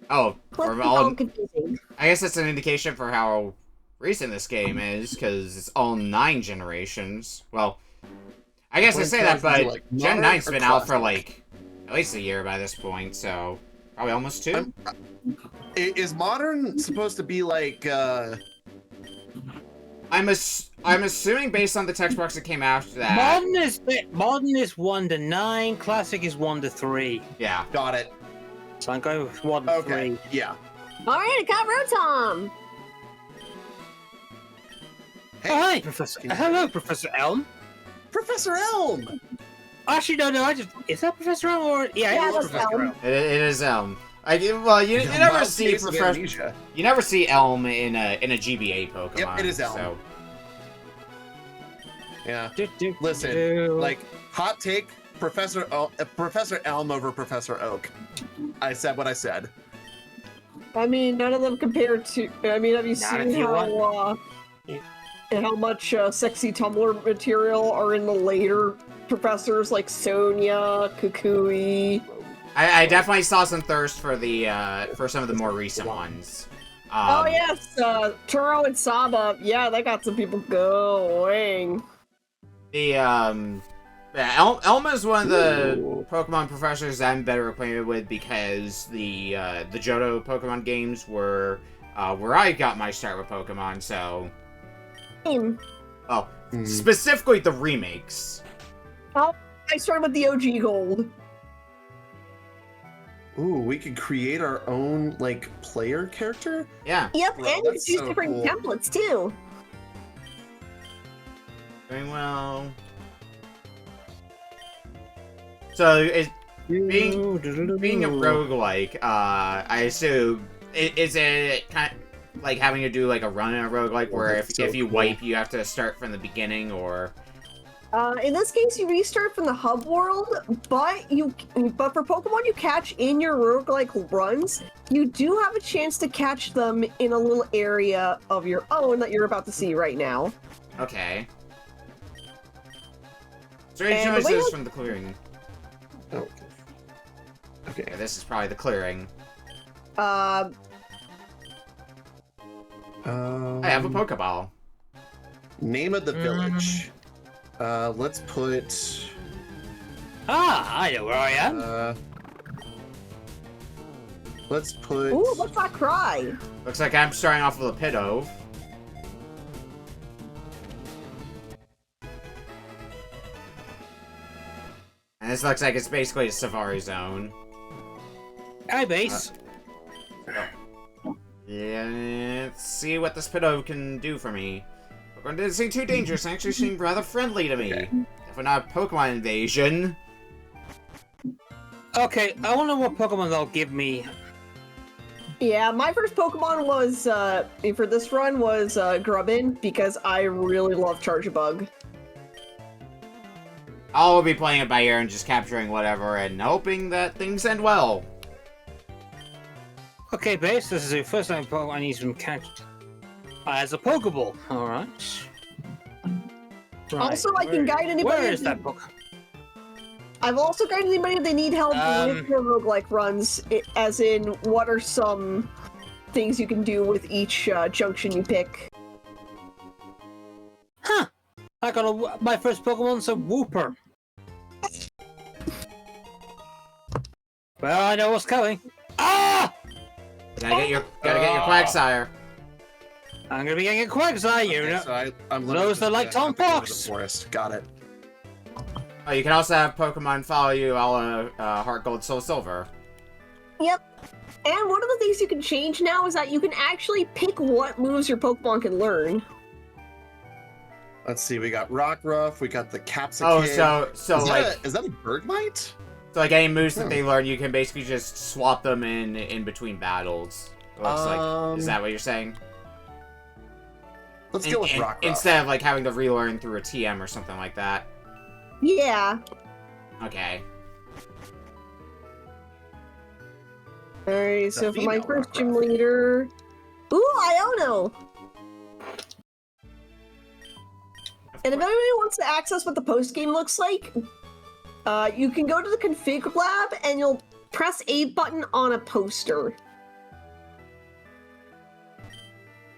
S2: Oh,
S4: confusing.
S2: I guess that's an indication for how recent this game is, because it's all 9 generations. Well, I guess I say that, but like Gen 9's been out for like at least a year by this point, so probably almost 2.
S8: Is modern supposed to be like?
S2: I'm assuming based on the text box that came after that.
S1: Modern is 1 to 9. Classic is 1 to 3.
S2: Yeah,
S8: got it.
S1: So I'm going with 1 to 3.
S8: Yeah.
S4: All right, it got Rotom.
S1: Hey. Oh, hi, Professor. Hello, Professor Elm.
S8: Professor Elm.
S1: Actually, no. Is that Professor Elm or yeah, it is Professor Elm.
S2: It is Elm. You never see Professor. You never see Elm in a GBA Pokemon.
S8: Yep, it is Elm.
S2: So.
S8: Yeah. Listen, like hot take. Professor Elm over Professor Oak. I said what I said.
S4: I mean, none of them compare to. I mean, have you
S1: Not if
S4: seen
S1: you
S4: how much sexy Tumblr material are in the later professors like Sonia, Kukui?
S2: I definitely saw some thirst for the for some of the more recent ones.
S4: Oh yes, Turo and Saba. Yeah, they got some people going.
S2: The Elma is one of the Pokemon professors I'm better acquainted with because the Johto Pokemon games were where I got my start with Pokemon. So, specifically the remakes.
S4: Oh, I started with the OG Gold.
S8: Ooh, we could create our own, like, player character?
S2: Yeah.
S4: Yep,
S8: Bro,
S4: and you could
S8: that's
S4: use
S8: so
S4: different
S8: cool.
S4: templates too.
S2: Doing well. So, being a roguelike, I assume, is it kind of like having to do like a run in a roguelike where if you wipe, you have to start from the beginning, or...
S4: In this case, you restart from the hub world, but for Pokemon you catch in your roguelike runs, you do have a chance to catch them in a little area of your own that you're about to see right now.
S2: Okay. Strange noises from the clearing.
S8: Oh. Okay.
S2: Yeah, this is probably the clearing.
S8: I
S2: I have a Pokeball.
S8: Name of the village. Let's put...
S1: I know where I am.
S8: Let's put...
S4: Ooh, let's not cry.
S2: Looks like I'm starting off with a Pidove. And this looks like it's basically a Safari Zone.
S1: Hi, base.
S2: Yeah, let's see what this Pidove can do for me. Pokemon didn't seem too dangerous and actually seemed rather friendly to me. Definitely not a Pokemon invasion.
S1: Okay, I wonder what Pokemon they'll give me.
S4: Yeah, my first Pokemon was, for this run, was Grubbin, because I really love Charjabug.
S2: I'll be playing it by ear and just capturing whatever and hoping that things end well.
S1: Okay, base, this is the first time Pokemon needs been catched as a Pokeball. Alright. Right.
S4: Also, I can guide anybody.
S1: Where is that book?
S4: I've also guided anybody if they need help with their roguelike runs, as in, what are some things you can do with each junction you pick.
S1: Huh! I got my first Pokemon's a Wooper. Well, I know what's coming. Ah!
S2: Gotta get your Quagsire.
S1: I'm gonna be getting a Quagsire, you know.
S8: So I'm
S1: Those that like Tom Fox.
S8: Forest. Got it.
S2: Oh, you can also have Pokemon follow you all Heart Gold, Soul Silver.
S4: Yep. And one of the things you can change now is that you can actually pick what moves your Pokemon can learn.
S8: Let's see, we got Rockruff, we got the Capsicum.
S2: Oh, so
S8: is that a Bergmite?
S2: So like any moves that they learn, you can basically just swap them in between battles. It looks like. Is that what you're saying?
S8: Let's go with Rockruff.
S2: Instead of like having to relearn through a TM or something like that.
S4: Yeah.
S2: Okay.
S4: Alright, so for my first gym leader... Ooh, Iono! And if anybody wants to access what the post-game looks like, you can go to the config lab and you'll press A button on a poster.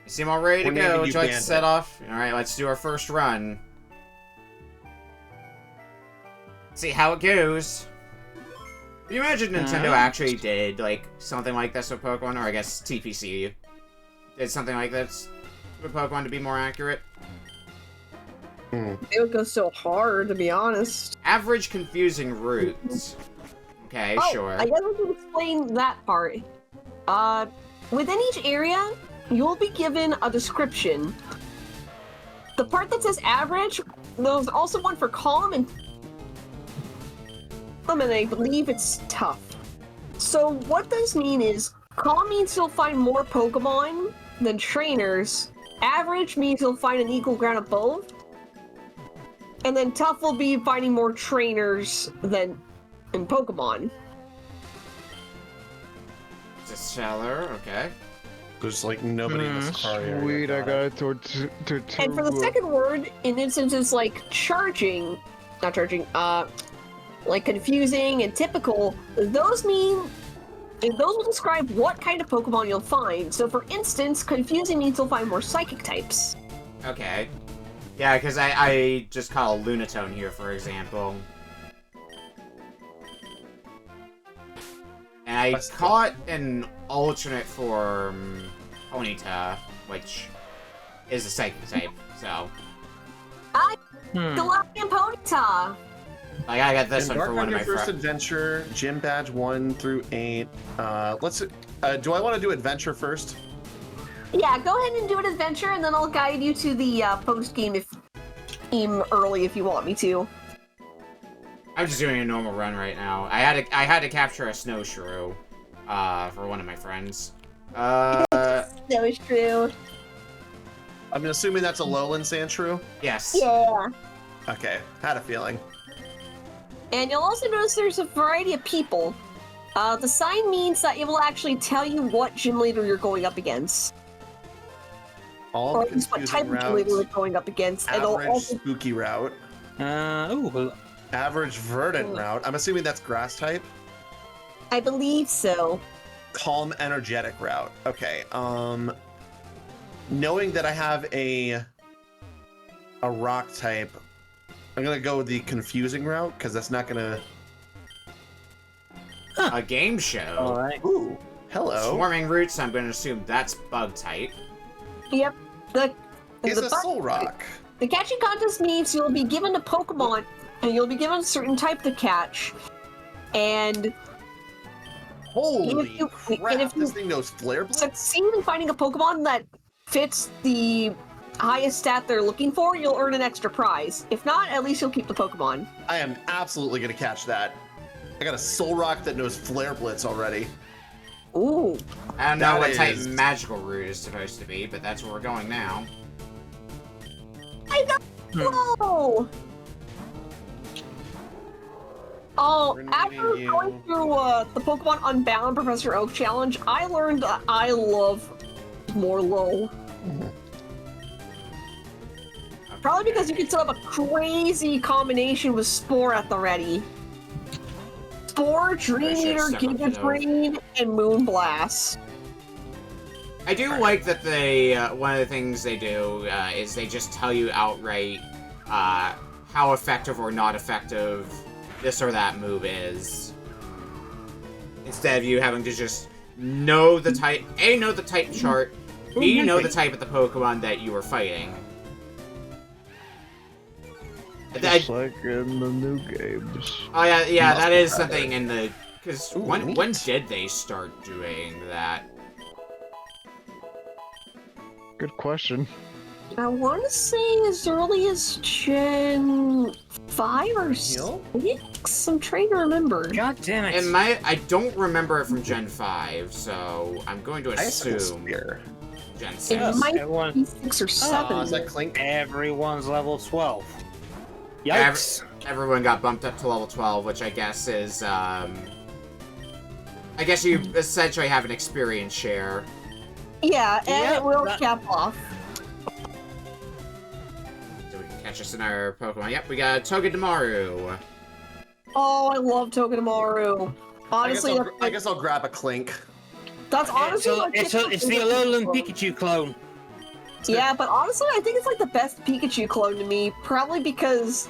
S2: You seem all ready to go. Would you like to set off? Alright, let's do our first run. See how it goes. Can you imagine Nintendo actually did like something like this with Pokemon, or I guess TPC did something like this with Pokemon to be more accurate?
S4: It would go so hard, to be honest.
S2: Average confusing routes. Okay, sure.
S4: I guess I can explain that part. Within each area, you'll be given a description. The part that says average, there's also one for calm and I believe it's tough. So what this means is, calm means you'll find more Pokemon than trainers. Average means you'll find an equal ground of both. And then tough will be finding more trainers than in Pokemon.
S2: It's a seller, okay.
S3: There's like nobody in this car area.
S5: Sweet, I got it to
S4: And for the second word, in instances like not charging, like confusing and typical, those will describe what kind of Pokemon you'll find. So for instance, confusing means you'll find more psychic types.
S2: Okay. Yeah, because I just call Lunatone here, for example. And I caught an alternate form, Ponyta, which is a psychic type, so.
S4: Galactic Ponyta!
S2: Like, I got this one for one of my
S3: first
S2: friends.
S3: adventure, Gym Badge 1 through 8. Do I want to do adventure first?
S4: Yeah, go ahead and do an adventure, and then I'll guide you to the post-game early if you want me to.
S2: I'm just doing a normal run right now. I had to capture a snow shrew, for one of my friends.
S4: That is true.
S3: I'm assuming that's a lowland Sandshrew?
S2: Yes.
S4: Yeah.
S3: Okay, had a feeling.
S4: And you'll also notice there's a variety of people. The sign means that it will actually tell you what gym leader you're going up against.
S3: All
S4: Or at least what type of gym leader you're going up against. And
S3: Average
S4: also...
S3: spooky route.
S1: Ooh.
S3: Average verdant route. I'm assuming that's grass type.
S4: I believe so.
S3: Calm energetic route. Okay. Knowing that I have a rock type, I'm gonna go with the confusing route because that's not gonna.
S2: A game show.
S1: Alright.
S3: Ooh, hello.
S2: Swarming roots. I'm going to assume that's bug type.
S4: Yep.
S3: Is a soul rock.
S4: The catching contest means you'll be given a Pokemon, and you'll be given a certain type to catch. And
S3: Holy
S4: if
S3: crap! This thing knows flare blitz.
S4: succeed in finding a Pokemon that fits the highest stat they're looking for, you'll earn an extra prize. If not, at least you'll keep the Pokemon.
S3: I am absolutely gonna catch that. I got a soul rock that knows flare blitz already.
S4: Ooh.
S2: I don't know
S3: That
S2: what type
S3: is-
S2: magical root is supposed to be, but that's where we're going now.
S4: I got Whoa! Oh,
S3: We're
S4: after
S3: needing
S4: going
S3: you.
S4: through the Pokemon Unbound Professor Oak challenge, I learned that I love Morlow. Probably because you can set up a crazy combination with Spore at the ready. Spore, Dream
S2: should've
S4: Eater,
S2: stuck with
S4: Giga
S2: those.
S4: Drain, and Moonblast.
S2: I do like that they, one of the things they do, is they just tell you outright, how effective or not effective this or that move is. Instead of you having to just know the type, A, know the type chart, B, know the type of the Pokemon that you are fighting.
S5: Just like in the new games.
S2: Oh yeah,
S3: Must
S2: that
S3: be
S2: is
S3: right.
S2: something in the, because
S3: Ooh,
S2: when
S3: neat.
S2: did they start doing that?
S5: Good question.
S4: I want to say as early as Gen 5 or
S3: Heal?
S4: 6. I'm trying to remember.
S1: God damn it.
S2: I don't remember it from Gen 5, so I'm going to
S3: I assume
S2: assume
S3: spear.
S2: Gen
S4: It
S2: 6.
S4: might
S1: Everyone,
S4: be 6 or 7.
S3: Is that Clink?
S1: everyone's level 12.
S2: Ev-
S1: Yikes.
S2: Everyone got bumped up to level 12, which I guess is, I guess you essentially have an experience share.
S4: Yeah, and
S1: Yeah,
S4: it will
S1: that-
S4: cap off.
S2: So we can catch us in our Pokemon. Yep, we got Togedemaru.
S4: Oh, I love Togedemaru. Honestly,
S3: I guess I'll grab a Clink.
S4: that's honestly my
S1: It's
S4: favorite
S1: the Alolan
S4: Pokemon.
S1: Pikachu clone.
S4: Yeah, but honestly, I think it's like the best Pikachu clone to me. Probably because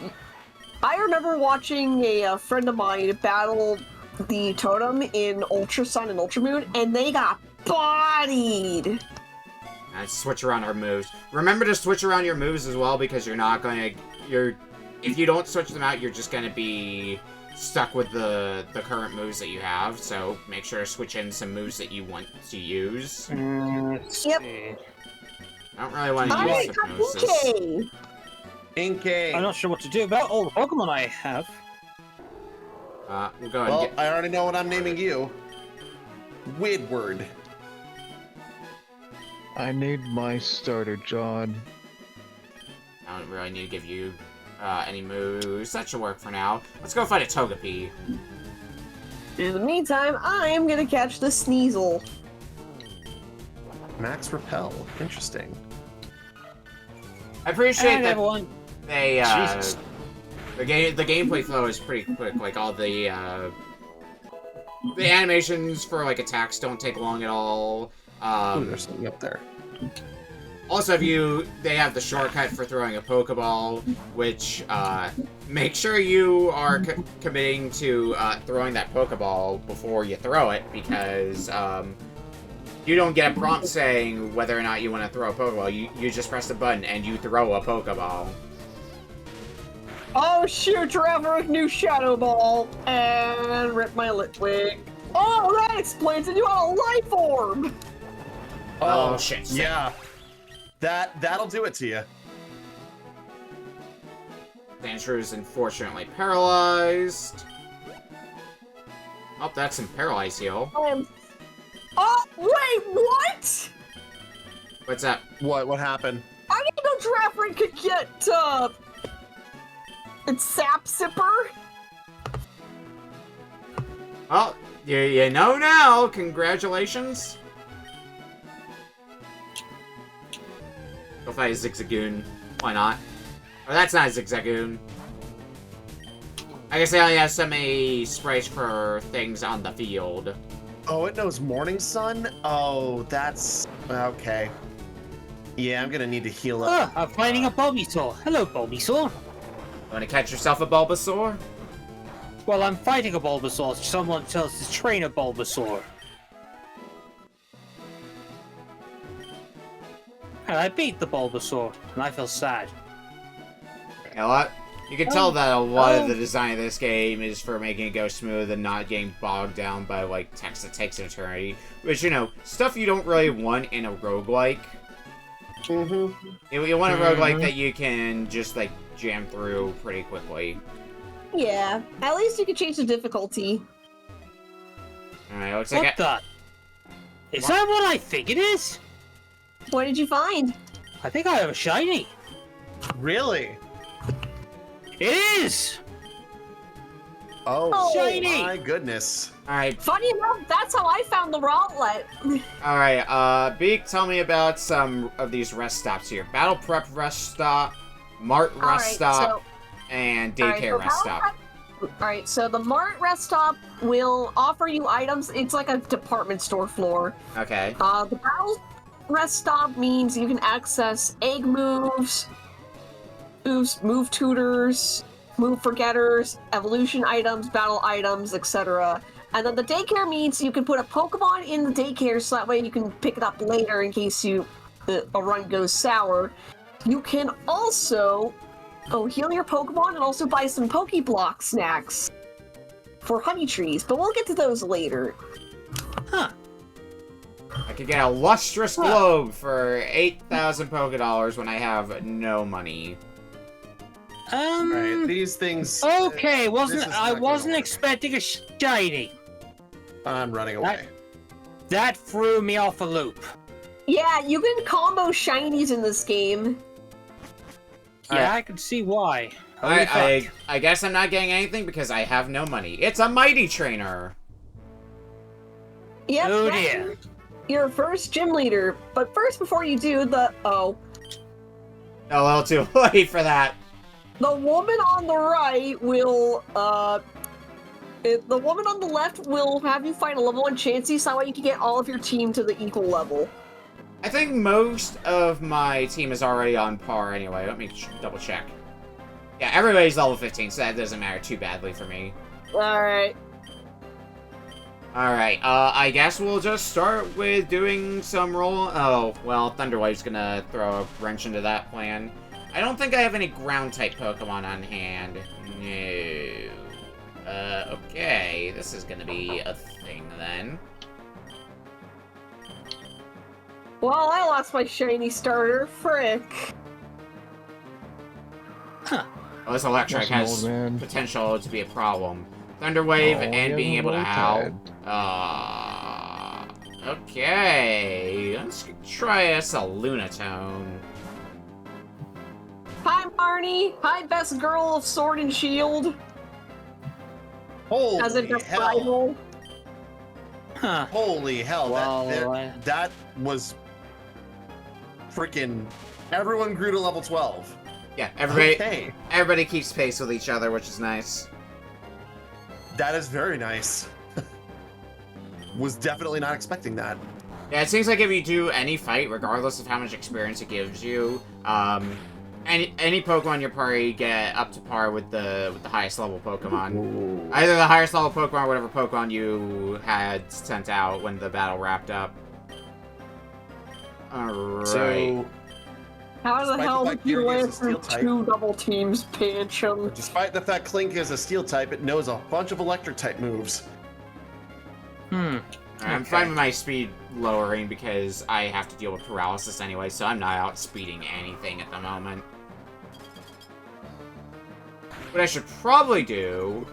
S4: I remember watching a friend of mine battle the Totem in Ultra Sun and Ultra Moon, and they got bodied.
S2: Let's switch around our moves. Remember to switch around your moves as well, because you're not going to... If you don't switch them out, you're just going to be stuck with the current moves that you have. So make sure to switch in some moves that you want to use.
S1: Let's
S4: Yep.
S1: see.
S2: I don't really want to
S4: I
S2: use
S4: got
S2: Hypnosis.
S4: Inkay.
S3: Inkay.
S1: I'm not sure what to do about all the Pokemon I have.
S2: We'll go ahead
S3: Well,
S2: and get...
S3: I already know what I'm naming you. Widward.
S5: I need my starter, John.
S2: I don't really need to give you any moves. That should work for now. Let's go fight a Togepi.
S4: In the meantime, I am gonna catch the Sneasel.
S8: Max Repel. Interesting.
S2: I appreciate that
S1: everyone.
S2: they,
S1: Jesus.
S2: the gameplay flow is pretty quick. Like, all the animations for, like, attacks don't take long at all.
S8: Ooh, there's something up there.
S2: Also, they have the shortcut for throwing a Pokeball, which, make sure you are committing to, throwing that Pokeball before you throw it, because, you don't get a prompt saying whether or not you want to throw a Pokeball. You just press the button and you throw a Pokeball.
S4: Oh shoot, Trevor, new Shadow Ball, and rip my Litwig. Oh, that explains it, you have a Life Orb!
S2: Oh, shit.
S8: Yeah. That'll do it to you.
S2: Sandshrew is unfortunately paralyzed. Oh, that's some paralyzed heal.
S4: Oh, wait, what?
S2: What's up?
S8: What happened?
S4: I didn't know Trevor could get, it's Sap Sipper.
S2: Well, you know now. Congratulations. Go fight a Zigzagoon. Why not? Oh, that's not a Zigzagoon. I guess they only have so many sprays for things on the field.
S8: Oh, it knows Morning Sun? Oh, that's... okay. Yeah, I'm gonna need to heal up.
S1: I'm fighting a Bulbasaur. Hello, Bulbasaur.
S2: Want to catch yourself a Bulbasaur?
S1: Well, I'm fighting a Bulbasaur. Someone tells to train a Bulbasaur. And I beat the Bulbasaur, and I feel sad.
S2: You know what? You can tell that a lot of the design of this game is for making it go smooth and not getting bogged down by, like, text that takes an eternity. Which, you know, stuff you don't really want in a roguelike.
S8: Mm-hmm.
S2: You want a roguelike that you can just, like, jam through pretty quickly.
S4: Yeah, at least you can change the difficulty.
S2: Alright, looks like
S1: What the? Is that what I think it is?
S4: What did you find?
S1: I think I have a shiny.
S8: Really?
S1: It is!
S8: Oh,
S1: Shiny!
S8: my goodness.
S2: Alright,
S4: Funny enough, that's how I found the Rowlet.
S2: alright, Beak, tell me about some of these rest stops here. Battle Prep Rest Stop, Mart Rest Stop, and Daycare Rest Stop.
S4: Alright, so the Mart Rest Stop will offer you items. It's like a department store floor.
S2: Okay.
S4: The Battle Rest Stop means you can access egg moves, move tutors, move forgetters, evolution items, battle items, etc. And then the daycare means you can put a Pokemon in the daycare so that way you can pick it up later in case a run goes sour. You can also heal your Pokemon and also buy some Pokeblock snacks for honey trees, but we'll get to those later.
S1: Huh.
S2: I could get a lustrous globe for 8,000 Pokédollars when I have no money.
S8: Alright, these things...
S1: Okay, I wasn't
S8: work.
S1: expecting a shiny.
S8: I'm running away.
S1: That threw me off a loop.
S4: Yeah, you can combo shinies in this game.
S1: Yeah, I can see why. Holy fuck.
S2: I guess I'm not getting anything because I have no money. It's a Mighty Trainer!
S4: Yep,
S1: Oh
S4: that's
S1: dear.
S4: your first gym leader. But first, before you do,
S2: A little too late for that.
S4: the woman on the right will, the woman on the left will have you fight a level 1 Chansey, so that way you can get all of your team to the equal level.
S2: I think most of my team is already on par anyway. Let me double check. Yeah, everybody's level 15, so that doesn't matter too badly for me.
S4: Alright.
S2: Alright, I guess we'll just start with doing some roll. Oh, well, Thunderwave's gonna throw a wrench into that plan. I don't think I have any ground-type Pokemon on hand. No. Okay, this is gonna be a thing then.
S4: Well, I lost my shiny starter. Frick.
S2: Well, this Electric has potential to be a problem. Thunderwave and being able to howl. Okay, let's try us a Lunatone.
S4: Hi, Marnie. Hi, best girl of Sword and Shield.
S3: Holy
S4: As a best
S3: hell!
S4: rival.
S1: Huh.
S3: Holy hell!
S1: Well,
S3: that was freaking. Everyone grew to level 12.
S2: Yeah,
S3: Okay.
S2: everybody keeps pace with each other, which is nice.
S3: That is very nice. Was definitely not expecting that.
S2: Yeah, it seems like if you do any fight, regardless of how much experience it gives you, any Pokemon in your party get up to par with the highest level Pokemon.
S3: Ooh.
S2: Either the highest level Pokemon or whatever Pokemon you had sent out when the battle wrapped up. Alright.
S3: So,
S4: How the
S3: Despite
S4: hell
S3: the
S4: did
S3: fact
S4: you
S3: Gary is
S4: land
S3: a steel
S4: through
S3: type.
S4: 2 double teams, Pancham?
S3: despite the fact Clink is a steel type, it knows a bunch of electric type moves.
S1: Hmm.
S2: I'm fine with my speed lowering because I have to deal with paralysis anyway, so I'm not outspeeding anything at the moment. What I should probably do,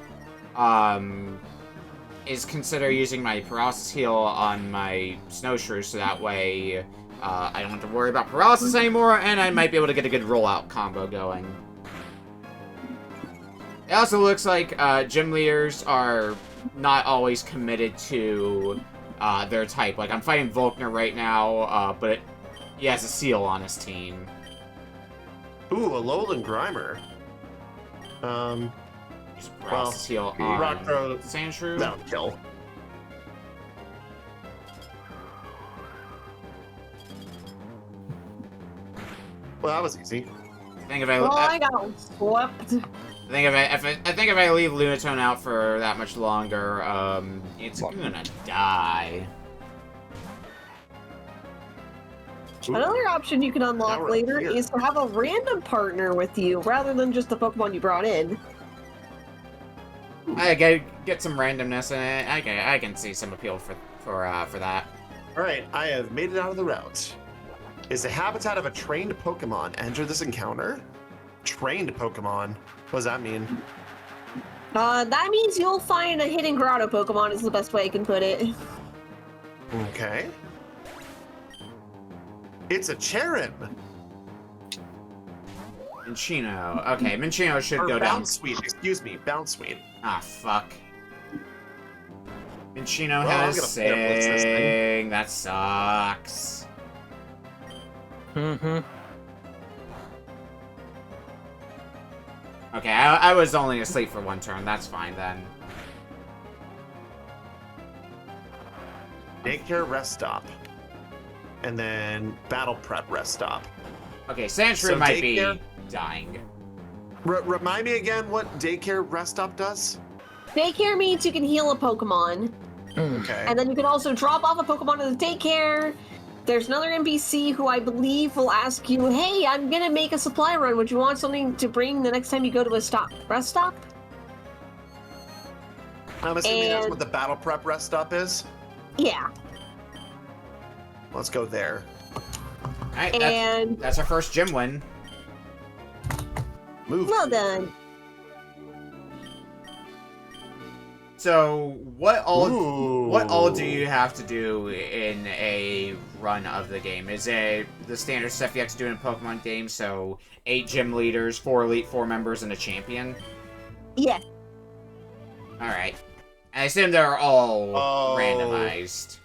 S2: is consider using my paralysis heal on my Snowshrew, so that way, I don't have to worry about paralysis anymore, and I might be able to get a good rollout combo going. It also looks like, gym leaders are not always committed to, their type. Like, I'm fighting Volkner right now, but he has a seal on his team.
S3: Ooh, a Lowland Grimer.
S2: Use paralysis heal on
S3: Rock Throw,
S2: Sandshrew.
S3: that'll kill. Well, that was easy.
S2: I think if I,
S4: Oh, I got swept.
S2: I think if I leave Lunatone out for that much longer, it's gonna die.
S4: Another option you can
S3: Now
S4: unlock
S3: we're
S4: later
S3: here.
S4: is to have a random partner with you rather than just the Pokemon you brought in.
S2: I get some randomness, and I can see some appeal for that.
S3: All right, I have made it out of the route. Is the habitat of a trained Pokemon enter this encounter? Trained Pokemon? What does that mean?
S4: That means you'll find a hidden Grotto Pokemon is the best way I can put it.
S3: Okay. It's a Charin.
S2: Minchino. Okay, Minchino should
S3: Or
S2: go down.
S3: Bounce Sweet, excuse me, Bounce Sweet.
S2: Ah, fuck. Minchino
S3: Well, I'm
S2: has
S3: gonna blitz this thing.
S2: Sing. That sucks.
S1: Mm-hmm.
S2: Okay, I was only asleep for one turn. That's fine then.
S3: Daycare Rest Stop. And then Battle Prep Rest Stop.
S2: Okay, Sandshrew
S3: So
S2: might be
S3: daycare-
S2: dying.
S3: Remind me again what Daycare Rest Stop does?
S4: Daycare means you can heal a Pokemon,
S3: Okay.
S4: and then you can also drop off a Pokemon to the daycare. There's another NPC who I believe will ask you, "Hey, I'm gonna make a supply run. Would you want something to bring the next time you go to a rest stop?"
S3: I'm assuming that's
S4: and-
S3: what the Battle Prep Rest Stop is.
S4: Yeah,
S3: Let's go there.
S2: Alright,
S4: and
S2: that's our first gym win.
S3: Move.
S4: well done.
S2: So, what all
S3: Ooh.
S2: do you have to do in a run of the game? Is it the standard stuff you have to do in a Pokemon game? So, 8 gym leaders, 4 Elite Four members, and a champion?
S4: Yeah,
S2: Alright. I assume they're all
S3: Oh.
S2: randomized.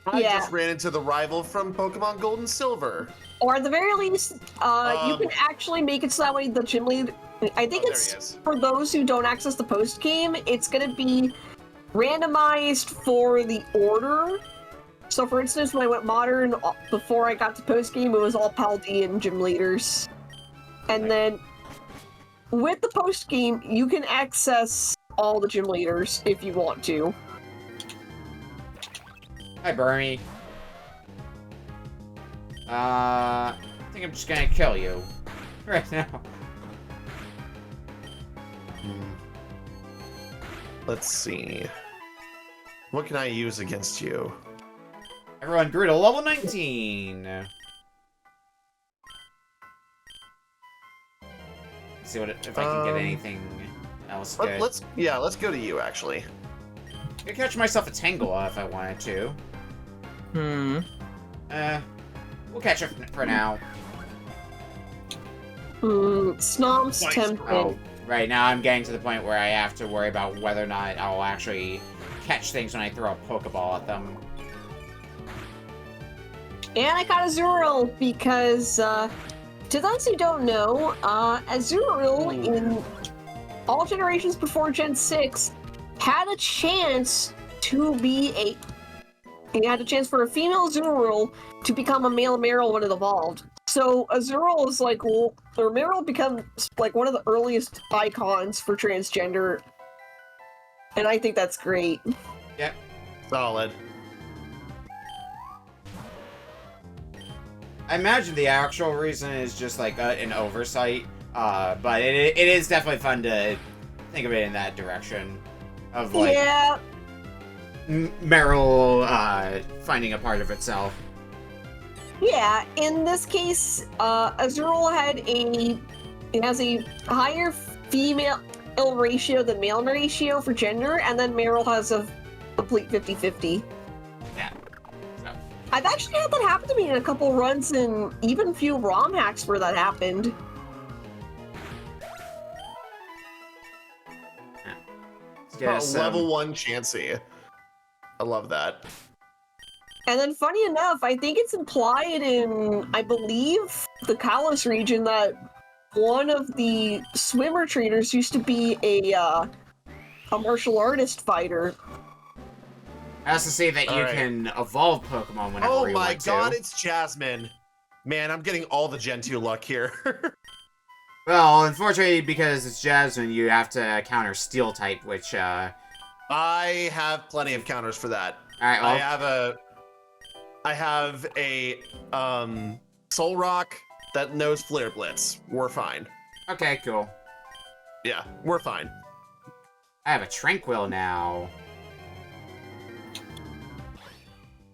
S3: I
S4: Yeah.
S3: just ran into the rival from Pokemon Gold and Silver.
S4: or at the very least, you can actually make it so that way the gym lead. I think
S3: Oh, there
S4: it's
S3: he is.
S4: for those who don't access the post game. It's gonna be randomized for the order. So, for instance, when I went modern before I got to post game, it was all Paldean gym leaders, and then with the post game, you can access all the gym leaders if you want to.
S2: Hi, Bernie. I think I'm just gonna kill you. Right now.
S3: Let's see. What can I use against you?
S2: Everyone grew to level 19! Let's see if I can get anything else good.
S3: Let's go to you actually.
S2: I could catch myself a Tangela if I wanted to.
S1: Hmm.
S2: We'll catch it for now.
S4: Snomp's
S3: Nice.
S4: tempted.
S2: Oh, right now I'm getting to the point where I have to worry about whether or not I'll actually catch things when I throw a Pokeball at them.
S4: And I got Azurill because, to those who don't know, Azurill in all generations before Gen 6 had a chance to be he had a chance for a female Azurill to become a male Marill when it evolved. So Azurill is like, or Marill becomes like one of the earliest icons for transgender, and I think that's great.
S2: Yep.
S3: Solid.
S2: I imagine the actual reason is just like an oversight, but it is definitely fun to think of it in that direction of like
S4: Yeah.
S2: Meryl finding a part of itself.
S4: Yeah, in this case, Azurill has a higher female ratio than male ratio for gender, and then Meryl has a complete 50-50.
S2: Yeah. So.
S4: I've actually had that happen to me in a couple runs, and even a few ROM hacks where that happened.
S2: Let's get us
S3: Level 1 Chansey. I love that.
S4: And then, funny enough, I think it's implied in, I believe, the Kalos region that one of the swimmer trainers used to be a martial artist fighter.
S2: Has to say that you can evolve Pokemon whenever you want to.
S3: Oh my god, it's Jasmine. Man, I'm getting all the Gen 2 luck here.
S2: Well, unfortunately, because it's Jasmine, you have to counter Steel type, which,
S3: I have plenty of counters for that.
S2: Alright, well...
S3: I have a Soul Rock that knows Flare Blitz. We're fine.
S2: Okay, cool.
S3: Yeah, we're fine.
S2: I have a Tranquil now.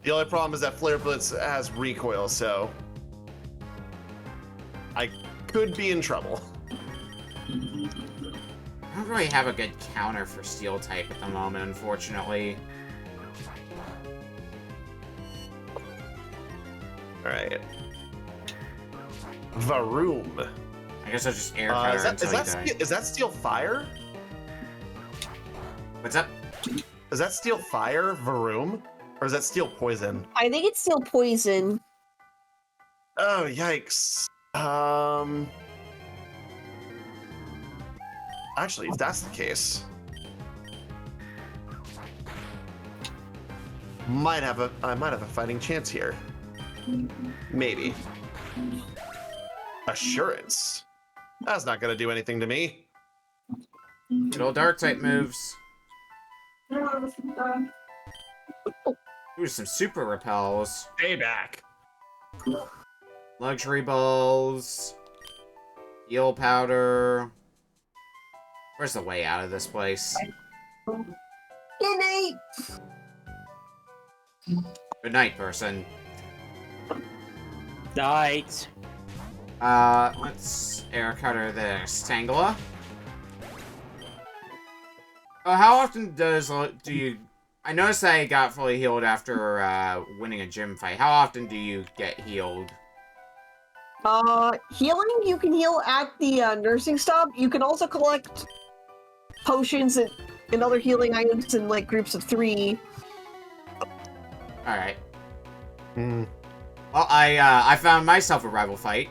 S3: The only problem is that Flare Blitz has recoil, so I could be in trouble.
S2: I don't really have a good counter for Steel type at the moment, unfortunately.
S3: Alright. Varoom.
S2: I guess I'll just air counter until you die.
S3: Is that Steel Fire?
S2: What's up?
S3: Is that Steel Fire, Varoom? Or is that Steel Poison?
S4: I think it's still poison.
S3: Oh, yikes. Actually, if that's the case, I might have a fighting chance here. Maybe. Assurance. That's not gonna do anything to me.
S2: Good old Dark type moves. Ooh, some super repels.
S3: Payback.
S2: Luxury balls. Heal powder. Where's the way out of this place?
S4: Good night.
S2: Good night, person.
S1: Night.
S2: Let's air cutter this Tangela. Oh, how often do you... I noticed that I got fully healed after, winning a gym fight. How often do you get healed?
S4: Healing, you can heal at the nursing stop. You can also collect potions and other healing items in like groups of 3.
S2: Alright. Well, I found myself a rival fight.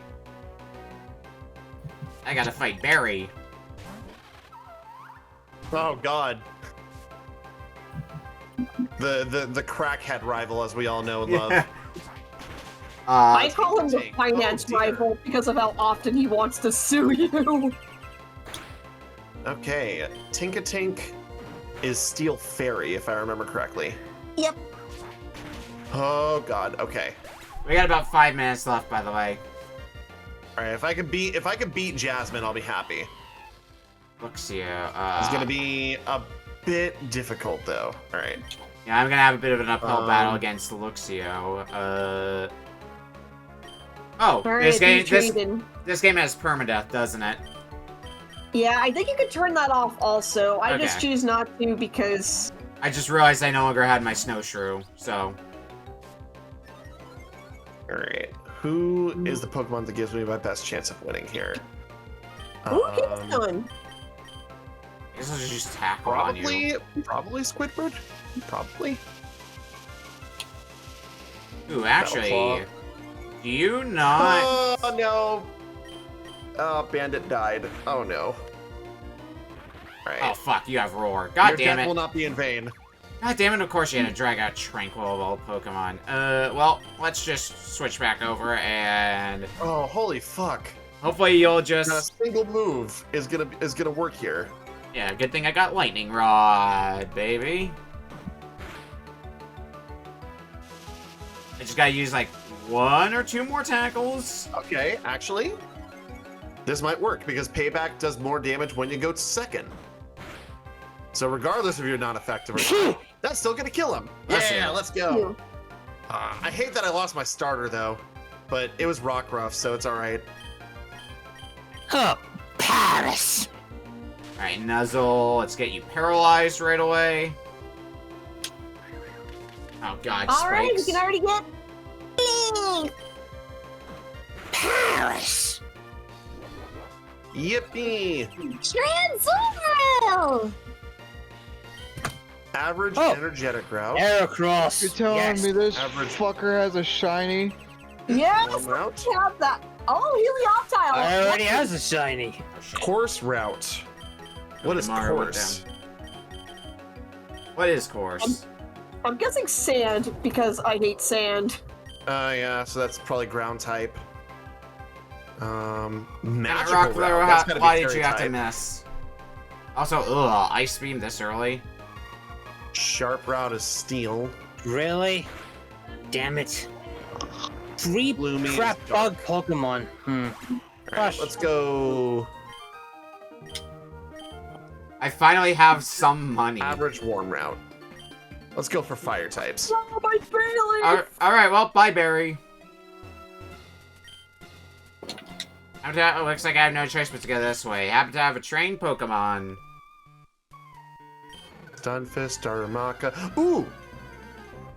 S2: I gotta fight Barry.
S3: Oh god. The crackhead rival, as we all know and love.
S4: I call him the finance rival because of how often he wants to sue you.
S3: Okay, Tinkatink is Steel Fairy, if I remember correctly.
S4: Yep.
S3: Oh god, okay.
S2: We got about 5 minutes left, by the way.
S3: Alright, if I could beat Jasmine, I'll be happy.
S2: Luxio,
S3: It's gonna be a bit difficult though. Alright.
S2: Yeah, I'm gonna have a bit of an uphill battle against Luxio. Oh, this game has permadeath, doesn't it?
S4: Yeah, I think you could turn that off also. I just choose not to because...
S2: I just realized I no longer had my Snowshrew, so...
S3: Alright. Who is the Pokemon that gives me my best chance of winning here?
S4: Ooh, keep going.
S2: I guess I'll just tackle on you.
S8: Probably Squidward. Probably.
S2: Ooh, actually, do you not?
S8: Oh no! Oh, Bandit died. Oh no. Alright.
S2: Oh fuck, you have Roar. God
S8: Your
S2: damn
S8: death
S2: it.
S8: will not be in vain.
S2: God damn it, of course you had to drag out Tranquil of all Pokemon. Well, let's just switch back over and
S8: Oh, holy fuck.
S2: hopefully you'll
S8: Not a
S2: just...
S8: single move is gonna work here.
S2: Yeah, good thing I got Lightning Rod, baby. I just gotta use like 1 or 2 more tackles.
S8: Okay, actually, this might work because Payback does more damage when you go to second. So regardless if you're not effective or not, that's still gonna kill him. Yeah, let's go. I hate that I lost my starter though, but it was Rockruff, so it's alright.
S1: Huh. Paris.
S2: Alright, Nuzzle, let's get you paralyzed right away. Oh god,
S4: Alright, we
S2: spikes.
S4: can already get Paris.
S8: Yippee!
S4: Transform!
S8: Average
S1: Oh.
S8: energetic route.
S1: Heracross.
S5: You're telling
S1: Yes.
S5: me this
S8: Average.
S5: fucker has a shiny?
S4: Yes,
S8: One route.
S4: we have that. Oh, Helioptile.
S1: I already has a shiny.
S8: Course route. What is
S2: Mario went
S8: course?
S2: What is course?
S4: I'm guessing sand because I hate sand.
S8: Yeah, so that's probably ground type.
S2: Rock
S8: Magical
S2: throw,
S8: route. That's gotta
S2: why
S8: be
S2: did you
S8: fairy
S2: have to
S8: type.
S2: miss? Also, ugh, Ice Beam this early?
S8: Sharp route is steel.
S1: Really? Damn it. 3
S8: Gloomy
S1: crap
S8: is
S1: bug
S8: dark.
S1: Pokemon.
S8: Alright,
S1: Gosh.
S8: let's go
S2: I finally have some money.
S8: average warm route. Let's go for fire types.
S4: Oh, my Bailey!
S2: Alright, well, bye, Barry. It looks like I have no choice but to go this way. Happen to have a trained Pokemon.
S8: Stunfisk, Darumaka. Ooh!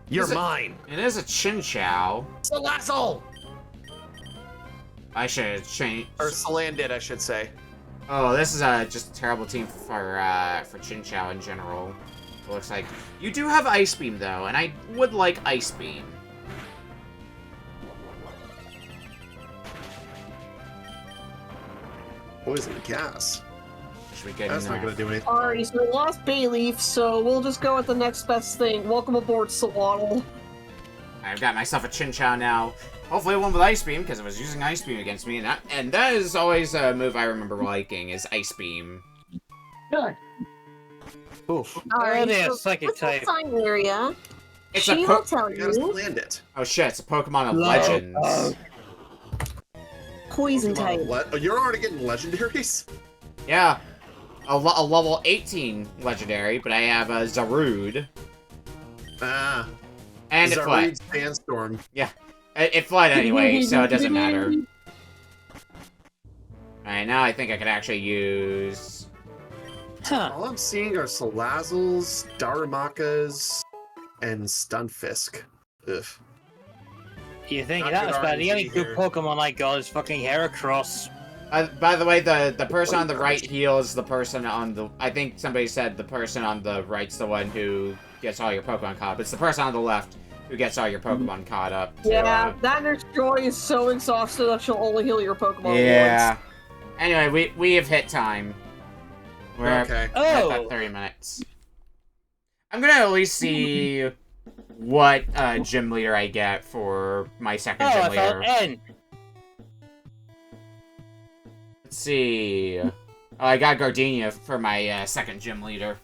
S8: You're
S2: Is it-
S8: mine!
S2: It is a Chinchou.
S8: Salazzle!
S2: I should have changed.
S8: Or Salandit, I should say.
S2: Oh, this is just a terrible team for Chinchou in general. It looks like you do have Ice Beam though, and I would like Ice Beam.
S8: Poison gas.
S2: Should we get
S8: That's
S2: in
S8: not
S2: there?
S8: gonna do anything.
S4: Alrighty, so we lost Bayleaf, so we'll just go with the next best thing. Welcome aboard, Sawaddle.
S2: I've got myself a Chinchou now. Hopefully one with Ice Beam, because it was using Ice Beam against me, and that is always a move I remember liking, is Ice Beam.
S8: Oof.
S1: Oh, they have
S4: so
S1: psychic
S4: what's the
S1: type.
S4: sign area?
S2: It's
S4: She
S2: a
S4: will tell
S8: You gotta
S4: you.
S8: land it.
S2: Oh shit, it's a Pokemon of
S1: Low.
S2: Legends.
S4: Poison type.
S8: Oh, you're already getting legendaries?
S2: Yeah. A level 18 legendary, but I have a Zarude.
S8: Ah.
S2: And it fled.
S8: Zarude Sandstorm.
S2: It fled anyway, so it doesn't matter. Alright, now I think I could actually use...
S1: Huh.
S8: All I'm seeing are Salazzles, Darumakas, and Stunfisk. Ugh.
S1: You think
S8: Not
S1: that
S8: good
S1: was bad? The only
S8: RNG
S1: good
S8: here.
S1: Pokemon I got is fucking Heracross.
S2: by the way, the person on the right heals the person on the... I think somebody said the person on the right's the one who gets all your Pokemon caught up. It's the person on the left who gets all your Pokemon caught up. To,
S4: Yeah, that nurse Joy is so exhausted that she'll only heal your Pokemon
S2: yeah. Anyway, we have hit time. We're
S8: Okay.
S2: at
S1: Oh!
S2: that 30 minutes. I'm gonna at least see what gym leader I get for my second
S1: Oh,
S2: gym
S1: I
S2: leader.
S1: found N.
S2: Let's see. Oh, I got Gardenia for my second gym leader.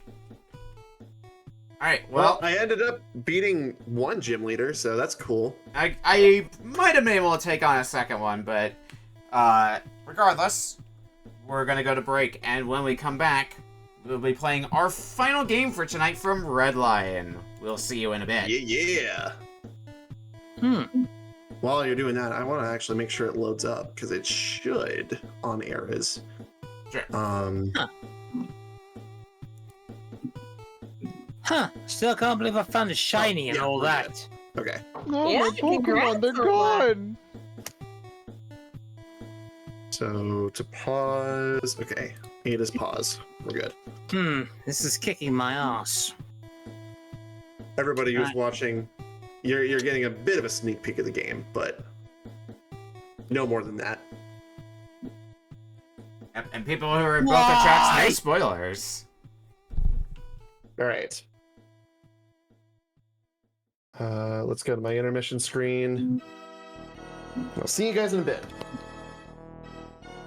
S2: Alright,
S8: Well,
S2: well,
S8: I ended up beating one gym leader, so that's cool.
S2: I might have been able to take on a second one, but regardless, we're gonna go to break, and when we come back, we'll be playing our final game for tonight from RedLion. We'll see you in a bit.
S8: Yeah. While you're doing that, I want to actually make sure it loads up, because it should on Eras.
S2: Sure.
S1: Huh. Still can't believe I found a shiny and
S8: yeah,
S1: all
S8: we're
S1: that.
S8: Okay.
S5: No,
S4: Yeah,
S5: my Pokemon, they're
S4: congrats on that.
S5: gone!
S8: So to pause. Okay, 8 is pause. We're good.
S1: This is kicking my ass.
S8: Everybody who's watching, you're getting a bit of a sneak peek of the game, but no more than that.
S2: Yep, and people who are in both the tracks, no spoilers.
S8: All right. Let's go to my intermission screen. I'll see you guys in a bit.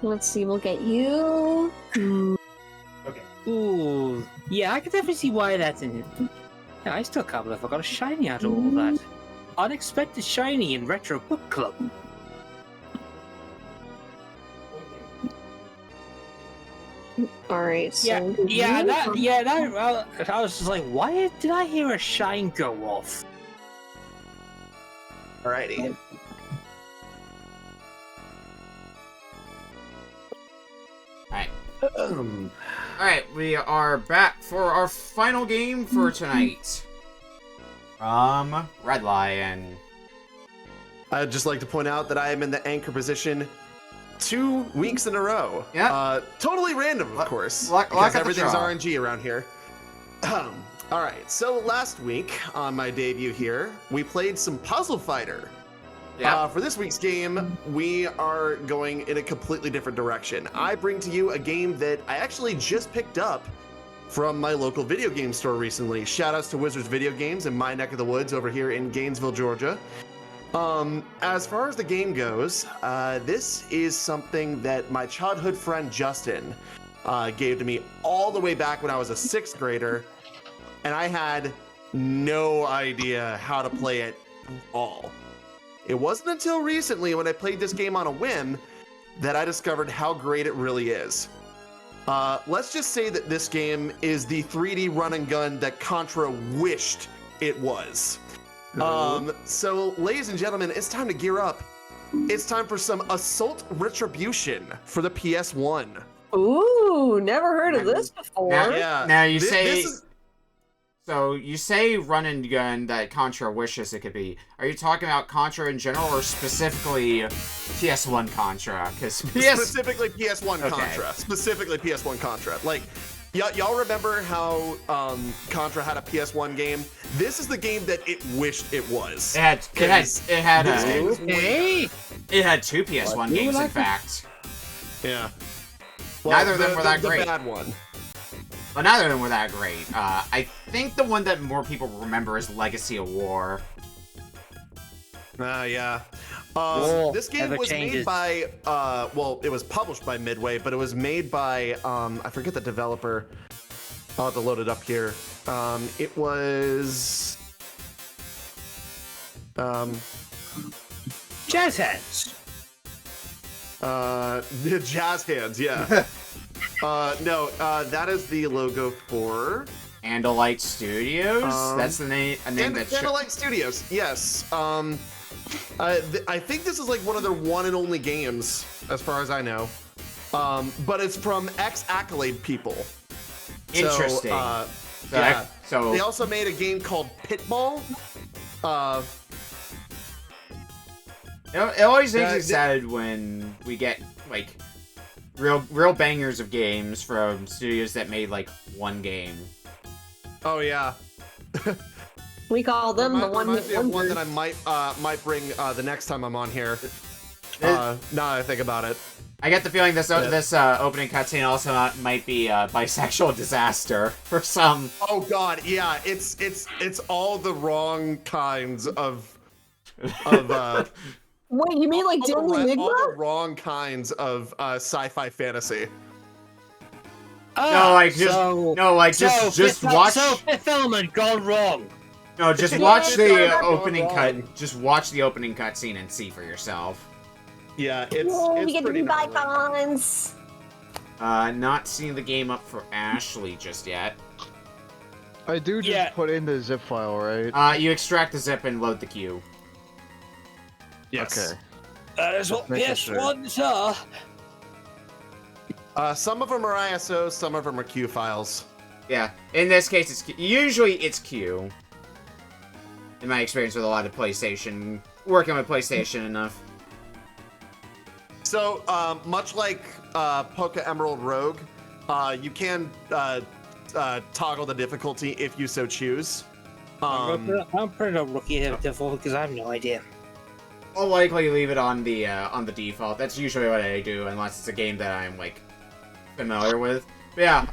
S4: Let's see, we'll get you.
S8: Okay.
S1: Ooh, yeah, I can definitely see why that's in it. Yeah, I still can't believe I got a shiny out of all that. Unexpected shiny in Retro Book Club.
S4: Alright, so.
S1: I was just like, why did I hear a shine go off?
S8: Alrighty.
S2: Alright, we are back for our final game for tonight. From RedLion.
S8: I'd just like to point out that I am in the anchor position 2 weeks in a row.
S2: Yeah.
S8: Totally random, of course.
S2: Luck
S8: because
S2: at the
S8: everything's
S2: draw.
S8: RNG around here. Alright, so last week on my debut here, we played some Puzzle Fighter.
S2: Yeah.
S8: For this week's game, we are going in a completely different direction. I bring to you a game that I actually just picked up from my local video game store recently. Shoutouts to Wizards Video Games in my neck of the woods over here in Gainesville, Georgia. As far as the game goes, this is something that my childhood friend Justin gave to me all the way back when I was a 6th grader, and I had no idea how to play it at all. It wasn't until recently when I played this game on a whim that I discovered how great it really is. Let's just say that this game is the 3D run and gun that Contra wished it was. So, ladies and gentlemen, it's time to gear up. It's time for some Assault Retribution for the PS1.
S4: Ooh, never heard of this before.
S2: Now you say... So, you say run and gun that Contra wishes it could be. Are you talking about Contra in general, or specifically PS1 Contra?
S8: Specifically PS1 Contra. Specifically PS1 Contra. Like, y'all remember how Contra had a PS1 game? This is the game that it wished it was.
S2: It had two PS1 games, in fact.
S8: Yeah.
S2: Well, neither of them were that great.
S8: The bad one.
S2: Well, neither of them were that great. I think the one that more people remember is Legacy of War.
S8: Yeah. This game was made by, well, it was published by Midway, but it was made by, I forget the developer. I'll have to load it up here. It was...
S1: Jazz Hands.
S8: Jazz Hands, yeah. No, that is the logo for...
S2: Candlelight Studios? That's the name.
S8: Candlelight Studios, yes. I think this is like one of their one and only games, as far as I know. But it's from ex-Accolade people.
S2: Interesting.
S8: So they also made a game called Pitball.
S2: It always makes me sad when we get like real bangers of games from studios that made like one game.
S8: Oh yeah.
S4: We call them the one
S8: that I might bring the next time I'm on here. Now that I think about it.
S2: I get the feeling this opening cutscene also might be a bisexual disaster for some.
S8: Oh god, yeah, it's all the wrong kinds of
S4: Wait, you mean like Dylan Enigma?
S8: All the wrong kinds of sci-fi fantasy.
S2: Just watch.
S1: So Fifth Element gone wrong.
S2: No, just watch the opening cut. Just watch the opening cutscene and see for yourself.
S8: Yeah, it's
S4: we get to be bycons.
S2: Not seeing the game up for Ashley just yet.
S5: I do just put in the zip file, right?
S2: You extract the zip and load the queue.
S8: Yes.
S5: Okay.
S1: That is what PS1s are.
S8: Some of them are ISO, some of them are Q files.
S2: Yeah, in this case, usually it's Q. In my experience with a lot of PlayStation, working with PlayStation enough.
S8: So much like Poké Emerald Rogue, you can toggle the difficulty if you so choose.
S1: I'm putting up rookie difficulty because I have no idea.
S2: I'll likely leave it on the default. That's usually what I do, unless it's a game that I'm like familiar with. But yeah,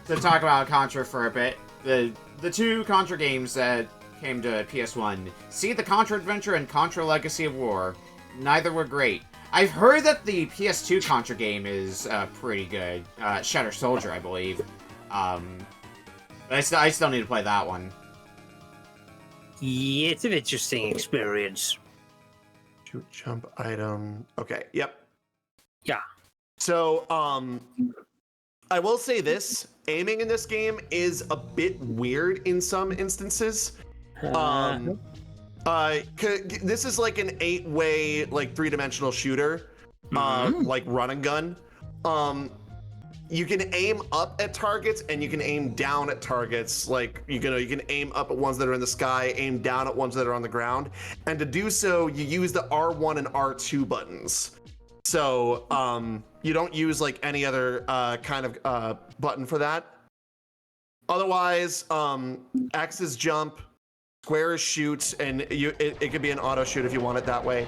S2: to talk about Contra for a bit, the two Contra games that came to PS1, See the Contra Adventure and Contra Legacy of War. Neither were great. I've heard that the PS2 Contra game is pretty good. Shatter Soldier, I believe. But I still need to play that one.
S1: Yeah, it's an interesting experience.
S8: Shoot, jump, item. Okay, yep.
S1: Yeah.
S8: So, I will say this. Aiming in this game is a bit weird in some instances. This is like an 8-way, like 3-dimensional shooter, like run and gun. You can aim up at targets and you can aim down at targets. Like you can aim up at ones that are in the sky, aim down at ones that are on the ground. And to do so, you use the R1 and R2 buttons. So you don't use like any other kind of button for that. Otherwise, X is jump, square is shoot, and it could be an auto shoot if you want it that way.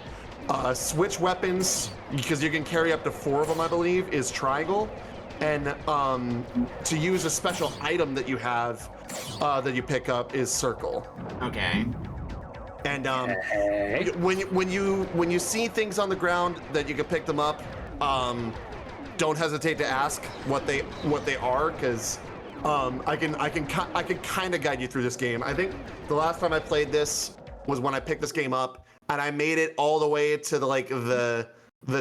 S8: Switch weapons, because you can carry up to 4 of them, I believe, is triangle. And to use a special item that you have that you pick up is circle.
S2: Okay.
S8: And when you see things on the ground that you can pick them up, don't hesitate to ask what they are, because I can kind of guide you through this game. I think the last time I played this was when I picked this game up, and I made it all the way to the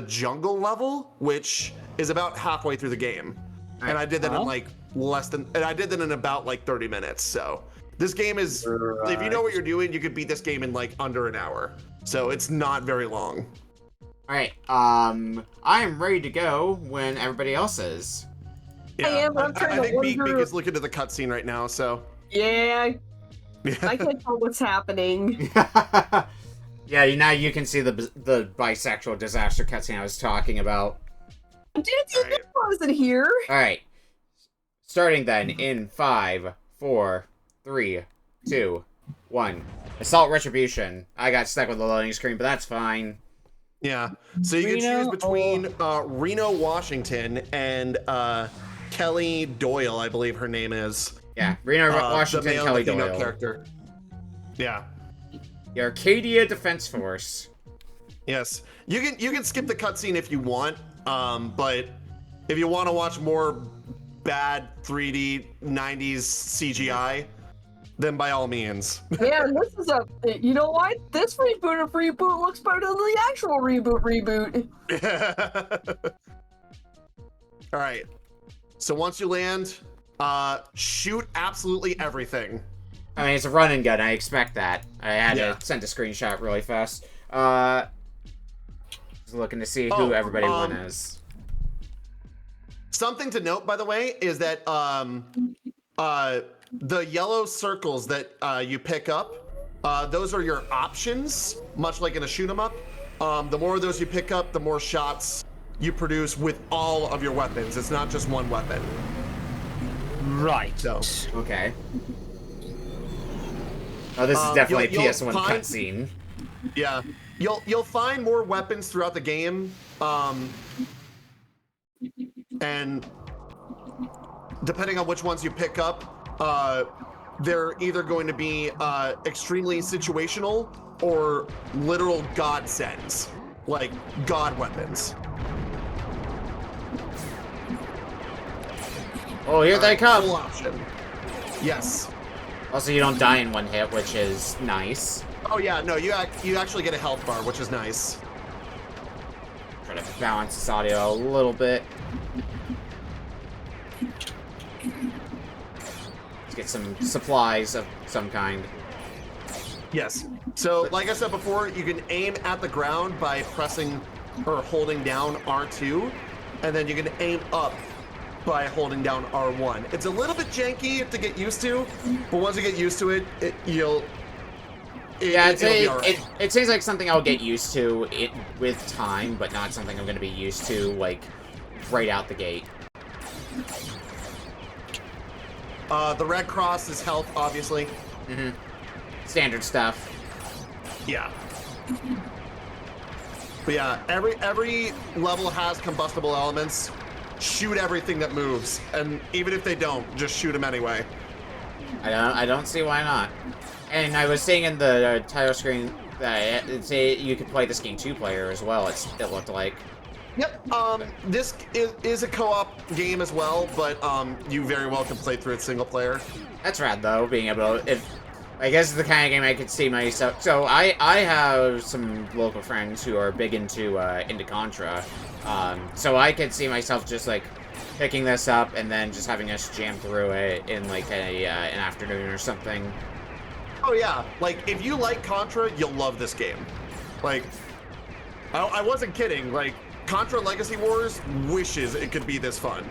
S8: jungle level, which is about halfway through the game. And I did that in like I did that in about like 30 minutes. So this game is, if you know what you're doing, you could beat this game in like under an hour. So it's not very long.
S2: All right. I am ready to go when everybody else is.
S8: Yeah,
S4: I am. I'm trying
S8: I think Beak
S4: wonder...
S8: is looking at the cutscene right now. So
S4: yeah, I can't tell what's happening.
S2: Yeah, now you can see the bisexual disaster cutscene I was talking about.
S4: Dude, you wasn't here.
S2: All right. Starting then in 5, 4, 3, 2, 1. Assault Retribution. I got stuck with the loading screen, but that's fine.
S8: Yeah. So you can choose between Reno, Washington, and Kelly Doyle, I believe her name is.
S2: Yeah, Reno, Washington,
S8: the male
S2: Kelly
S8: Latino
S2: Doyle.
S8: character. Yeah.
S2: The Arcadia Defense Force.
S8: Yes. You can skip the cutscene if you want, but if you want to watch more bad 3D 90s CGI, then by all means.
S4: Yeah, and this is you know what? This reboot looks better than the actual reboot.
S8: All right. So once you land, shoot absolutely everything.
S2: I mean, it's a run and gun. I expect that. I had to send a screenshot really fast. Just looking to see who everybody won as.
S8: Something to note, by the way, is that the yellow circles that you pick up, those are your options, much like in a shoot 'em up. The more of those you pick up, the more shots you produce with all of your weapons. It's not just one weapon.
S1: Right.
S8: So,
S2: okay. Oh, this is definitely a PS1 cutscene.
S8: Yeah, you'll find more weapons throughout the game, and depending on which ones you pick up, they're either going to be extremely situational or literal godsends, like god weapons.
S2: Oh, here they come!
S8: Full option. Yes.
S2: Also, you don't die in one hit, which is nice.
S8: Oh yeah, no, you actually get a health bar, which is nice.
S2: Try to balance this audio a little bit. Let's get some supplies of some kind.
S8: Yes. So, like I said before, you can aim at the ground by pressing or holding down R2, and then you can aim up by holding down R1. It's a little bit janky to get used to, but once you get used to it, you'll
S2: it seems like something I'll get used to with time, but not something I'm going to be used to, like, right out the gate.
S8: The red cross is health, obviously.
S2: Mm-hmm. Standard stuff.
S8: Yeah. But yeah, every level has combustible elements. Shoot everything that moves, and even if they don't, just shoot them anyway.
S2: I don't see why not. And I was seeing in the title screen that you could play this game 2-player as well. It looked like.
S8: Yep. This is a co-op game as well, but you very well can play through it single player.
S2: That's rad though, being able to. I guess it's the kind of game I could see myself. So I have some local friends who are big into Contra, so I could see myself just like picking this up and then just having us jam through it in like an afternoon or something.
S8: Oh yeah, like if you like Contra, you'll love this game. Like, I wasn't kidding. Like, Contra Legacy Wars wishes it could be this fun.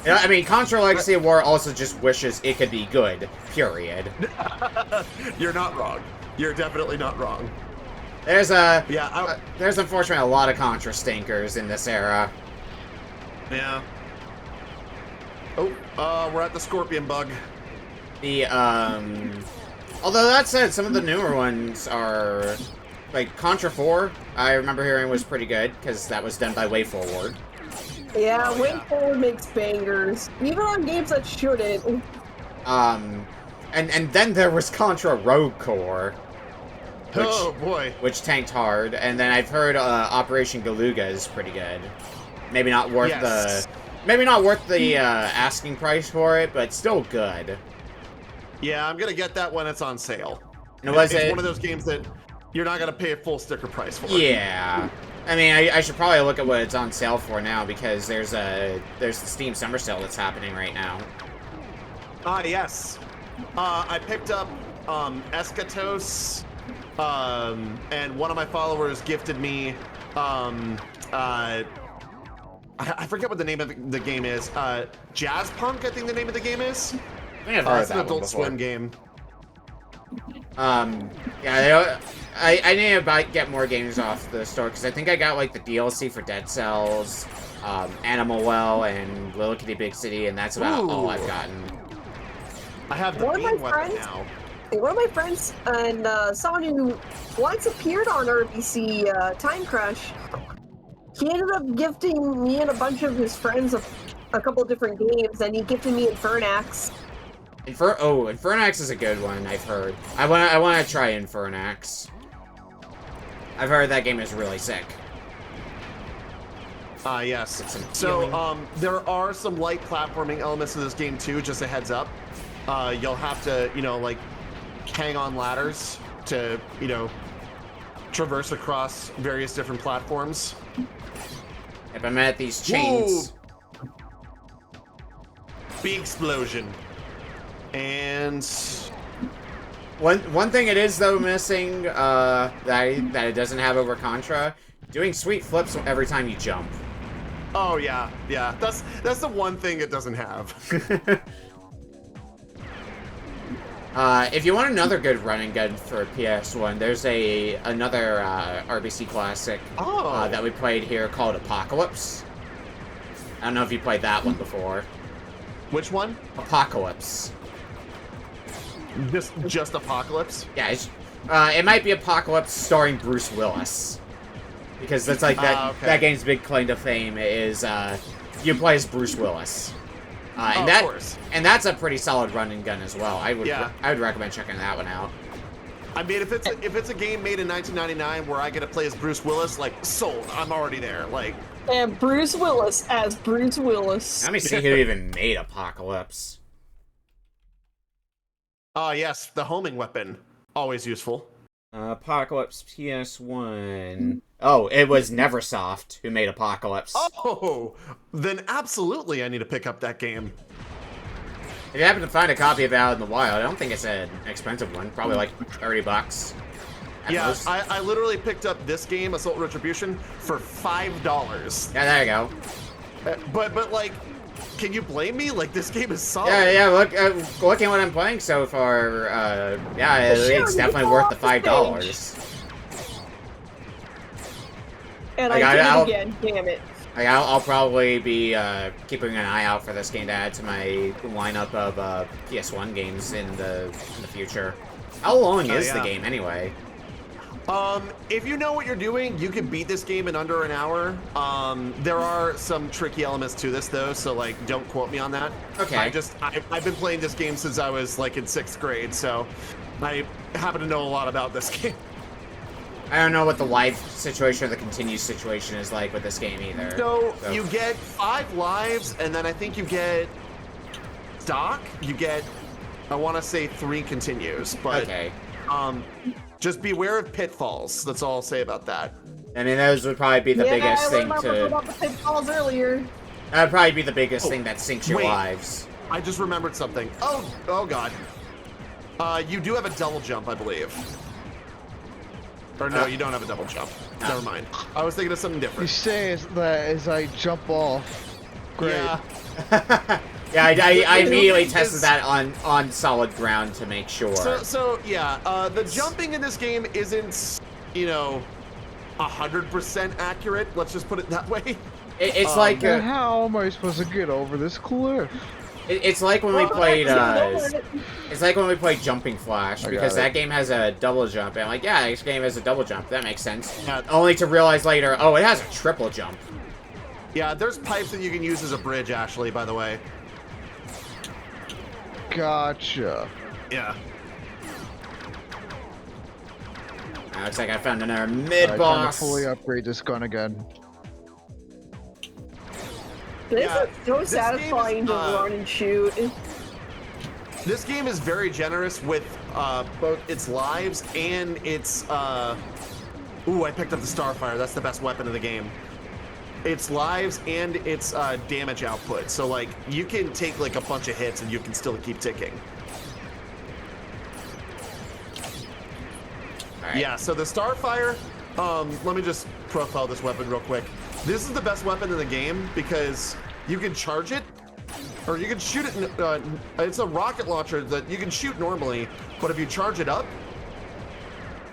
S2: I mean, Contra Legacy War also just wishes it could be good, period.
S8: You're not wrong. You're definitely not wrong.
S2: There's there's unfortunately a lot of Contra stinkers in this era.
S8: Yeah. Oh, we're at the Scorpion Bug.
S2: Although that said, some of the newer ones are, like, Contra 4, I remember hearing was pretty good, because that was done by WayForward.
S4: Yeah, WayForward makes bangers, even on games that shouldn't.
S2: And then there was Contra Rogue Corps. Which tanked hard, and then I've heard Operation Galuga is pretty good. Maybe not worth the asking price for it, but still good.
S8: Yeah, I'm gonna get that when it's on sale.
S2: And
S8: it's one of those games that you're not gonna pay a full sticker price for.
S2: Yeah. I mean, I should probably look at what it's on sale for now, because there's the Steam Summer Sale that's happening right now.
S8: Yes. I picked up Eschatos, and one of my followers gifted me I forget what the name of the game is. Jazz Punk, I think the name of the game is.
S2: I think I've heard
S8: it's an
S2: that
S8: Adult
S2: one before.
S8: Swim game.
S2: Yeah, I need to get more games off the store, because I think I got, like, the DLC for Dead Cells, Animal Well, and Little Kitty Big City, and that's about all I've gotten.
S8: I have the beam weapon now.
S4: One of my friends and someone who once appeared on RBC Time Crash, he ended up gifting me and a bunch of his friends a couple of different games, and he gifted me Infernax.
S2: Infernax is a good one, I've heard. I wanna try Infernax. I've heard that game is really sick.
S8: Yes. So, there are some light platforming elements to this game too, just a heads up. You'll have to, like, hang on ladders to, traverse across various different platforms.
S2: If I'm at these chains.
S8: Whoa. Big explosion. And
S2: one thing it is though missing that it doesn't have over Contra, doing sweet flips every time you jump.
S8: Oh yeah. That's the one thing it doesn't have.
S2: If you want another good running gun for PS1, there's another RBC classic that we played here called Apocalypse. I don't know if you played that one before.
S8: Which one?
S2: Apocalypse.
S8: Just Apocalypse?
S2: Yeah, it might be Apocalypse starring Bruce Willis. Because that's like that game's big claim to fame is you play as Bruce Willis. Of course. And that's a pretty solid run and gun as well. I would recommend checking that one out.
S8: I mean, if it's a game made in 1999 where I get to play as Bruce Willis, like, sold. I'm already there. Like,
S4: and Bruce Willis as Bruce Willis.
S2: Let me see who even made Apocalypse.
S8: Yes, the homing weapon. Always useful.
S2: Apocalypse PS1. Oh, it was Neversoft who made Apocalypse.
S8: Oh, then absolutely I need to pick up that game.
S2: If you happen to find a copy of it out in the wild, I don't think it's an expensive one. Probably like $30.
S8: Yeah, I literally picked up this game, Assault Retribution, for $5.
S2: Yeah, there you go.
S8: But like, Can you blame me? Like, this game is solid.
S2: Yeah. Look at what I'm playing so far. Yeah, it's definitely worth the $5.
S4: And
S2: Like,
S4: I did
S2: I'll-
S4: it again. Damn it.
S2: Like, I'll probably be keeping an eye out for this game to add to my lineup of PS1 games in the future. How long is the game anyway?
S8: If you know what you're doing, you can beat this game in under an hour. There are some tricky elements to this though, so like, don't quote me on that.
S2: Okay.
S8: I've been playing this game since I was like in 6th grade, so I happen to know a lot about this game.
S2: I don't know what the live situation or the continued situation is like with this game either.
S8: So you get 5 lives, and then I think you get stock. You get, I want to say 3 continues, but
S2: okay.
S8: Just beware of pitfalls. That's all I'll say about that.
S2: I mean, those would probably be the biggest thing to.
S4: About the pitfalls earlier.
S2: That would probably be the biggest thing that sinks your
S8: wait.
S2: lives.
S8: I just remembered something. Oh god. You do have a double jump, I believe. Or no, you don't have a double jump. Never mind. I was thinking of something
S5: You
S8: different.
S5: say that as I jump off. Great.
S8: Yeah.
S2: Yeah, I immediately tested that on solid ground to make sure.
S8: So yeah, the jumping in this game isn't, 100% accurate. Let's just put it that way.
S2: It's like
S5: And how am I supposed to get over this cliff?
S2: it's like when we played it's like when we played Jumping Flash, because that game has a double jump, and I'm like, yeah, this game has a double jump. That makes sense. Only to realize later, oh, it has a triple jump.
S8: Yeah, there's pipes that you can use as a bridge, Ashley, by the way.
S5: Gotcha.
S8: Yeah.
S2: Looks like I found another
S5: Time to
S2: mid-boss.
S5: fully upgrade this gun again.
S4: This
S8: Yeah,
S4: is so
S8: this
S4: satisfying
S8: game is,
S4: to run and shoot.
S8: This game is very generous with both its lives and its ooh, I picked up the Starfire. That's the best weapon in the game. Its lives and its damage output. So like, you can take like a bunch of hits and you can still keep ticking.
S2: Right.
S8: Yeah, so the Starfire, let me just profile this weapon real quick. This is the best weapon in the game because you can charge it, or you can shoot it. It's a rocket launcher that you can shoot normally, but if you charge it up,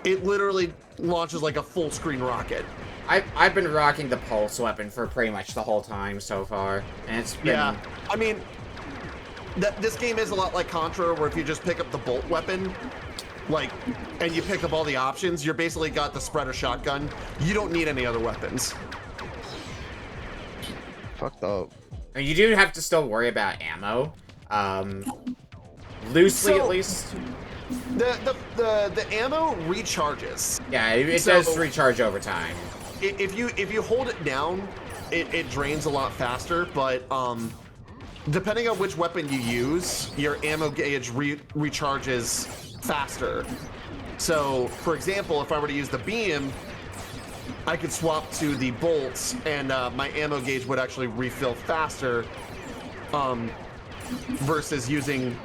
S8: it literally launches like a full screen rocket.
S2: I've been rocking the pulse weapon for pretty much the whole time so far, and it's been...
S8: Yeah, I mean, this game is a lot like Contra, where if you just pick up the bolt weapon, like, and you pick up all the options, you're basically got the spreader shotgun. You don't need any other weapons.
S5: Fucked up.
S2: And you do have to still worry about ammo. Loosely,
S8: So-
S2: at least.
S8: The ammo recharges.
S2: Yeah, it
S8: So-
S2: does recharge over time.
S8: If you hold it down, it drains a lot faster, but depending on which weapon you use, your ammo gauge recharges faster. So, for example, if I were to use the beam, I could swap to the bolts, and my ammo gauge would actually refill faster versus using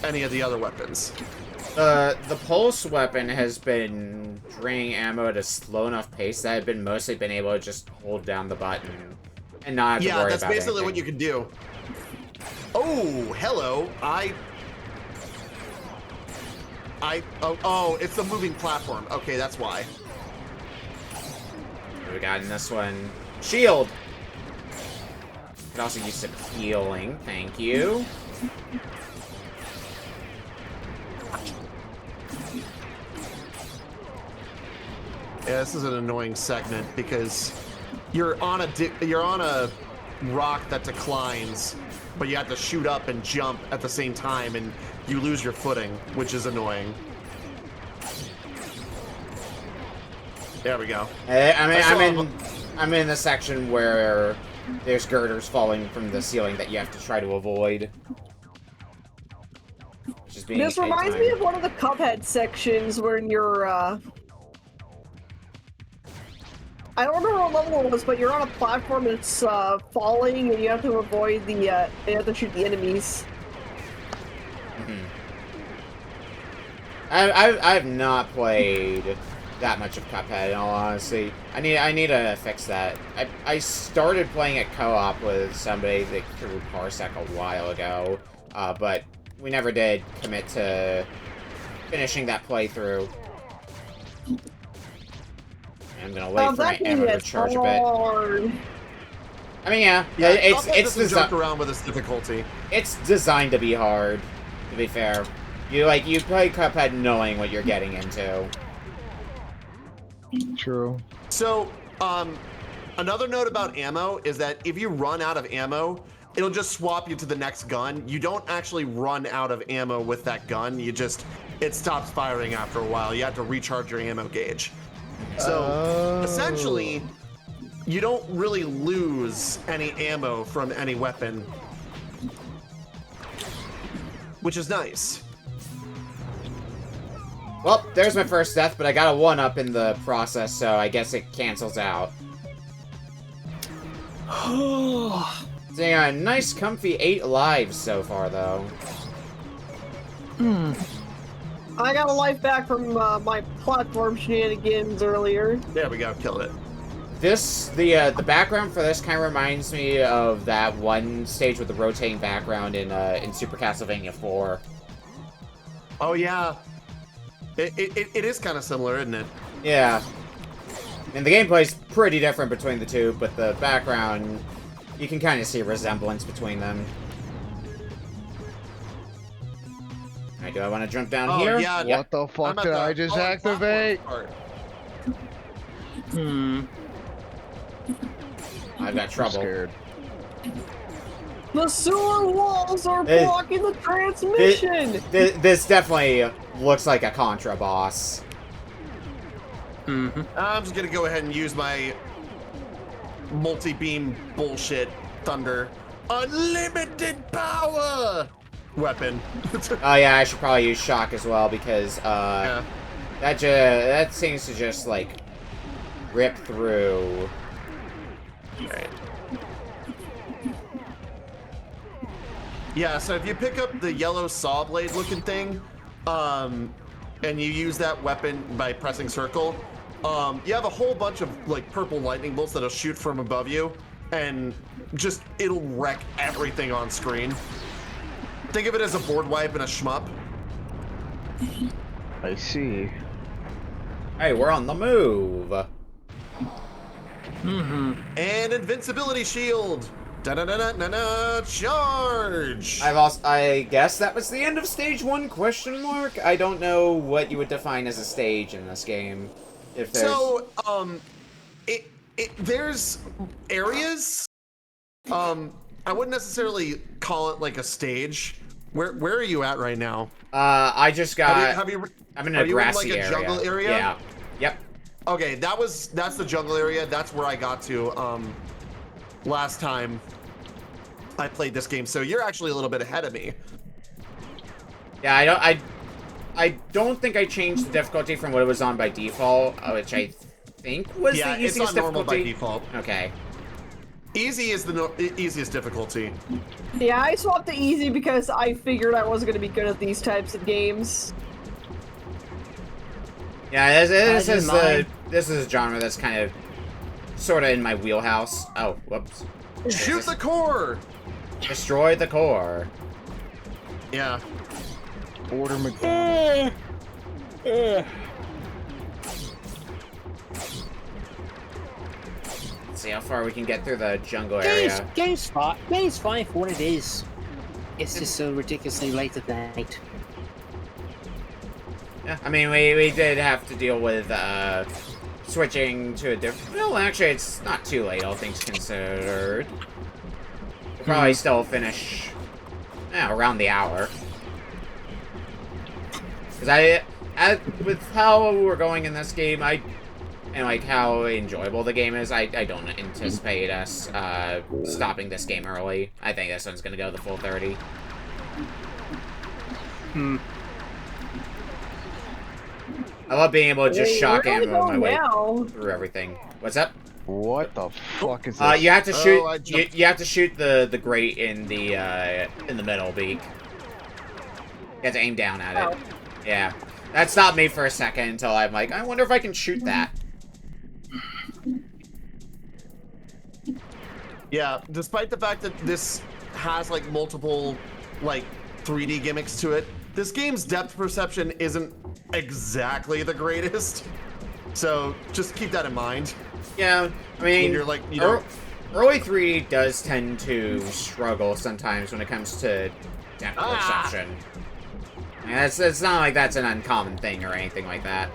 S8: any of the other weapons.
S2: The pulse weapon has been draining ammo at a slow enough pace that I've been mostly been able to just hold down the button and not have to worry about
S8: that's basically
S2: anything.
S8: what you can do. Oh, hello. Oh, it's the moving platform. Okay, that's why.
S2: What do we got in this one? Shield! Could also use some healing, thank you.
S8: Yeah, this is an annoying segment because you're on a rock that declines, but you have to shoot up and jump at the same time, and you lose your footing, which is annoying. There we go.
S2: I'm in the section where there's girders falling from the ceiling that you have to try to avoid. Which is being
S4: This reminds me of one of the Cuphead sections where you're, I don't remember what level it was, but you're on a platform that's falling, and you have to avoid the, you have to shoot the enemies.
S2: I've not played that much of Cuphead, in all honesty. I need to fix that. I started playing it co-op with somebody that through Parsec a while ago, but we never did commit to finishing that playthrough. I'm gonna wait for my ammo to charge a bit. I mean, yeah, it's
S3: jump around with this difficulty.
S2: It's designed to be hard. To be fair, you play Cuphead knowing what you're getting into.
S5: True.
S8: So, another note about ammo is that if you run out of ammo, it'll just swap you to the next gun. You don't actually run out of ammo with that gun. It stops firing after a while. You have to recharge your ammo gauge. So, essentially, you don't really lose any ammo from any weapon, which is nice.
S2: Well, there's my first death, but I got a 1-up in the process, so I guess it cancels out. So yeah, a nice comfy 8 lives so far, though.
S4: I got a life back from my platform shenanigans earlier.
S8: There we go, killed it.
S2: The background for this kind of reminds me of that one stage with the rotating background in Super Castlevania 4.
S8: Oh yeah. It is kind of similar, isn't it?
S2: Yeah. And the gameplay's pretty different between the two, but the background, you can kind of see a resemblance between them. Alright, do I want to jump down here?
S8: Yeah.
S5: What the fuck did I just activate?
S2: I've got trouble.
S5: Scared.
S4: The sewer walls are blocking the transmission!
S2: This definitely looks like a Contra boss.
S8: I'm just gonna go ahead and use my multi-beam bullshit thunder. Unlimited power! Weapon.
S2: Oh yeah, I should probably use shock as well because that seems to just like rip through.
S8: Right. Yeah, so if you pick up the yellow saw blade looking thing, and you use that weapon by pressing circle, you have a whole bunch of like purple lightning bolts that'll shoot from above you, and just it'll wreck everything on screen. Think of it as a board wipe and a shmup.
S5: I see.
S2: Hey, we're on the move.
S8: And invincibility shield. Da-da-da-da-da-da, charge!
S2: I guess that was the end of stage 1, question mark? I don't know what you would define as a stage in this game. If there's...
S8: So, there's areas. I wouldn't necessarily call it like a stage. Where are you at right now?
S2: I just got... I'm in a
S8: Are
S2: grassy
S8: you in like a jungle area?
S2: Yeah. Yep.
S8: Okay, that's the jungle area. That's where I got to, last time I played this game. So you're actually a little bit ahead of me.
S2: Yeah, I don't think I changed the difficulty from what it was on by default, which I think was the easiest
S8: it's on normal by
S2: difficulty.
S8: default.
S2: Okay.
S8: Easy is the easiest difficulty.
S4: Yeah, I swapped to easy because I figured I wasn't going to be good at these types of games.
S2: Yeah, this is a genre that's kind of sort of in my wheelhouse. Oh, whoops.
S8: Shoot the core!
S2: Destroy the core.
S8: Yeah.
S5: Order McDonald's.
S2: Let's see how far we can get through the jungle area.
S1: Game's fine for what it is. It's just so ridiculously late at night.
S2: Yeah, I mean, we did have to deal with switching to a different... Well, actually, it's not too late, all things considered. We'll probably still finish around the hour. Because with how we're going in this game, and like how enjoyable the game is, I don't anticipate us stopping this game early. I think this one's gonna go the full 30. I love being able to just shock ammo my way through everything. What's up?
S5: What the fuck is this?
S2: You have to shoot. You have to shoot the grate in the middle beak. You have to aim down at it. Yeah. That stopped me for a second until I'm like, I wonder if I can shoot that.
S8: Yeah, despite the fact that this has like multiple like 3D gimmicks to it, this game's depth perception isn't exactly the greatest. So just keep that in mind.
S2: Yeah, I mean,
S8: you're like, you know,
S2: early 3D does tend to struggle sometimes when it comes to depth perception. And it's not like that's an uncommon thing or anything like that.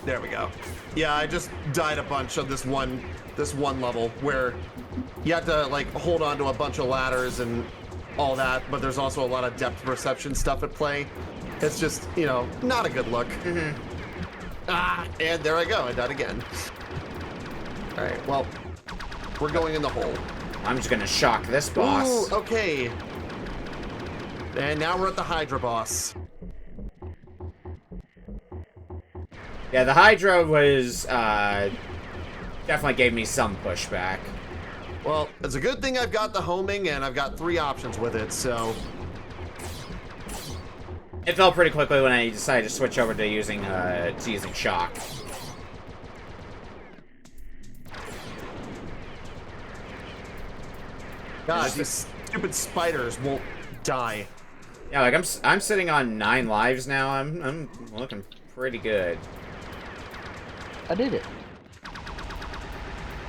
S8: There we go. Yeah, I just died a bunch on this one level where you have to like hold on to a bunch of ladders and all that, but there's also a lot of depth perception stuff at play. It's just, you know, not a good look. And there I go. I died again. All right, well, we're going in the hole.
S2: I'm just gonna shock this boss.
S8: Ooh, okay. And now we're at the Hydra boss.
S2: Yeah, the Hydra was, definitely gave me some pushback.
S8: Well, it's a good thing I've got the homing and I've got 3 options with it, so...
S2: It fell pretty quickly when I decided to switch over to using shock.
S8: God, these stupid spiders won't die.
S2: Yeah, like I'm sitting on 9 lives now. I'm looking pretty good.
S5: I did it.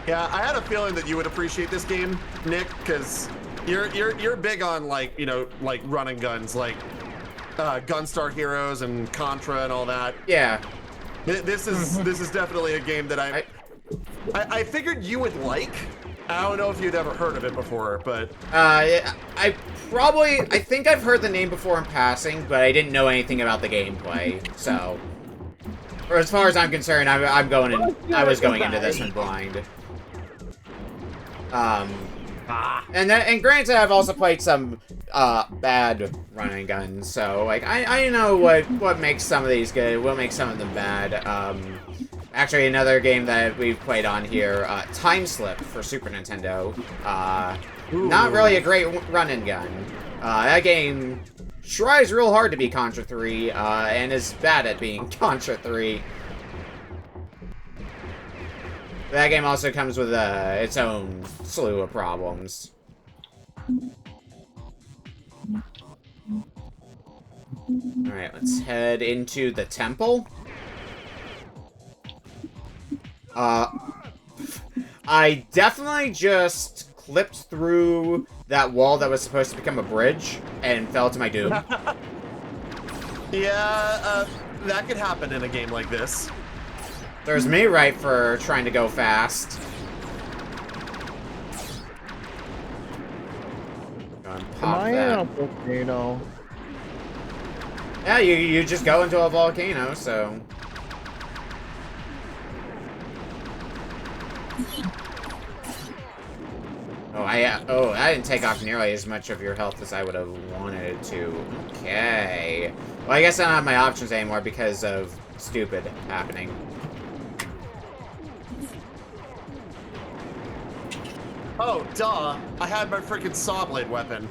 S8: Yeah, I had a feeling that you would appreciate this game, Nick, because you're big on like, you know, like run and guns, like Gunstar Heroes and Contra and all that.
S2: Yeah.
S8: This is definitely a game that I figured you would like. I don't know if you'd ever heard of it before, but
S2: I think I've heard the name before in passing, but I didn't know anything about the gameplay. So, or as far as I'm concerned, I was going into this one blind. And granted, I've also played some bad running guns, so like I know what makes some of these good, what makes some of them bad. Actually, another game that we've played on here, Time Slip for Super Nintendo. Not really a great run and gun. That game tries real hard to be Contra 3, and is bad at being Contra 3. That game also comes with its own slew of problems. Alright, let's head into the temple. I definitely just clipped through that wall that was supposed to become a bridge and fell to my doom.
S8: Yeah, that could happen in a game like this.
S2: There's me right for trying to go fast.
S5: Am I in a volcano?
S2: Yeah, you just go into a volcano, so... I didn't take off nearly as much of your health as I would have wanted it to. Okay. Well, I guess I don't have my options anymore because of stupid happening.
S8: Oh, duh. I had my freaking saw blade weapon.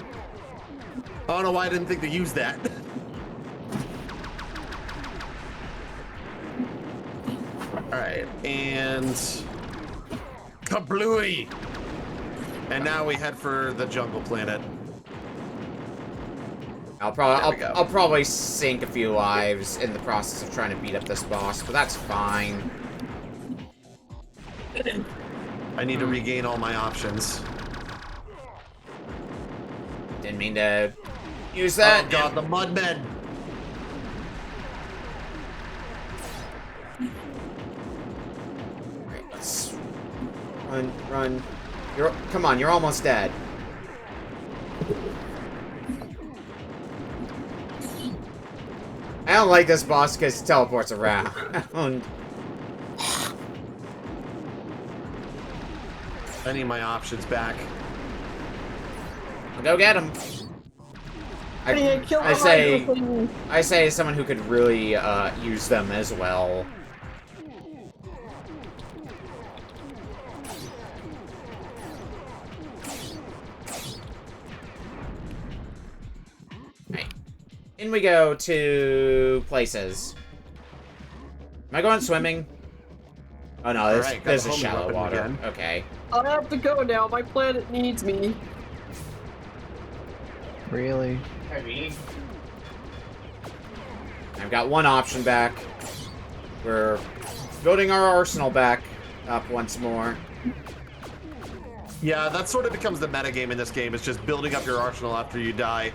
S8: I don't know why I didn't think to use that. Alright, and... kablooey! And now we head for the jungle planet.
S2: I'll probably sink a few lives in the process of trying to beat up this boss, but that's fine.
S8: I need to regain all my options.
S2: Didn't mean to use that.
S8: Oh god, the mudmen!
S2: Alright, let's run. Come on, you're almost dead. I don't like this boss because it teleports around.
S8: I need my options back.
S2: I'll go get him. I say as someone who could really use them as well. In we go to places. Am I going swimming? Oh no, this is shallow water. Again. Okay.
S4: I have to go now. My planet needs me.
S5: Really?
S2: Heavy. I've got one option back. We're building our arsenal back up once more.
S3: Yeah, that sort of becomes the metagame in this game. It's just building up your arsenal after you die.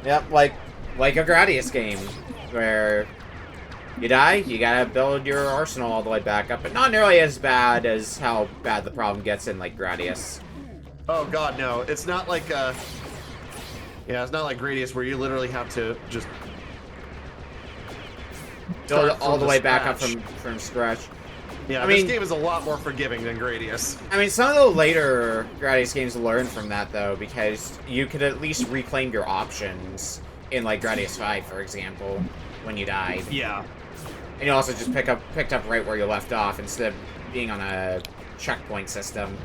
S2: Yep, like a Gradius game, where you die, you gotta build your arsenal all the way back up, but not nearly as bad as how bad the problem gets in, like, Gradius.
S3: Oh god, no. It's not like, yeah, it's not like Gradius where you literally have to just
S2: build it all the way back up from scratch.
S3: Yeah, this game is a lot more forgiving than Gradius.
S2: I mean, some of the later Gradius games learned from that, though, because you could at least reclaim your options in, like, Gradius 5, for example, when you died.
S3: Yeah.
S2: And you also just picked up right where you left off, instead of being on a checkpoint system.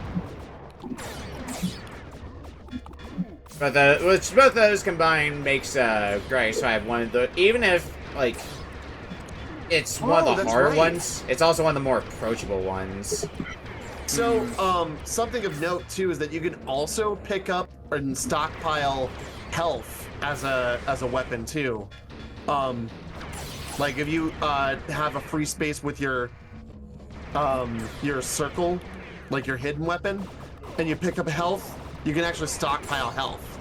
S2: But both of those combined makes Gradius 5 one of the, even if, like, it's one of the harder ones, it's also one of the more approachable ones.
S3: So, something of note, too, is that you can also pick up and stockpile health as a weapon, too. Like, if you have a free space with your circle, like your hidden weapon, and you pick up health, you can actually stockpile health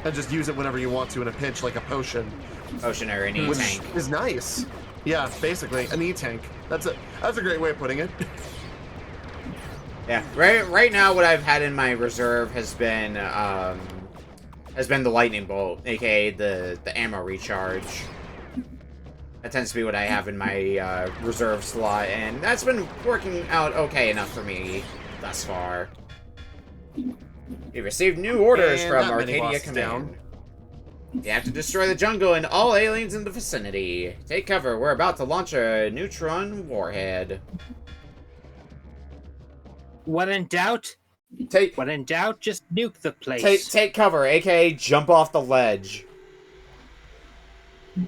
S3: and just use it whenever you want to in a pinch, like a potion.
S2: Potion or an E-tank.
S3: Which is nice. Yeah, basically, an E-tank. That's a great way of putting it.
S2: Yeah, right now what I've had in my reserve has been the lightning bolt, aka the ammo recharge. That tends to be what I have in my reserve slot, and that's been working out okay enough for me thus far. We received new orders from Arcadia Command. You have to destroy the jungle and all aliens in the vicinity. Take cover, we're about to launch a neutron warhead.
S1: When in doubt, just nuke the place.
S2: Take cover, aka jump off the ledge.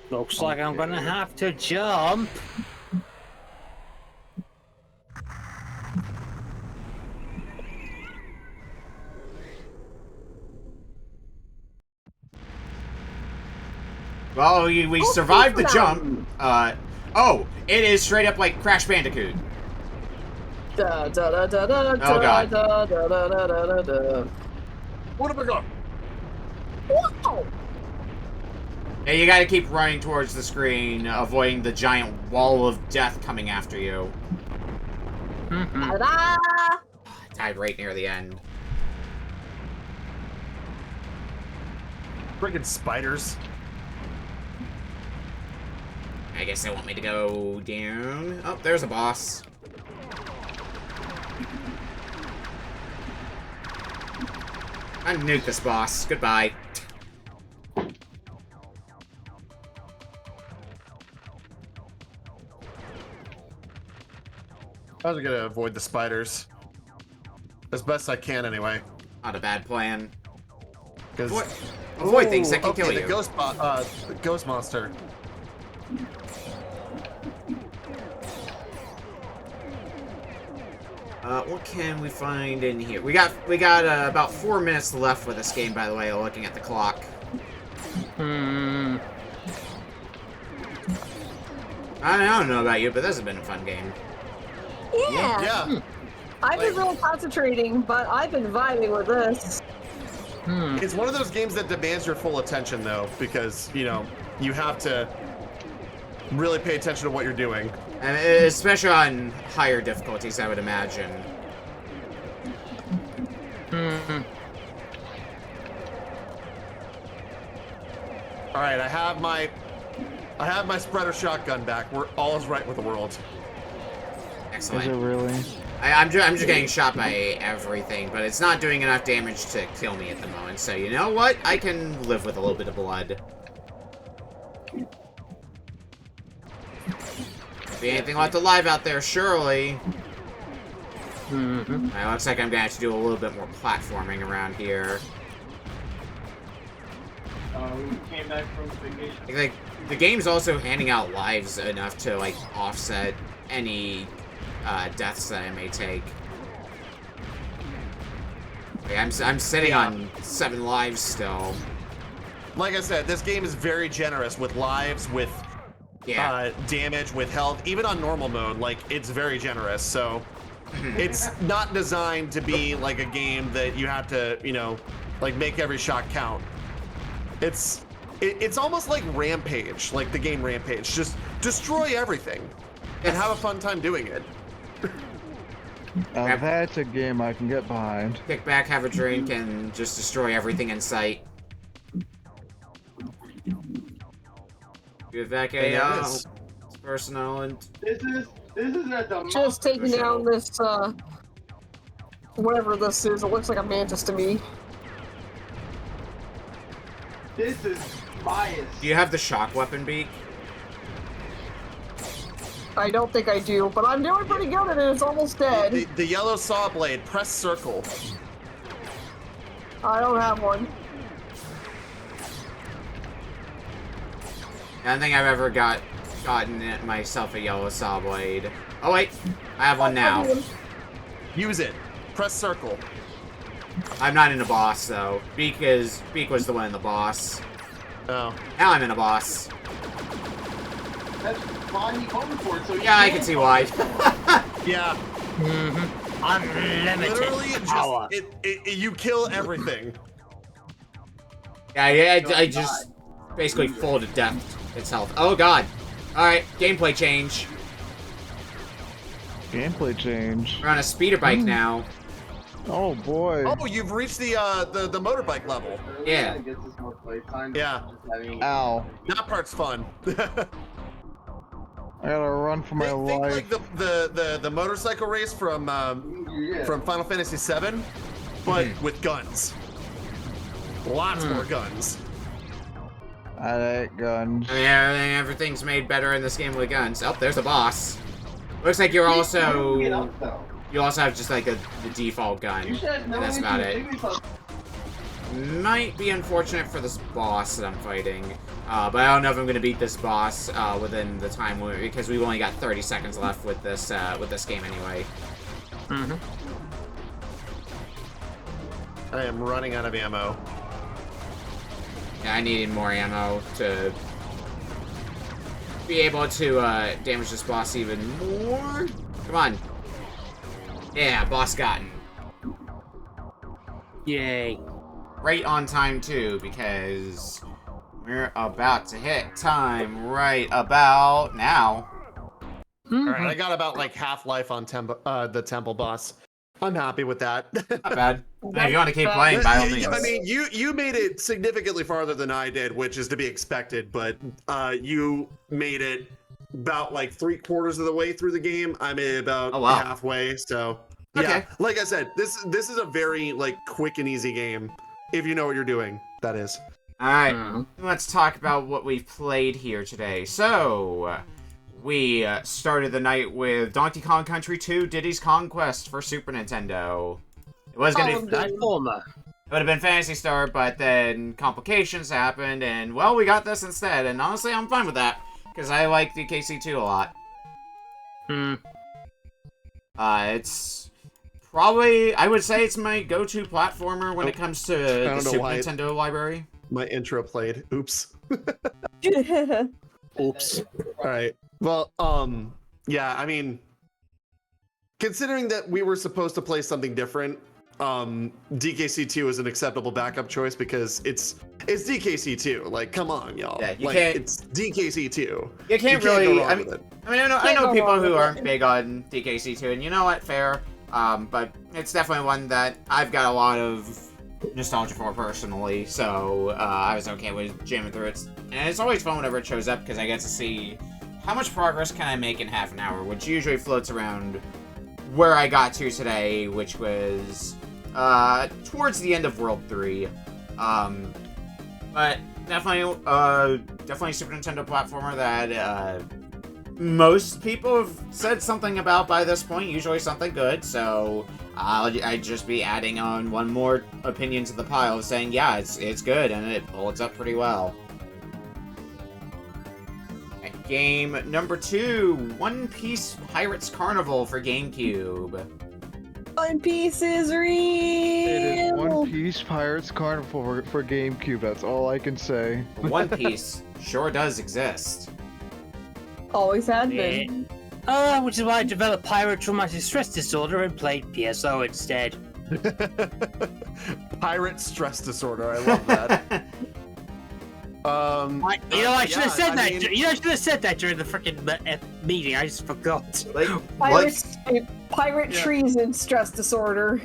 S1: Looks like I'm gonna have to jump.
S2: Well, we survived the jump. Oh, it is straight up like Crash Bandicoot.
S4: Da, da, da, da, da,
S2: oh god.
S4: Da, da, da, da, da, da.
S3: What have I got?
S4: Wow!
S2: Yeah, you gotta keep running towards the screen, avoiding the giant wall of death coming after you.
S4: Ta-da!
S2: Died right near the end.
S3: Friggin' spiders.
S2: I guess they want me to go down. Oh, there's a boss. I nuked this boss. Goodbye.
S3: I was gonna avoid the spiders. As best I can, anyway.
S2: Not a bad plan.
S3: Because
S2: avoid things that can kill you.
S3: The ghost monster.
S2: What can we find in here? We got about 4 minutes left with this game, by the way, looking at the clock. I don't know about you, but this has been a fun game.
S4: Yeah. I've been really concentrating, but I've been vibing with this.
S3: It's one of those games that demands your full attention, though, because, you know, you have to really pay attention to what you're doing.
S2: And especially on higher difficulties, I would imagine.
S3: Alright, I have my spreader shotgun back. All is right with the world.
S2: Excellent.
S5: Is it really?
S2: I'm just getting shot by everything, but it's not doing enough damage to kill me at the moment. So you know what? I can live with a little bit of blood. Be anything left alive out there, surely. It looks like I'm gonna have to do a little bit more platforming around here.
S5: We came back from vacation.
S2: Like, the game's also handing out lives enough to, like, offset any deaths that I may take. Like, I'm sitting on 7 lives still.
S3: Like I said, this game is very generous with lives, with damage, with health. Even on normal mode, like, it's very generous. So it's not designed to be like a game that you have to, you know, like, make every shot count. It's almost like Rampage, like the game Rampage. Just destroy everything and have a fun time doing it.
S5: That's a game I can get behind.
S2: Kick back, have a drink, and just destroy everything in sight. Give back a personal and
S5: This is at the
S4: Just taking down this, whatever this is. It looks like a mantis to me.
S5: This is biased.
S2: Do you have the shock weapon, Beak?
S4: I don't think I do, but I'm doing pretty good at it. It's almost dead.
S3: The yellow saw blade, press circle.
S4: I don't have one.
S2: I don't think I've ever gotten myself a yellow saw blade. Oh wait, I have one now.
S3: Use it. Press circle.
S2: I'm not in a boss though. Beak was the one in the boss.
S3: Oh.
S2: Now I'm in a boss.
S5: That's why he voted for it, so
S2: Yeah, I can see why.
S3: Yeah.
S1: Unlimited
S3: Literally,
S1: power.
S3: you kill everything.
S2: Yeah, I just basically full to death its health. Oh god. Alright, gameplay change.
S5: Gameplay change.
S2: We're on a speeder bike now.
S5: Oh boy.
S3: Oh, you've reached the motorbike level.
S2: Yeah.
S3: Yeah.
S5: Ow.
S3: That part's fun.
S5: I gotta run for my
S3: Think
S5: life.
S3: like the motorcycle race from Final Fantasy VII, but with guns. Lots more guns.
S5: I like guns.
S2: I mean, everything's made better in this game with guns. Oh, there's a boss. Looks like you also have just like the default gun, and that's about it. Might be unfortunate for this boss that I'm fighting, but I don't know if I'm gonna beat this boss within the time because we've only got 30 seconds left with this game anyway.
S3: I am running out of ammo.
S2: Yeah, I needed more ammo to be able to damage this boss even more. Come on. Yeah, boss gotten.
S1: Yay.
S2: Right on time too, because we're about to hit time right about now.
S3: Alright, I got about like half life on the temple boss. I'm happy with that.
S2: Not bad. Now, if you want to keep playing, by all means.
S3: I mean, you made it significantly farther than I did, which is to be expected, but you made it about like 3/4 of the way through the game. I made it about halfway, so yeah.
S2: Okay.
S3: Like I said, this is a very like quick and easy game, if you know what you're doing, that is.
S2: Alright, let's talk about what we've played here today. So, we started the night with Donkey Kong Country 2 Diddy's Conquest for Super Nintendo. It was gonna be
S1: platformer.
S2: It would have been Phantasy Star, but then complications happened, and well, we got this instead. And honestly, I'm fine with that because I like DKC2 a lot. It's probably, I would say, it's my go-to platformer when it comes to the Super Nintendo library.
S3: My intro played. Oops.
S1: Oops.
S3: All right. Well, yeah, I mean, considering that we were supposed to play something different, DKC2 is an acceptable backup choice because it's DKC2. Like, come on, y'all.
S2: Yeah, you
S3: like,
S2: can't,
S3: it's DKC2.
S2: You can't really. I know people who aren't big on DKC2, and you know what? Fair. But it's definitely one that I've got a lot of nostalgia for personally, so I was okay with jamming through it. And it's always fun whenever it shows up because I get to see how much progress can I make in half an hour, which usually floats around where I got to today, which was towards the end of World 3. But definitely Super Nintendo platformer that most people have said something about by this point, usually something good, so I'd just be adding on one more opinion to the pile, saying, yeah, it's good, and it holds up pretty well. Game number 2, One Piece Pirates Carnival for GameCube.
S4: One Piece is real!
S5: It is One Piece Pirates Carnival for GameCube, that's all I can say.
S2: One Piece sure does exist.
S4: Always had been.
S1: Which is why I developed pirate traumatic stress disorder and played PSO instead.
S8: Pirate stress disorder, I love that.
S1: I should have said that. I should have said that during the freaking meeting. I just forgot.
S4: Pirate treason stress disorder.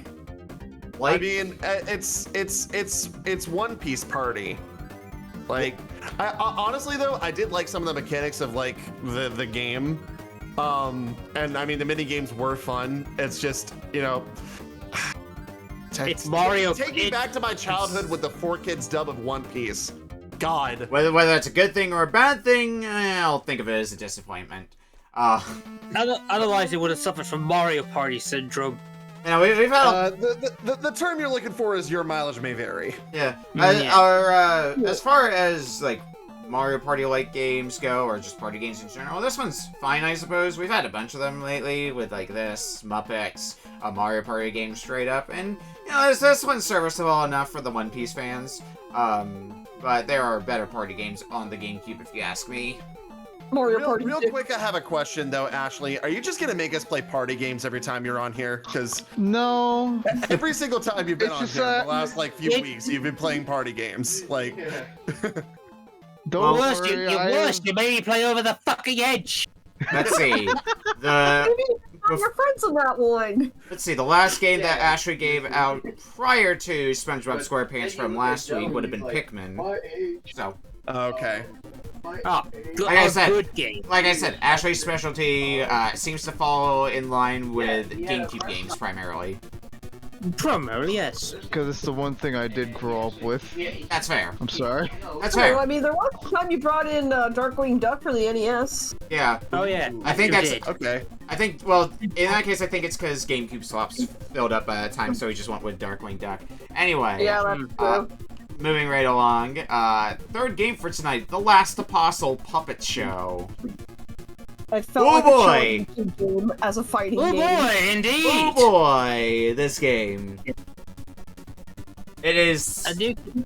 S8: I mean, it's One Piece party. Like, honestly though, I did like some of the mechanics of like the game. And I mean the mini games were fun. It's just, you know,
S1: it's Mario.
S8: Take me back to my childhood with the 4Kids dub of One Piece. God.
S2: Whether that's a good thing or a bad thing, I'll think of it as a disappointment.
S1: Otherwise, it would have suffered from Mario Party syndrome.
S2: You know, we've had
S8: the term you're looking for is your mileage may vary.
S2: Yeah. As far as like Mario Party-like games go, or just party games in general, this one's fine, I suppose. We've had a bunch of them lately with like this, Muppets, a Mario Party game straight up, and you know, this one's serviceable enough for the One Piece fans. But there are better party games on the GameCube, if you ask me.
S4: Mario Party.
S8: Real quick, I have a question though, Ashley. Are you just gonna make us play party games every time you're on here? Because
S5: no,
S8: every single time you've been on here, the last like few weeks, you've been playing party games. Like,
S5: don't worry,
S1: you made me play Over the Fucking Edge.
S2: Let's see.
S4: Your friends on that one.
S2: Let's see. The last game that Ashley gave out prior to SpongeBob SquarePants from last week would have been Pikmin. So.
S8: Okay.
S1: Good game.
S2: Like I said, Ashley's specialty seems to follow in line with GameCube games primarily.
S1: Primarily, yes.
S5: Because it's the one thing I did grow up with.
S2: That's fair.
S5: I'm sorry.
S2: That's fair.
S4: Well, I mean, there was a time you brought in Darkwing Duck for the NES.
S2: Yeah.
S1: Oh, yeah.
S2: I think that's...
S8: Okay.
S2: I think, well, in that case, I think it's because GameCube slots filled up at a time, so we just went with Darkwing Duck. Anyway.
S4: Yeah, that's true.
S2: Moving right along. Third game for tonight, The Last Apostle Puppet Show.
S4: I felt like a challenging game as a fighting game.
S1: Oh boy, indeed!
S2: Oh boy, this game. It is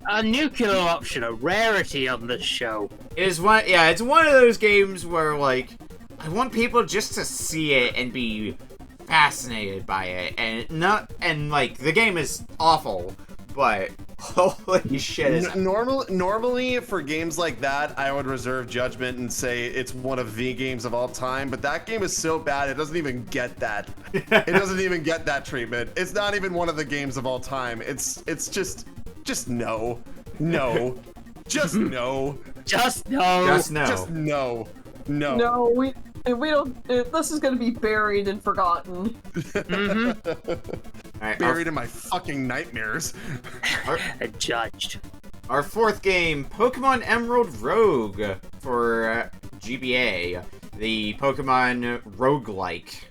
S1: a nuclear option, a rarity on this show.
S2: It is one. Yeah, it's one of those games where like I want people just to see it and be fascinated by it, and like the game is awful, but holy shit!
S8: Normally for games like that, I would reserve judgment and say it's one of the games of all time. But that game is so bad, it doesn't even get that. It doesn't even get that treatment. It's not even one of the games of all time. It's just no, just no,
S2: just no.
S4: No, we don't. This is gonna be buried and forgotten.
S2: Right,
S8: buried in my fucking nightmares.
S1: Judged.
S2: Our fourth game, Pokemon Emerald Rogue for GBA, the Pokemon roguelike.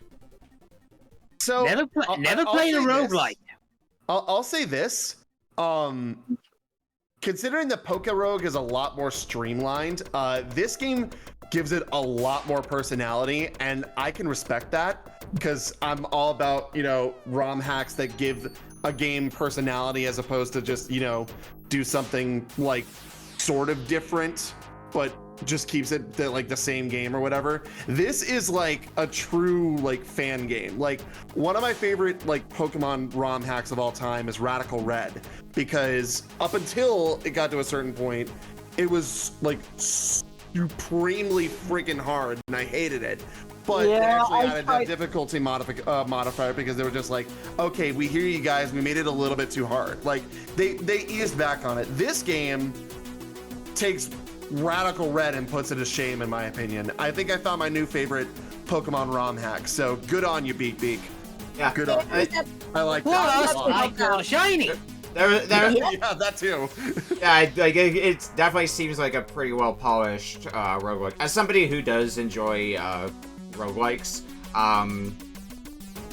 S8: So
S1: never played a roguelike.
S8: I'll say this. Considering the Poké Rogue is a lot more streamlined, this game gives it a lot more personality, and I can respect that because I'm all about, you know, ROM hacks that give a game personality as opposed to just, you know, do something like sort of different, but just keeps it like the same game or whatever. This is like a true like fan game. Like one of my favorite like Pokemon ROM hacks of all time is Radical Red, because up until it got to a certain point, it was like supremely freaking hard and I hated it. But they actually added that difficulty modifier because they were just like, okay, we hear you guys, we made it a little bit too hard. Like they eased back on it. This game takes Radical Red and puts it to shame, in my opinion. I think I found my new favorite Pokemon ROM hack. So good on you, Beak Beak.
S2: Yeah,
S8: good on you. I like
S1: that. I call shiny.
S2: Yeah,
S8: that too.
S2: Yeah, like it definitely seems like a pretty well polished roguelike. As somebody who does enjoy roguelikes,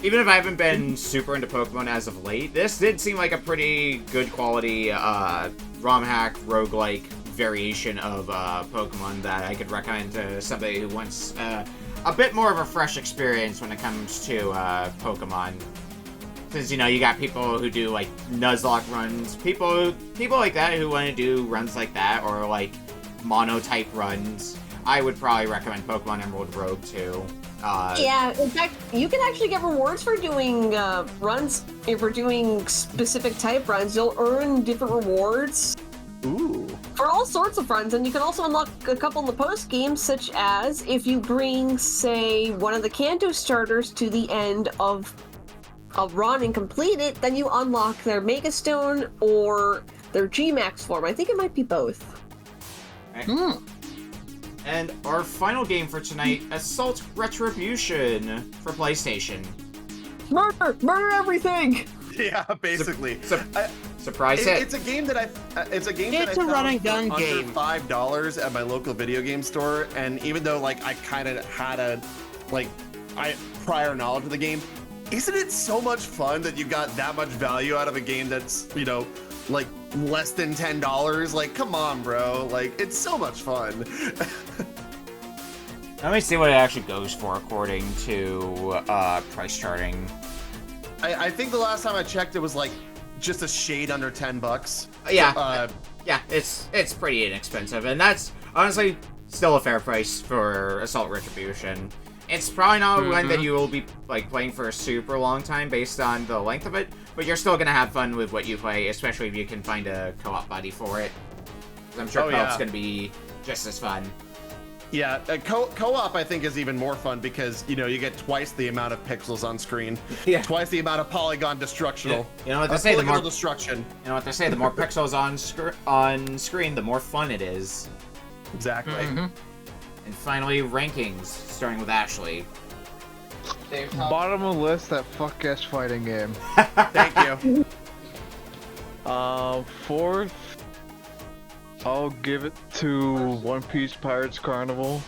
S2: even if I haven't been super into Pokemon as of late, this did seem like a pretty good quality ROM hack roguelike variation of Pokemon that I could recommend to somebody who wants a bit more of a fresh experience when it comes to Pokemon. Because, you know, you got people who do, like, Nuzlocke runs, people like that who want to do runs like that, or, like, mono-type runs. I would probably recommend Pokemon Emerald Rogue, too.
S4: Yeah, in fact, you can actually get rewards for doing runs. If we're doing specific type runs, you'll earn different rewards.
S8: Ooh.
S4: For all sorts of runs, and you can also unlock a couple in the post-game, such as if you bring, say, one of the Kanto starters to the end of a run and complete it, then you unlock their Mega Stone or their G-Max form. I think it might be both.
S2: Okay. And our final game for tonight, Assault Retribution for PlayStation.
S4: Murder everything!
S3: Yeah, basically.
S2: Surprise hit.
S3: It's a game that I. It's a game that I
S1: It's a
S3: found
S1: run and
S3: for
S1: gun
S3: under
S1: game.
S3: $5 at my local video game store, and even though like I kind of had a prior knowledge of the game, isn't it so much fun that you got that much value out of a game that's, you know, like less than $10? Like, come on, bro. Like, it's so much fun.
S2: Let me see what it actually goes for according to price charting.
S3: I think the last time I checked, it was like just a shade under $10.
S2: Yeah, yeah, it's pretty inexpensive, and that's honestly still a fair price for Assault Retribution. It's probably not one that you will be like playing for a super long time based on the length of it, but you're still gonna have fun with what you play, especially if you can find a co-op buddy for it. I'm sure co-op's gonna be just as fun.
S3: Yeah, co-op I think is even more fun because, you know, you get twice the amount of pixels on screen, twice the amount of polygon destructional.
S2: You know what they say, the more
S3: destruction.
S2: You know what they say, the more pixels on screen, the more fun it is.
S3: Exactly.
S2: And finally, rankings, starting with Ashley.
S5: Bottom of the list, that fuck-ass fighting game.
S3: Thank you.
S5: Fourth, I'll give it to One Piece Pirates Carnival.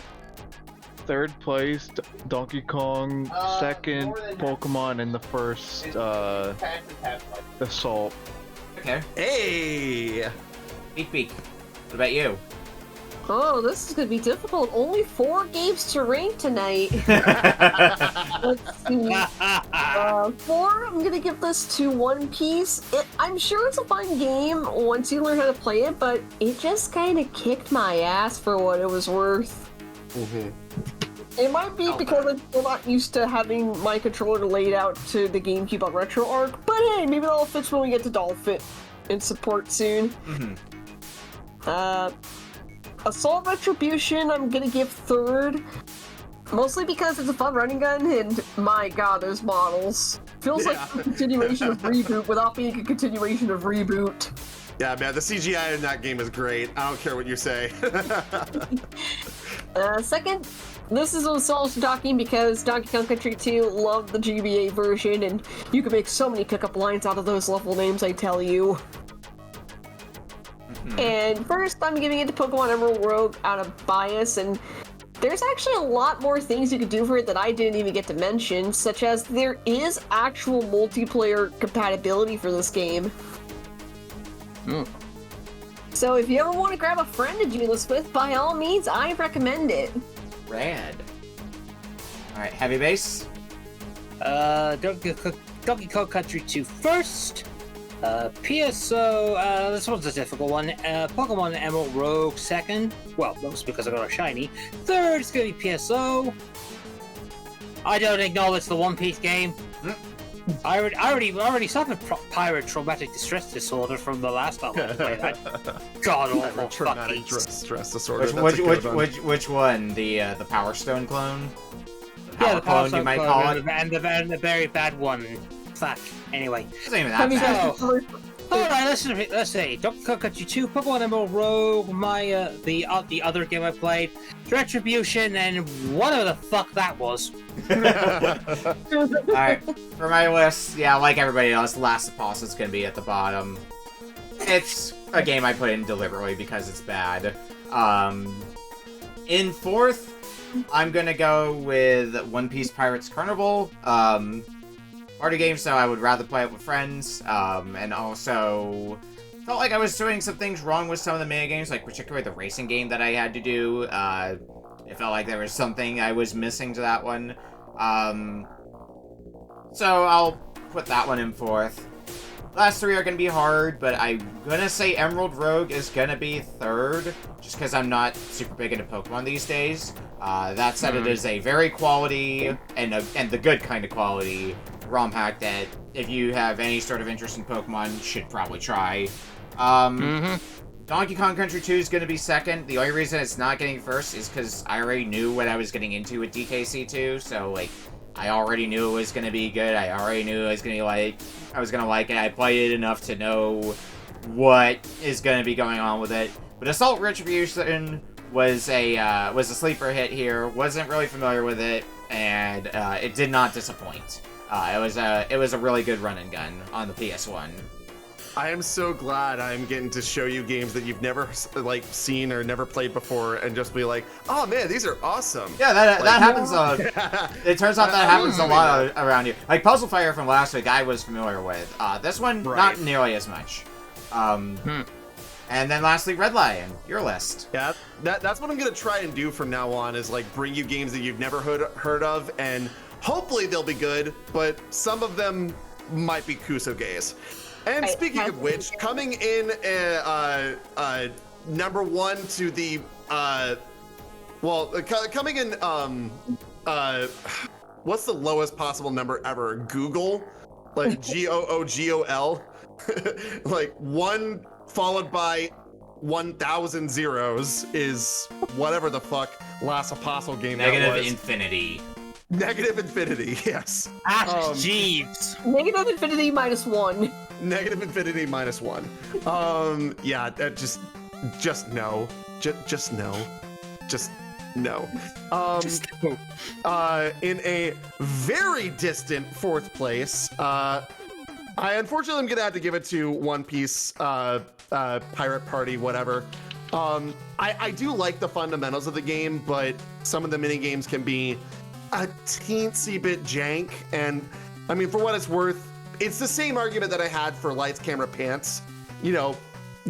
S5: Third place, Donkey Kong. Second, Pokemon. And the first, Assault.
S2: Okay.
S3: Hey!
S2: Beak. What about you?
S4: Oh, this is gonna be difficult. Only 4 games to rank tonight. Let's see. 4, I'm gonna give this to One Piece. I'm sure it's a fun game once you learn how to play it, but it just kind of kicked my ass for what it was worth. It might be because I'm still not used to having my controller laid out to the GameCube on RetroArch, but hey, maybe that'll fix when we get to Dolphin and support soon. Assault Retribution, I'm gonna give third. Mostly because it's a fun running gun, and my god, those models. Feels like a continuation of Reboot without being a continuation of Reboot.
S3: Yeah, man, the CGI in that game is great. I don't care what you say.
S4: Second, this is also talking because Donkey Kong Country 2 loved the GBA version, and you can make so many pickup lines out of those level names, I tell you. And first, I'm giving it to Pokemon Emerald Rogue out of bias, and there's actually a lot more things you could do for it that I didn't even get to mention, such as there is actual multiplayer compatibility for this game. So if you ever want to grab a friend to do this with, by all means, I recommend it.
S2: Rad. Alright, Heavybass.
S1: Donkey Kong Country 2 first. PSO, this one's a difficult one. Pokemon Emerald Rogue second. Well, mostly because I got a shiny. Third is gonna be PSO. I don't acknowledge the One Piece game. I already suffered pirate traumatic distress disorder from the last time I played that. God awful
S3: Traumatic
S1: fucking.
S3: stress disorder.
S2: Which one? The Power Stone clone?
S1: Yeah, the Power
S2: clone,
S1: Stone
S2: you might
S1: clone
S2: call it.
S1: and the very bad one. Fuck. Anyway.
S2: It's not even that bad.
S1: Alright, let's see. Donkey Kong Country 2, Pokemon Emerald Rogue, my, the other game I played, Retribution, and whatever the fuck that was.
S2: Alright, for my list, yeah, like everybody else, Last Apostle is gonna be at the bottom. It's a game I put in deliberately because it's bad. In fourth, I'm gonna go with One Piece Pirates Carnival. party game, so I would rather play it with friends. And also felt like I was doing some things wrong with some of the mini games, like particularly the racing game that I had to do. It felt like there was something I was missing to that one. So I'll put that one in fourth. Last three are going to be hard, but I'm going to say Emerald Rogue is going to be third, just because I'm not super big into Pokemon these days. That said, it is a very quality, and the good kind of quality, ROM hack that, if you have any sort of interest in Pokemon, you should probably try. Donkey Kong Country 2 is going to be second. The only reason it's not getting first is because I already knew what I was getting into with DKC 2, so, like, I already knew it was going to be good. I already knew I was going to like it. I played it enough to know what is going to be going on with it. But Assault Retribution was a sleeper hit here. Wasn't really familiar with it, and it did not disappoint. It was a really good run and gun on the PS1.
S8: I am so glad I'm getting to show you games that you've never like seen or never played before, and just be like, "Oh man, these are awesome."
S2: Yeah, that happens. It turns out that happens a lot around you. Like Puzzle Fire from last week, I was familiar with. This one, not nearly as much. And then lastly, RedLion, your list.
S8: Yeah, that's what I'm gonna try and do from now on. Is like bring you games that you've never heard of, and hopefully they'll be good. But some of them might be Kusoge's. And speaking of which, coming in number one to the coming in what's the lowest possible number ever? Google, like GOOGOL, like 1 followed by 1,000 zeros is whatever the fuck Last Apostle game that was.
S2: Infinity.
S8: Negative infinity, yes.
S1: Ask Jeeves.
S4: Negative infinity -1.
S8: Negative infinity -1. Yeah, that just no. Just no. Just no. In a very distant fourth place, I unfortunately am gonna have to give it to One Piece, Pirate Party, whatever. I do like the fundamentals of the game, but some of the mini games can be a teensy bit jank, and I mean, for what it's worth, it's the same argument that I had for Lights, Camera, Pants. You know,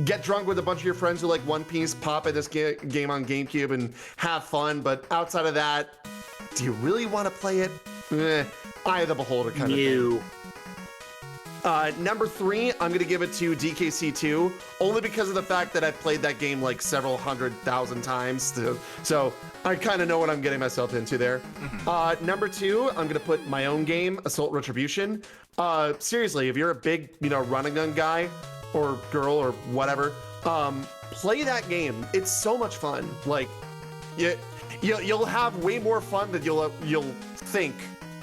S8: get drunk with a bunch of your friends who like One Piece, pop at this game on GameCube and have fun, but outside of that, do you really want to play it? Eye of the beholder kind of thing. Number 3, I'm gonna give it to DKC 2, only because of the fact that I've played that game like several 100,000 times, so I kind of know what I'm getting myself into there. Number 2, I'm gonna put my own game, Assault Retribution. Seriously, if you're a big, run and gun guy or girl or whatever, play that game. It's so much fun. Like, you'll have way more fun than you'll think,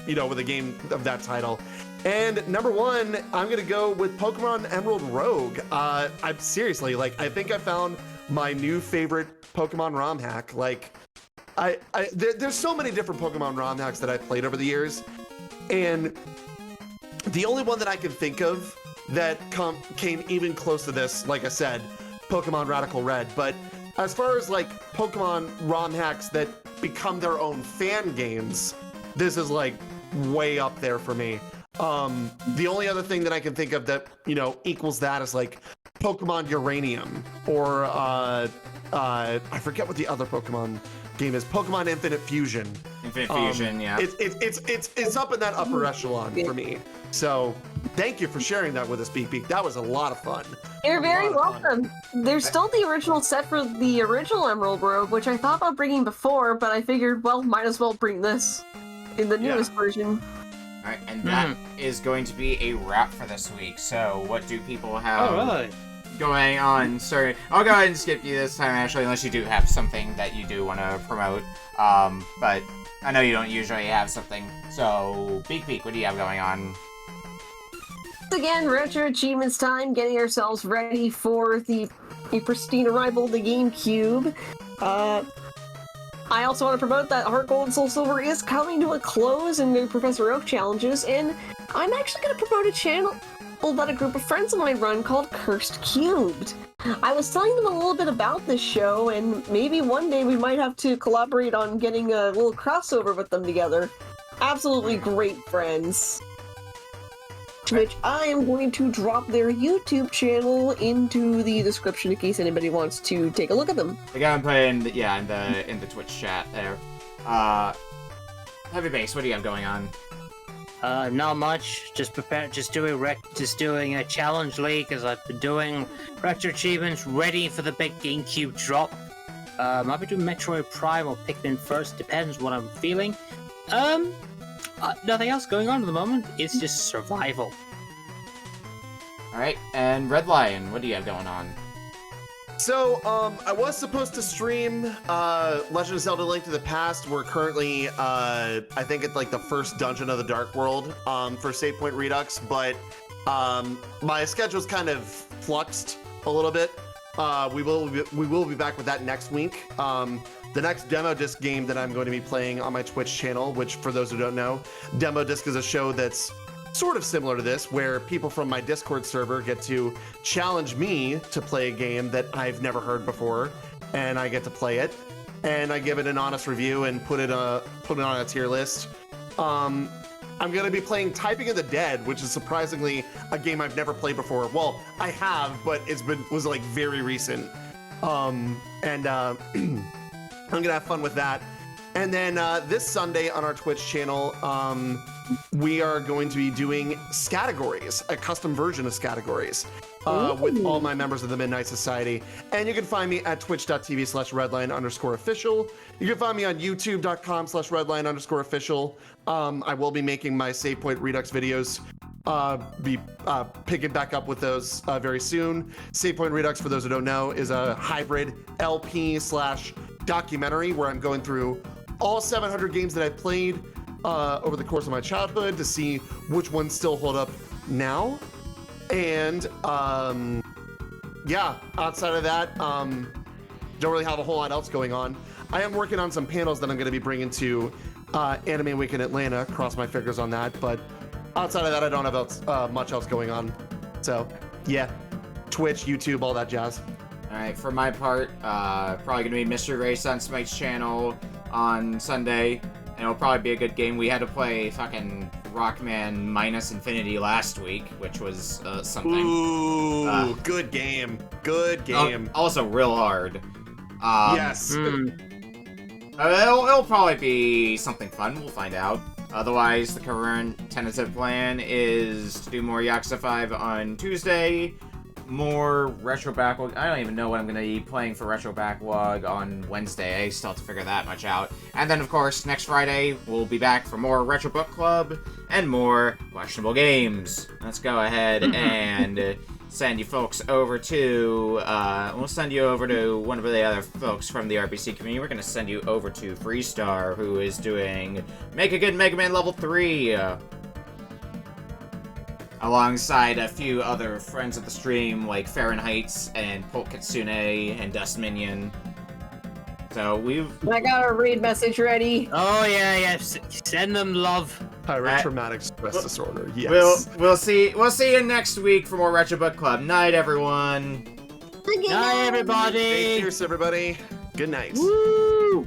S8: with a game of that title. And number 1, I'm gonna go with Pokemon Emerald Rogue. I'm seriously, like, I think I found my new favorite Pokemon ROM hack. Like, there's so many different Pokemon ROM hacks that I've played over the years, and the only one that I can think of that came even close to this, like I said, Pokemon Radical Red. But as far as like Pokemon ROM hacks that become their own fan games, this is like way up there for me. The only other thing that I can think of that, equals that is like Pokemon Uranium, or I forget what the other Pokemon game is. Pokemon Infinite Fusion.
S2: Infinite Fusion, yeah.
S8: It's up in that upper echelon for me. So thank you for sharing that with us, Beak Beak. That was a lot of fun.
S4: You're very welcome. There's still the original set for the original Emerald Rogue, which I thought about bringing before, but I figured, well, might as well bring this in the newest version.
S2: All right, and that is going to be a wrap for this week. So what do people have going on? Sorry, I'll go ahead and skip you this time, Ashley, unless you do have something that you do want to promote. But I know you don't usually have something. So, Beak Beak, what do you have going on?
S4: Again, Retro Achievements time, getting ourselves ready for the pristine arrival of the GameCube. I also want to promote that Heart Gold and Soul Silver is coming to a close in the Professor Oak challenges, and I'm actually going to promote a channel that a group of friends of mine run called Cursed Cubed. I was telling them a little bit about this show, and maybe one day we might have to collaborate on getting a little crossover with them together. Absolutely great friends. To which I am going to drop their YouTube channel into the description in case anybody wants to take a look at them.
S2: I got him put in the Twitch chat there. Heavybass, what do you have going on?
S1: Not much. Just doing a challenge league as I've been doing retro achievements, ready for the big GameCube drop. Might be doing Metroid Prime or Pikmin first, depends what I'm feeling. Nothing else going on at the moment. It's just survival.
S2: Alright, and RedLion, what do you have going on?
S8: So, I was supposed to stream Legend of Zelda: Link to the Past. We're currently, I think it's like the first dungeon of the Dark World for Save Point Redux, but my schedule's kind of fluxed a little bit. We will be back with that next week. The next Demo Disc game that I'm going to be playing on my Twitch channel, which for those who don't know, Demo Disc is a show that's sort of similar to this, where people from my Discord server get to challenge me to play a game that I've never heard before, and I get to play it, and I give it an honest review and put it on a tier list. I'm going to be playing Typing of the Dead, which is surprisingly a game I've never played before. Well, I have, but was like very recent. I'm gonna have fun with that. And then this Sunday on our Twitch channel, we are going to be doing Scattergories, a custom version of Scattergories, with all my members of the Midnight Society. And you can find me at twitch.tv/redline_official. You can find me on youtube.com/redline_official. I will be making my Save Point Redux videos, picking back up with those very soon. Save Point Redux, for those who don't know, is a hybrid LP/documentary where I'm going through all 700 games that I played over the course of my childhood to see which ones still hold up now. And yeah, outside of that, don't really have a whole lot else going on. I am working on some panels that I'm going to be bringing to Anime Week in Atlanta. Cross my fingers on that. But outside of that, I don't have much else going on. So yeah, Twitch, YouTube, all that jazz.
S2: Alright, for my part, probably gonna be Mystery Race on Smite's channel on Sunday, and it'll probably be a good game. We had to play fucking Rockman Minus Infinity last week, which was something.
S8: Ooh, good game. Good game.
S2: Also real hard.
S8: Yes.
S2: It'll probably be something fun, we'll find out. Otherwise, the current tentative plan is to do more Yakuza 5 on Tuesday, more Retro Backlog. I don't even know what I'm going to be playing for Retro Backlog on Wednesday. I still have to figure that much out. And then, of course, next Friday, we'll be back for more Retro Book Club and more questionable games. Let's go ahead and send you folks over to, we'll send you over to one of the other folks from the RPC community. We're going to send you over to Freestar, who is doing Make a Good Mega Man Level 3, alongside a few other friends of the stream, like Fahrenheit's and Polk Kitsune and Dust Minion. So
S4: I got a raid message ready.
S1: Oh yeah, send them love.
S8: Pirate traumatic stress disorder. Yes.
S2: We'll see you next week for more Retro Book Club. Night, everyone.
S1: Night, everybody.
S8: Stay fierce, everybody. Good night.
S1: Woo!